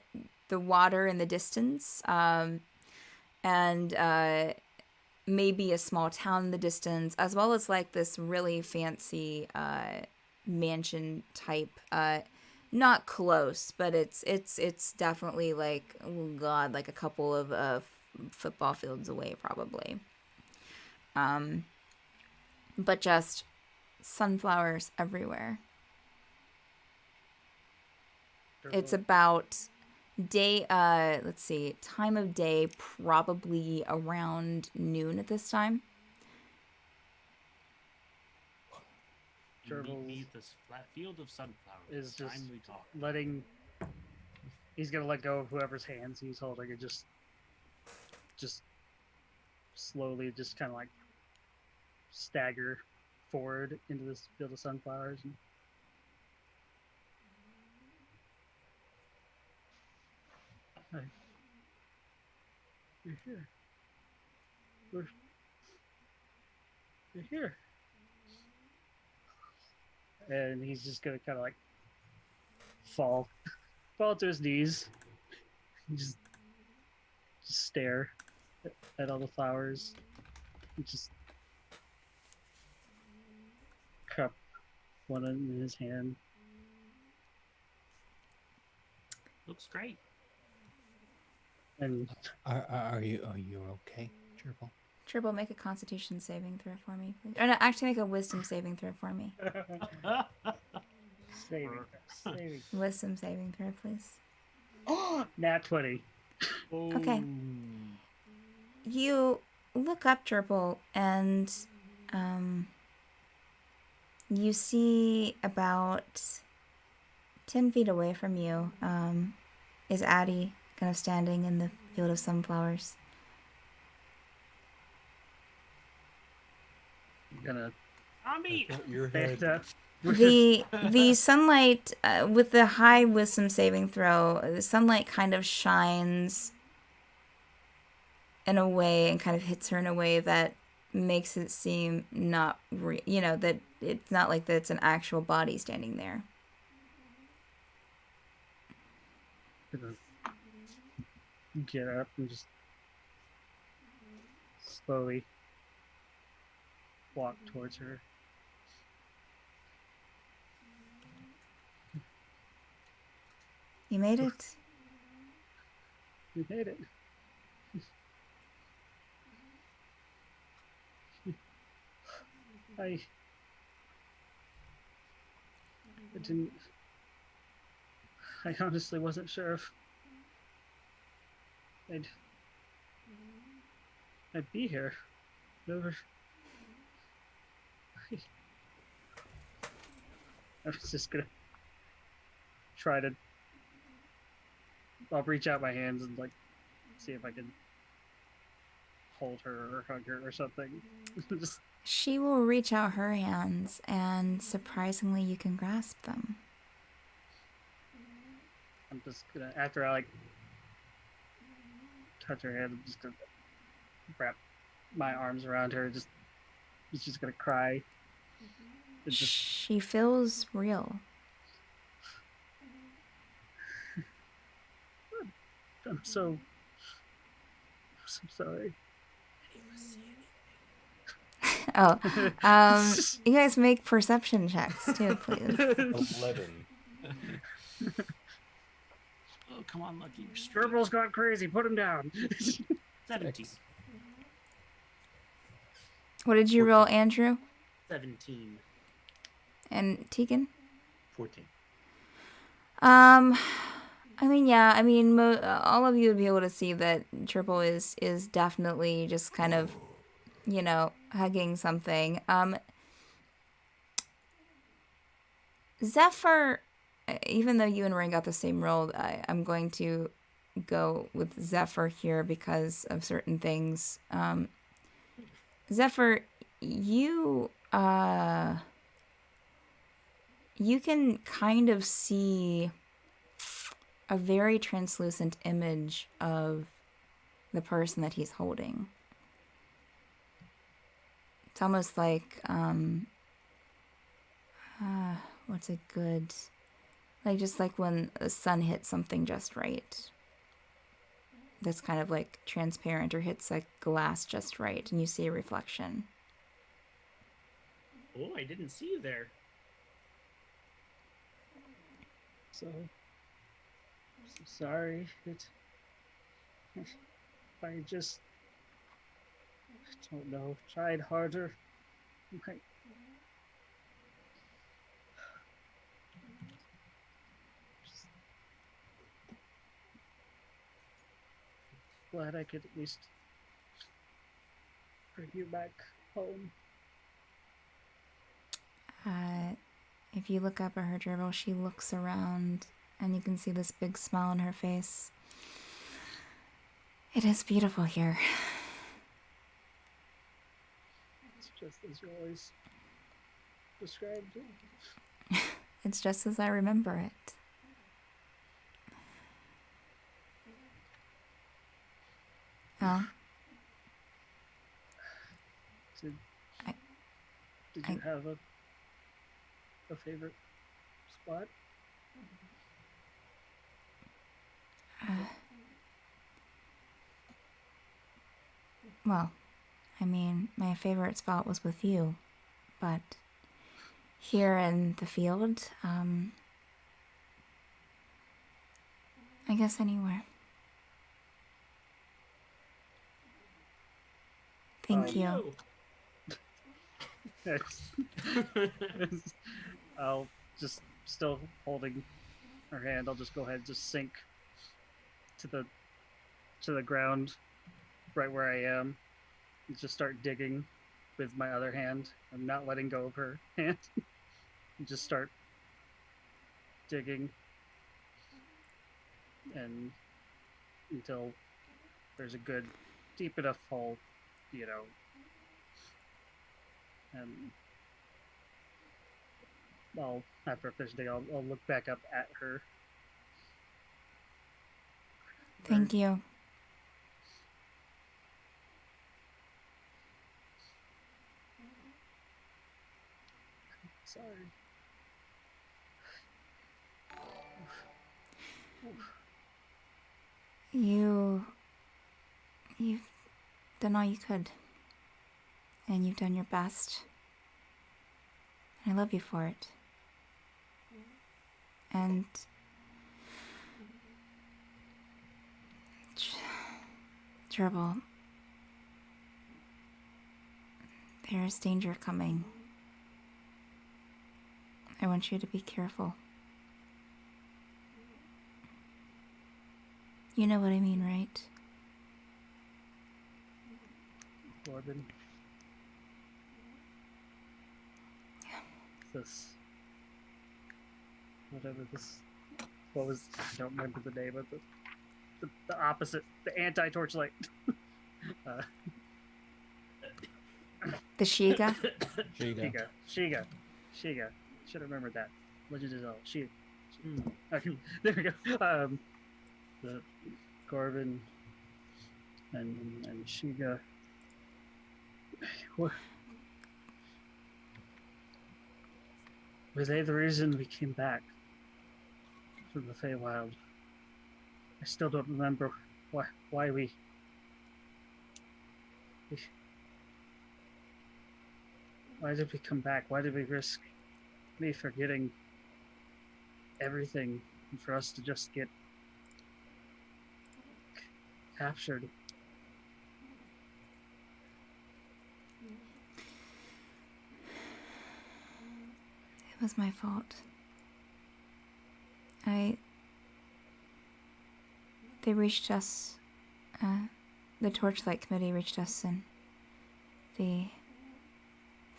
the water in the distance, and maybe a small town in the distance, as well as like this really fancy mansion type. Not close, but it's definitely like, oh god, like a couple of football fields away probably. But just sunflowers everywhere. It's about time of day probably around noon at this time. Jurble Meet this flat field of sunflowers. is just Time we talk. He's gonna let go of whoever's hands he's holding and just slowly, just kind of like stagger forward into this field of sunflowers. And hi. You're here. You're here. And he's just gonna kind of like fall to his knees, and just stare at all the flowers, and just cup one in his hand. Looks great. And Are you okay, Jurble? Jurble, make a Constitution saving throw for me, please. Or no, actually make a Wisdom saving throw for me. saving. Wisdom saving throw, please. Nat 20. Okay. You look up, Jurble, and you see about 10 feet away from you is Addie, kind of standing in the field of sunflowers. I'm gonna Tommy! Your stand head. up. The sunlight, with the high Wisdom saving throw, the sunlight kind of shines in a way and kind of hits her in a way that makes it seem not that it's not like that it's an actual body standing there. Gonna get up and just slowly walk towards her. You made it. We made it. I didn't. I honestly wasn't sure if I'd be here. Never. I was just gonna try to. I'll reach out my hands and like see if I can hold her or hug her or something. Just She will reach out her hands, and surprisingly, you can grasp them. I'm just gonna, after I like touch her hand, I'm just gonna wrap my arms around her. She's just gonna cry. It's just, She feels real. I'm so sorry. Oh, you guys make perception checks too, please. 11. Oh, come on, Lucky. Jurble's gone crazy. Put him down. 17. What did you roll, Andrew? 17. And Tegan? 14. I mean, yeah. I mean, all of you would be able to see that Jurble is definitely just kind of, you know, hugging something. Zephyr, even though you and Wren got the same roll, I'm going to go with Zephyr here because of certain things. Zephyr, you can kind of see a very translucent image of the person that he's holding. It's almost like, what's a good, like just like when the sun hits something just right. That's kind of like transparent or hits like glass just right and you see a reflection. Oh, I didn't see you there. So sorry. I just don't know. Tried harder. Might. Glad I could at least bring you back home. If you look up at her, Jurble, she looks around and you can see this big smile on her face. It is beautiful here. It's just as you always described it. It's just as I remember it. Oh. Did you have a favorite spot? Well, I mean, my favorite spot was with you, but here in the field, I guess anywhere. Thank you. I'll just, still holding her hand, I'll just go ahead and just sink to the ground right where I am and just start digging with my other hand. I'm not letting go of her hand. And just start digging and until there's a good deep enough hole, you know. And after I finish digging, I'll look back up at her. Thank you. Sorry. You've done all you could. And you've done your best. I love you for it. And Jurble, there is danger coming. I want you to be careful. You know what I mean, right? Corbin. This, whatever this what was, I don't remember the name of the opposite, the anti-torchlight. The Shiga. Shiga. Should have remembered that. Legend is all. Okay, there we go. The Corbin and Shiga. Were they the reason we came back from the Feywild? I still don't remember why we why did we come back? Why did we risk me forgetting everything and for us to just get captured? It was my fault. They reached us, the Torchlight Committee reached us in the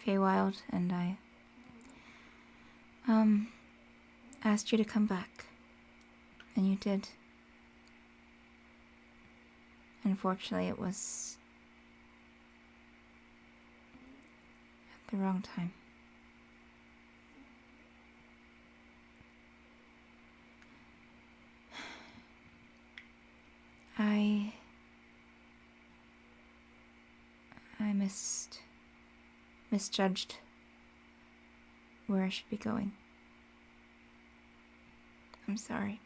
Feywild, and I, asked you to come back, and you did. Unfortunately, it was at the wrong time. I misjudged where I should be going. I'm sorry.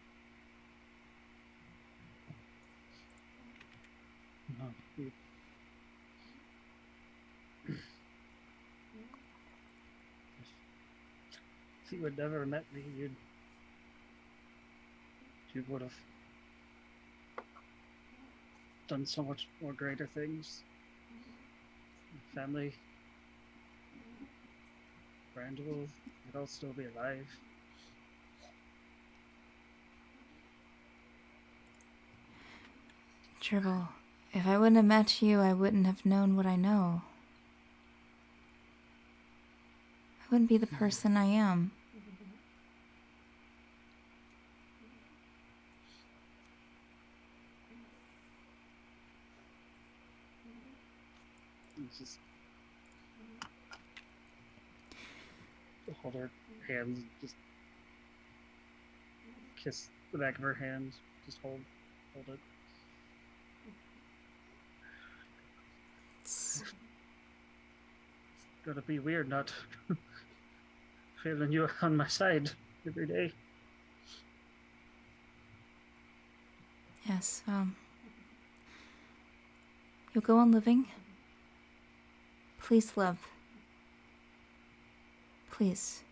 No, if you had never met me, you would have done so much more greater things. Family, Randall would all still be alive. Jurble, if I wouldn't have met you, I wouldn't have known what I know. I wouldn't be the person I am. Just hold her hands, just kiss the back of her hands, just hold it. It's gonna be weird not feeling you on my side every day. Yes, you'll go on living. Please, love. Please.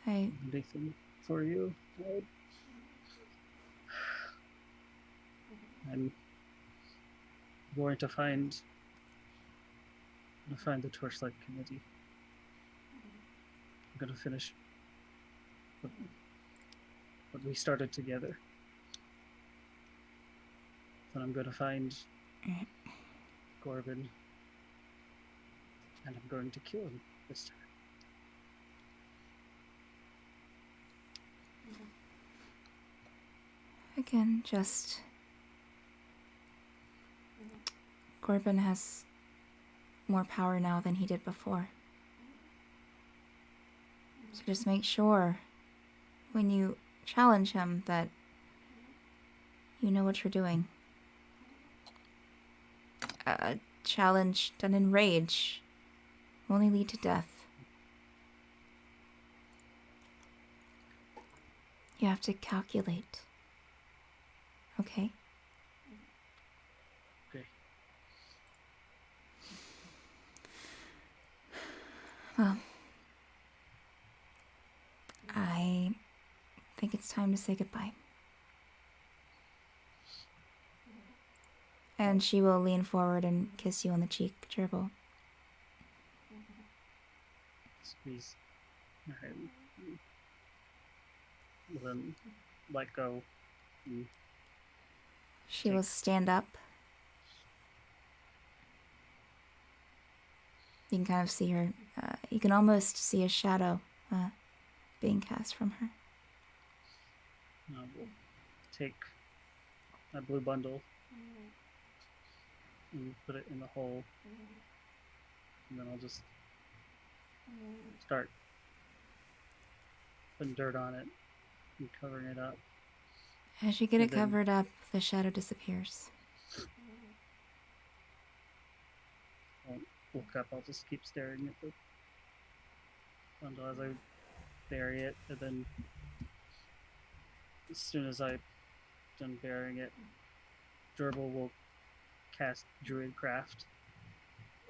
Anything for you. I'm going to find the Torchlight Committee. I'm going to finish what we started together. And I'm going to find Corbin, and I'm going to kill him this time. Again, just... Corbin has more power now than he did before. So just make sure when you challenge him that you know what you're doing. A challenge done in rage will only lead to death. You have to calculate. Okay? Okay. Well, I think it's time to say goodbye. And she will lean forward and kiss you on the cheek, Jurble. Squeeze her hand. Then let go. She will stand up You can kind of see her. You can almost see a shadow being cast from her. We'll take a blue bundle and put it in the hole, and then I'll just start putting dirt on it and covering it up. As you get it And then- covered up, the shadow disappears. Won't look up. I'll just keep staring at the bundle as I bury it, and then as soon as I'm done burying it, Jurble will cast Druidcraft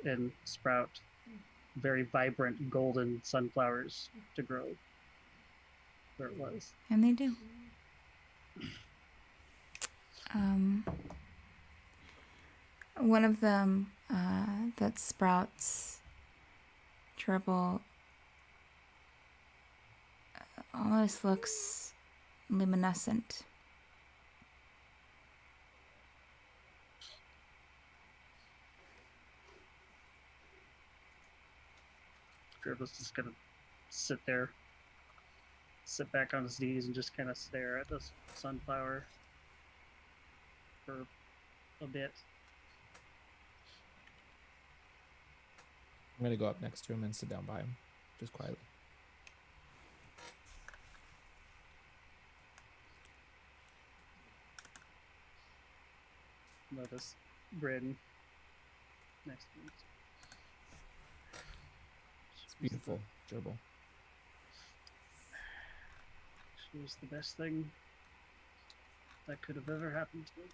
and sprout very vibrant golden sunflowers to grow where it was. And they do. One of them that sprouts Jurble almost looks luminescent. Jurble's just gonna sit back on his knees and just kind of stare at this sunflower for a bit. I'm gonna go up next to him and sit down by him, just quietly. Notice Wren next to me. It's beautiful, Jurble. She was the best thing that could have ever happened to me.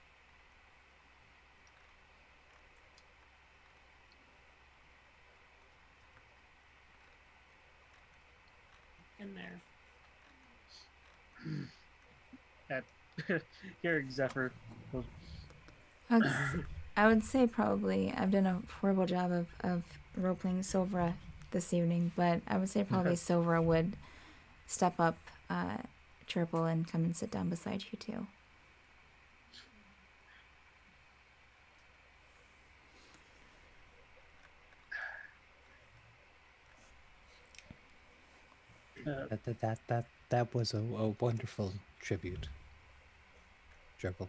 In there. At hearing Zephyr, goes, I would say probably I've done a horrible job of role-playing Silvera this evening, but I would say probably Silvera would step up, Jurble, and come and sit down beside you too. That was a wonderful tribute, Jurble.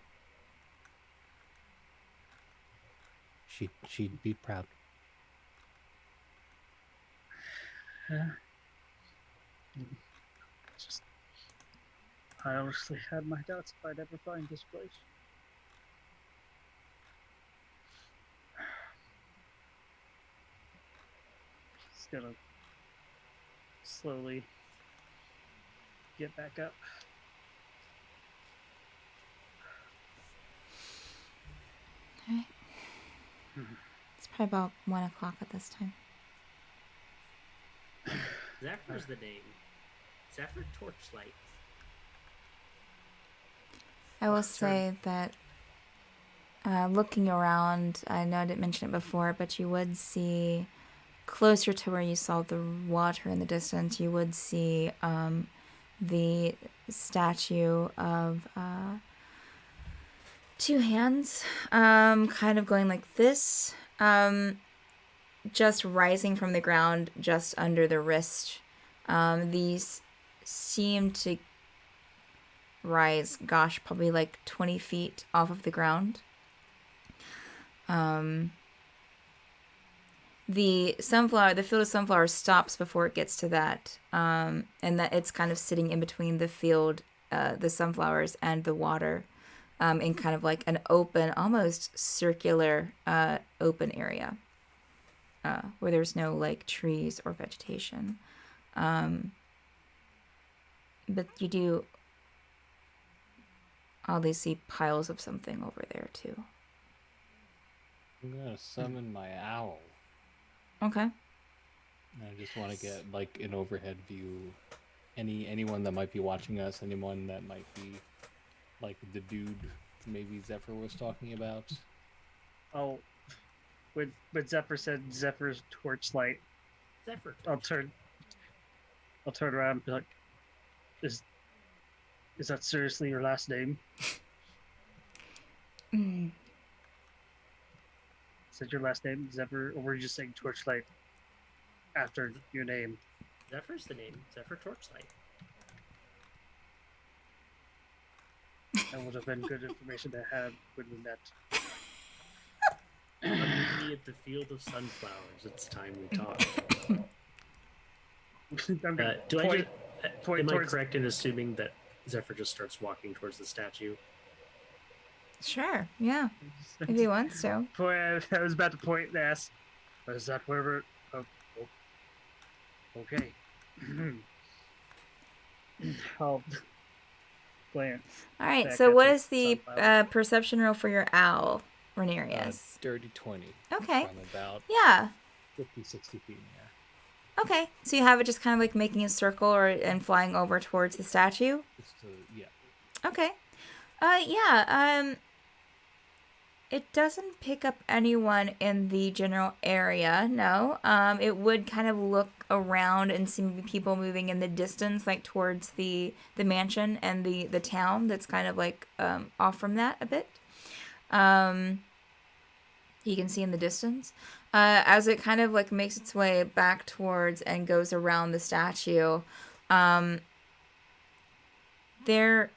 She'd be proud. Just, I honestly had my doubts if I'd ever find this place. Just gonna slowly get back up. Alright. It's probably about 1 o'clock at this time. Zephyr's the name. Zephyr Torchlight. I will say that looking around, I know I didn't mention it before, but you would see closer to where you saw the water in the distance, you would see the statue of two hands kind of going like this, just rising from the ground just under the wrist. These seem to rise, gosh, probably like 20 feet off of the ground. The field of sunflowers stops before it gets to that, and that it's kind of sitting in between the field, the sunflowers, and the water, in kind of like an open, almost circular, open area, where there's no like trees or vegetation. But you do oddly see piles of something over there too. I'm gonna summon my owl. Okay. And I just want to get like an overhead view. Anyone that might be watching us, anyone that might be like the dude maybe Zephyr was talking about. Oh, when Zephyr said Zephyr's Torchlight, Zephyr. I'll turn around and be like, is that seriously your last name? Is that your last name, Zephyr, or were you just saying Torchlight after your name. Zephyr's the name. Zephyr Torchlight. That would have been good information to have when we met. Meet me at the field of sunflowers. It's time we talk. Am I correct in assuming that Zephyr just starts walking towards the statue? Sure, yeah. If he wants to. I was about to point and ask, is that wherever... Oh, okay. I'll glance. All right, back so at what the is the sunflower. perception roll for your owl, Ranerius? Dirty 20. Okay. From about Yeah. 50, 60 feet in the air. Okay, so you have it just kind of like making a circle and flying over towards the statue? Yeah. Okay. It doesn't pick up anyone in the general area, no. It would kind of look around and see people moving in the distance, like towards the mansion and the town that's kind of like off from that a bit. You can see in the distance. As it kind of like makes its way back towards and goes around the statue, there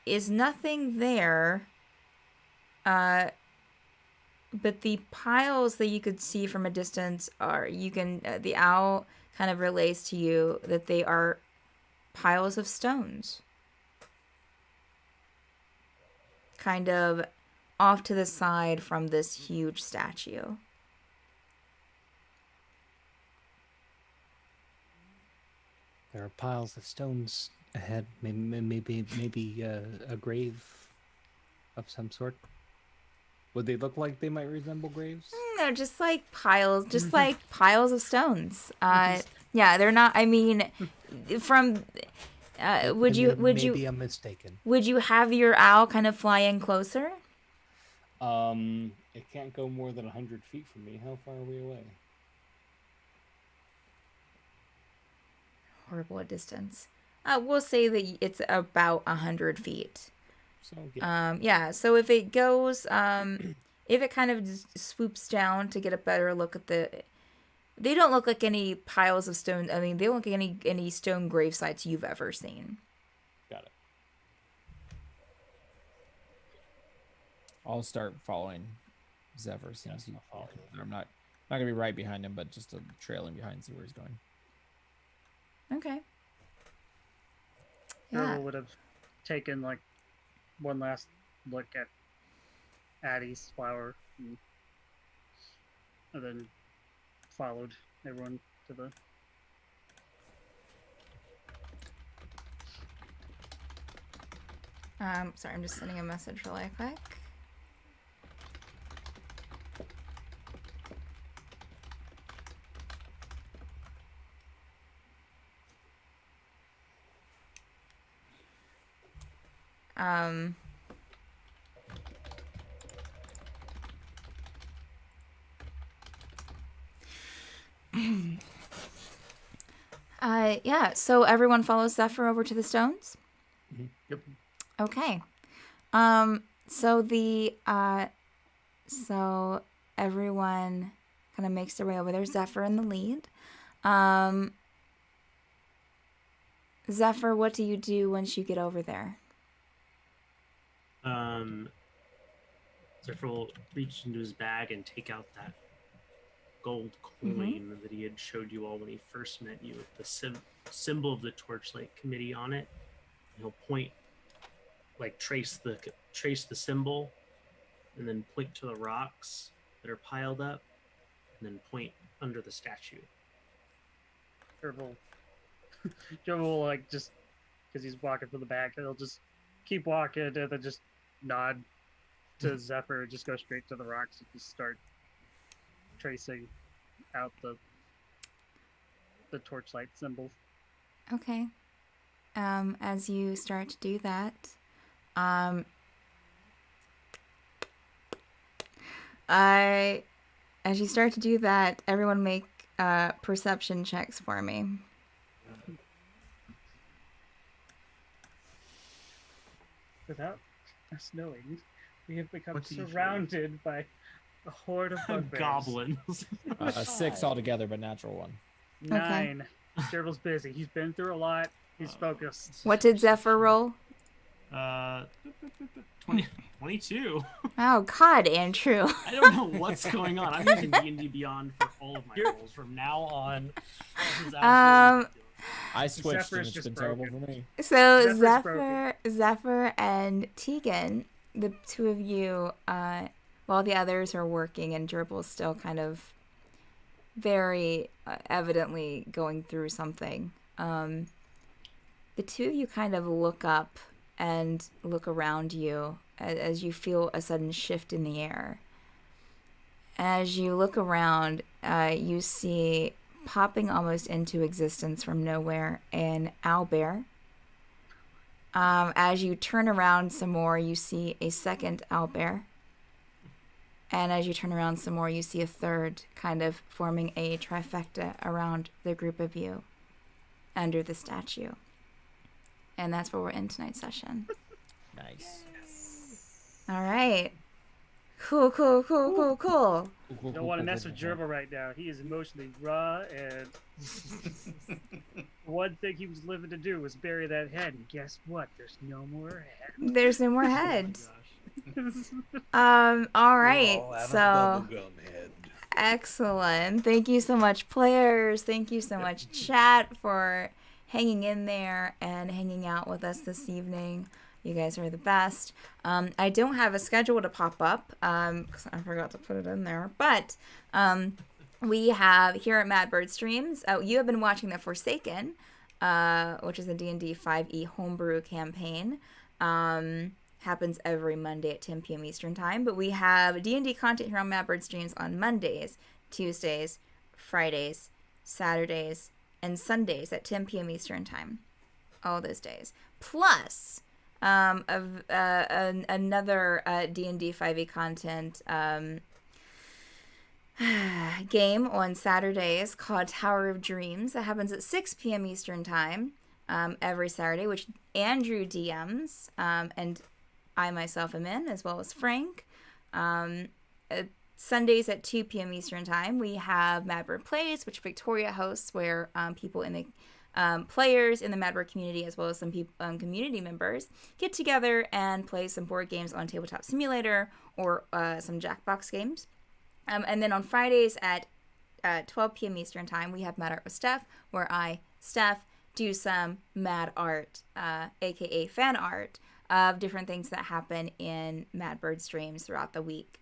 is nothing there. But the piles that you could see from a distance are, the owl kind of relays to you that they are piles of stones. Kind of off to the side from this huge statue. There are piles of stones ahead. Maybe a grave of some sort. Would they look like they might resemble graves? They're just like piles, piles of stones. Yeah, they're not. I mean, from. Maybe I'm mistaken. Would you have your owl kind of fly in closer? It can't go more than 100 feet from me. How far are we away? Horrible at distance. We'll say that it's about 100 feet. So yeah. Yeah. So if it goes, if it kind of swoops down to get a better look at they don't look like any piles of stone. I mean, they don't look like any stone grave sites you've ever seen. Got it. I'll start following Zephyr. I'm not gonna be right behind him, but just trailing behind, see where he's going. Okay. Jurble would have taken like one last look at Addie's flower and then followed everyone to the sorry, I'm just sending a message really quick. Yeah, so everyone follows Zephyr over to the stones? Mm-hmm. Yep. Okay. So everyone kind of makes their way over there. Zephyr in the lead. Zephyr, what do you do once you get over there? Zephyr will reach into his bag and take out that gold coin that he had showed you all when he first met you with the symbol of the Torchlight Committee on it. And he'll point, like trace the symbol, and then point to the rocks that are piled up, and then point under the statue. Jurble will like just because he's walking from the back, he'll just keep walking and then just nod to Zephyr and just go straight to the rocks and just start tracing out the torchlight symbol. Okay. As you start to do that, as you start to do that, everyone make perception checks for me. Without us knowing, we have become surrounded by a horde of bugbears. Goblins. 6 altogether, but natural 1. 9. Jurble's busy. He's been through a lot. He's focused. What did Zephyr roll? 22. Oh, God, Andrew. I don't know what's going on. I'm using D&D Beyond for all of my rolls from now on. This is absolutely ridiculous. I switched Zephyr's and it's just been terrible broken. for me. So Zephyr's Zephyr and Tegan, the two of you, while the others are working and Jurble's still kind of very evidently going through something, the two of you kind of look up and look around you as you feel a sudden shift in the air. As you look around, you see popping almost into existence from nowhere an owlbear. As you turn around some more, you see a second owlbear. And as you turn around some more, you see a third, kind of forming a trifecta around the group of you under the statue. And that's where we're in tonight's session. Nice. All right. Cool. You don't want to mess with Jurble right now. He is emotionally raw, and one thing he was living to do was bury that head. And guess what? There's no more head. There's no more heads. All right. So excellent. Thank you so much, players. Thank you so much, chat, for hanging in there and hanging out with us this evening. You guys are the best. I don't have a schedule to pop up because I forgot to put it in there. But we have here at Mad Bird Streams, you have been watching The Forsaken, which is a D&D 5e homebrew campaign. Happens every Monday at 10 p.m. Eastern Time. But we have D&D content here on Mad Bird Streams on Mondays, Tuesdays, Fridays, Saturdays, and Sundays at 10 p.m. Eastern Time. All those days. Plus another D&D 5e content game on Saturdays called Tower of Dreams. That happens at 6 p.m. Eastern Time every Saturday, which Andrew DMs, and I myself am in, as well as Frank. Sundays at 2 p.m. Eastern Time, we have Madbird Plays, which Victoria hosts, where people in the players in the Madbird community, as well as some people, community members, get together and play some board games on Tabletop Simulator or some Jackbox games. And then on Fridays at 12 p.m. Eastern Time, we have Mad Art with Steph, where I, Steph, do some mad art, aka fan art, of different things that happen in Madbird streams throughout the week.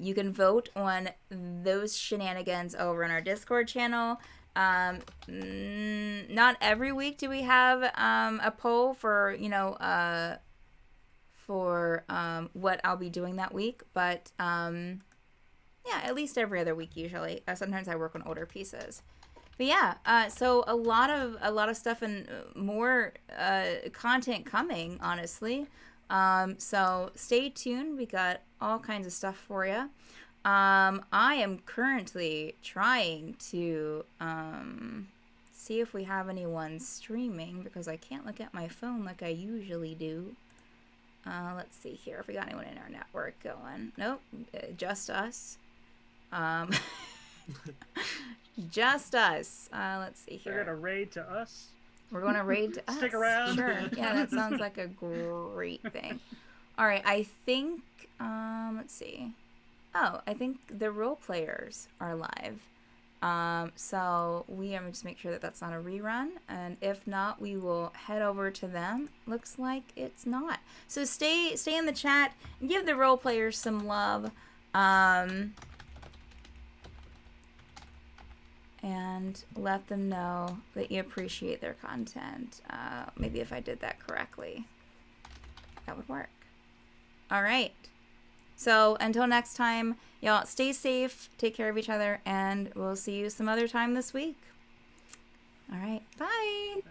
You can vote on those shenanigans over on our Discord channel. Not every week do we have a poll for what I'll be doing that week, but yeah, at least every other week usually. Sometimes I work on older pieces. But yeah, so a lot of stuff and more content coming, honestly. So stay tuned. We got all kinds of stuff for you. I am currently trying to see if we have anyone streaming, because I can't look at my phone like I usually do. Let's see here if we got anyone in our network going. Nope, just us. Just us. Let's see here. They're gonna raid to us. We're gonna raid to us. Stick around. Sure. Yeah, that sounds like a great thing. All right, I think. Let's see. Oh, I think the role players are live. So we are just make sure that that's not a rerun, and if not, we will head over to them. Looks like it's not. So stay in the chat and give the role players some love. And let them know that you appreciate their content. Maybe if I did that correctly, that would work. All right. So until next time, y'all stay safe, take care of each other, and we'll see you some other time this week. All right. Bye. Bye.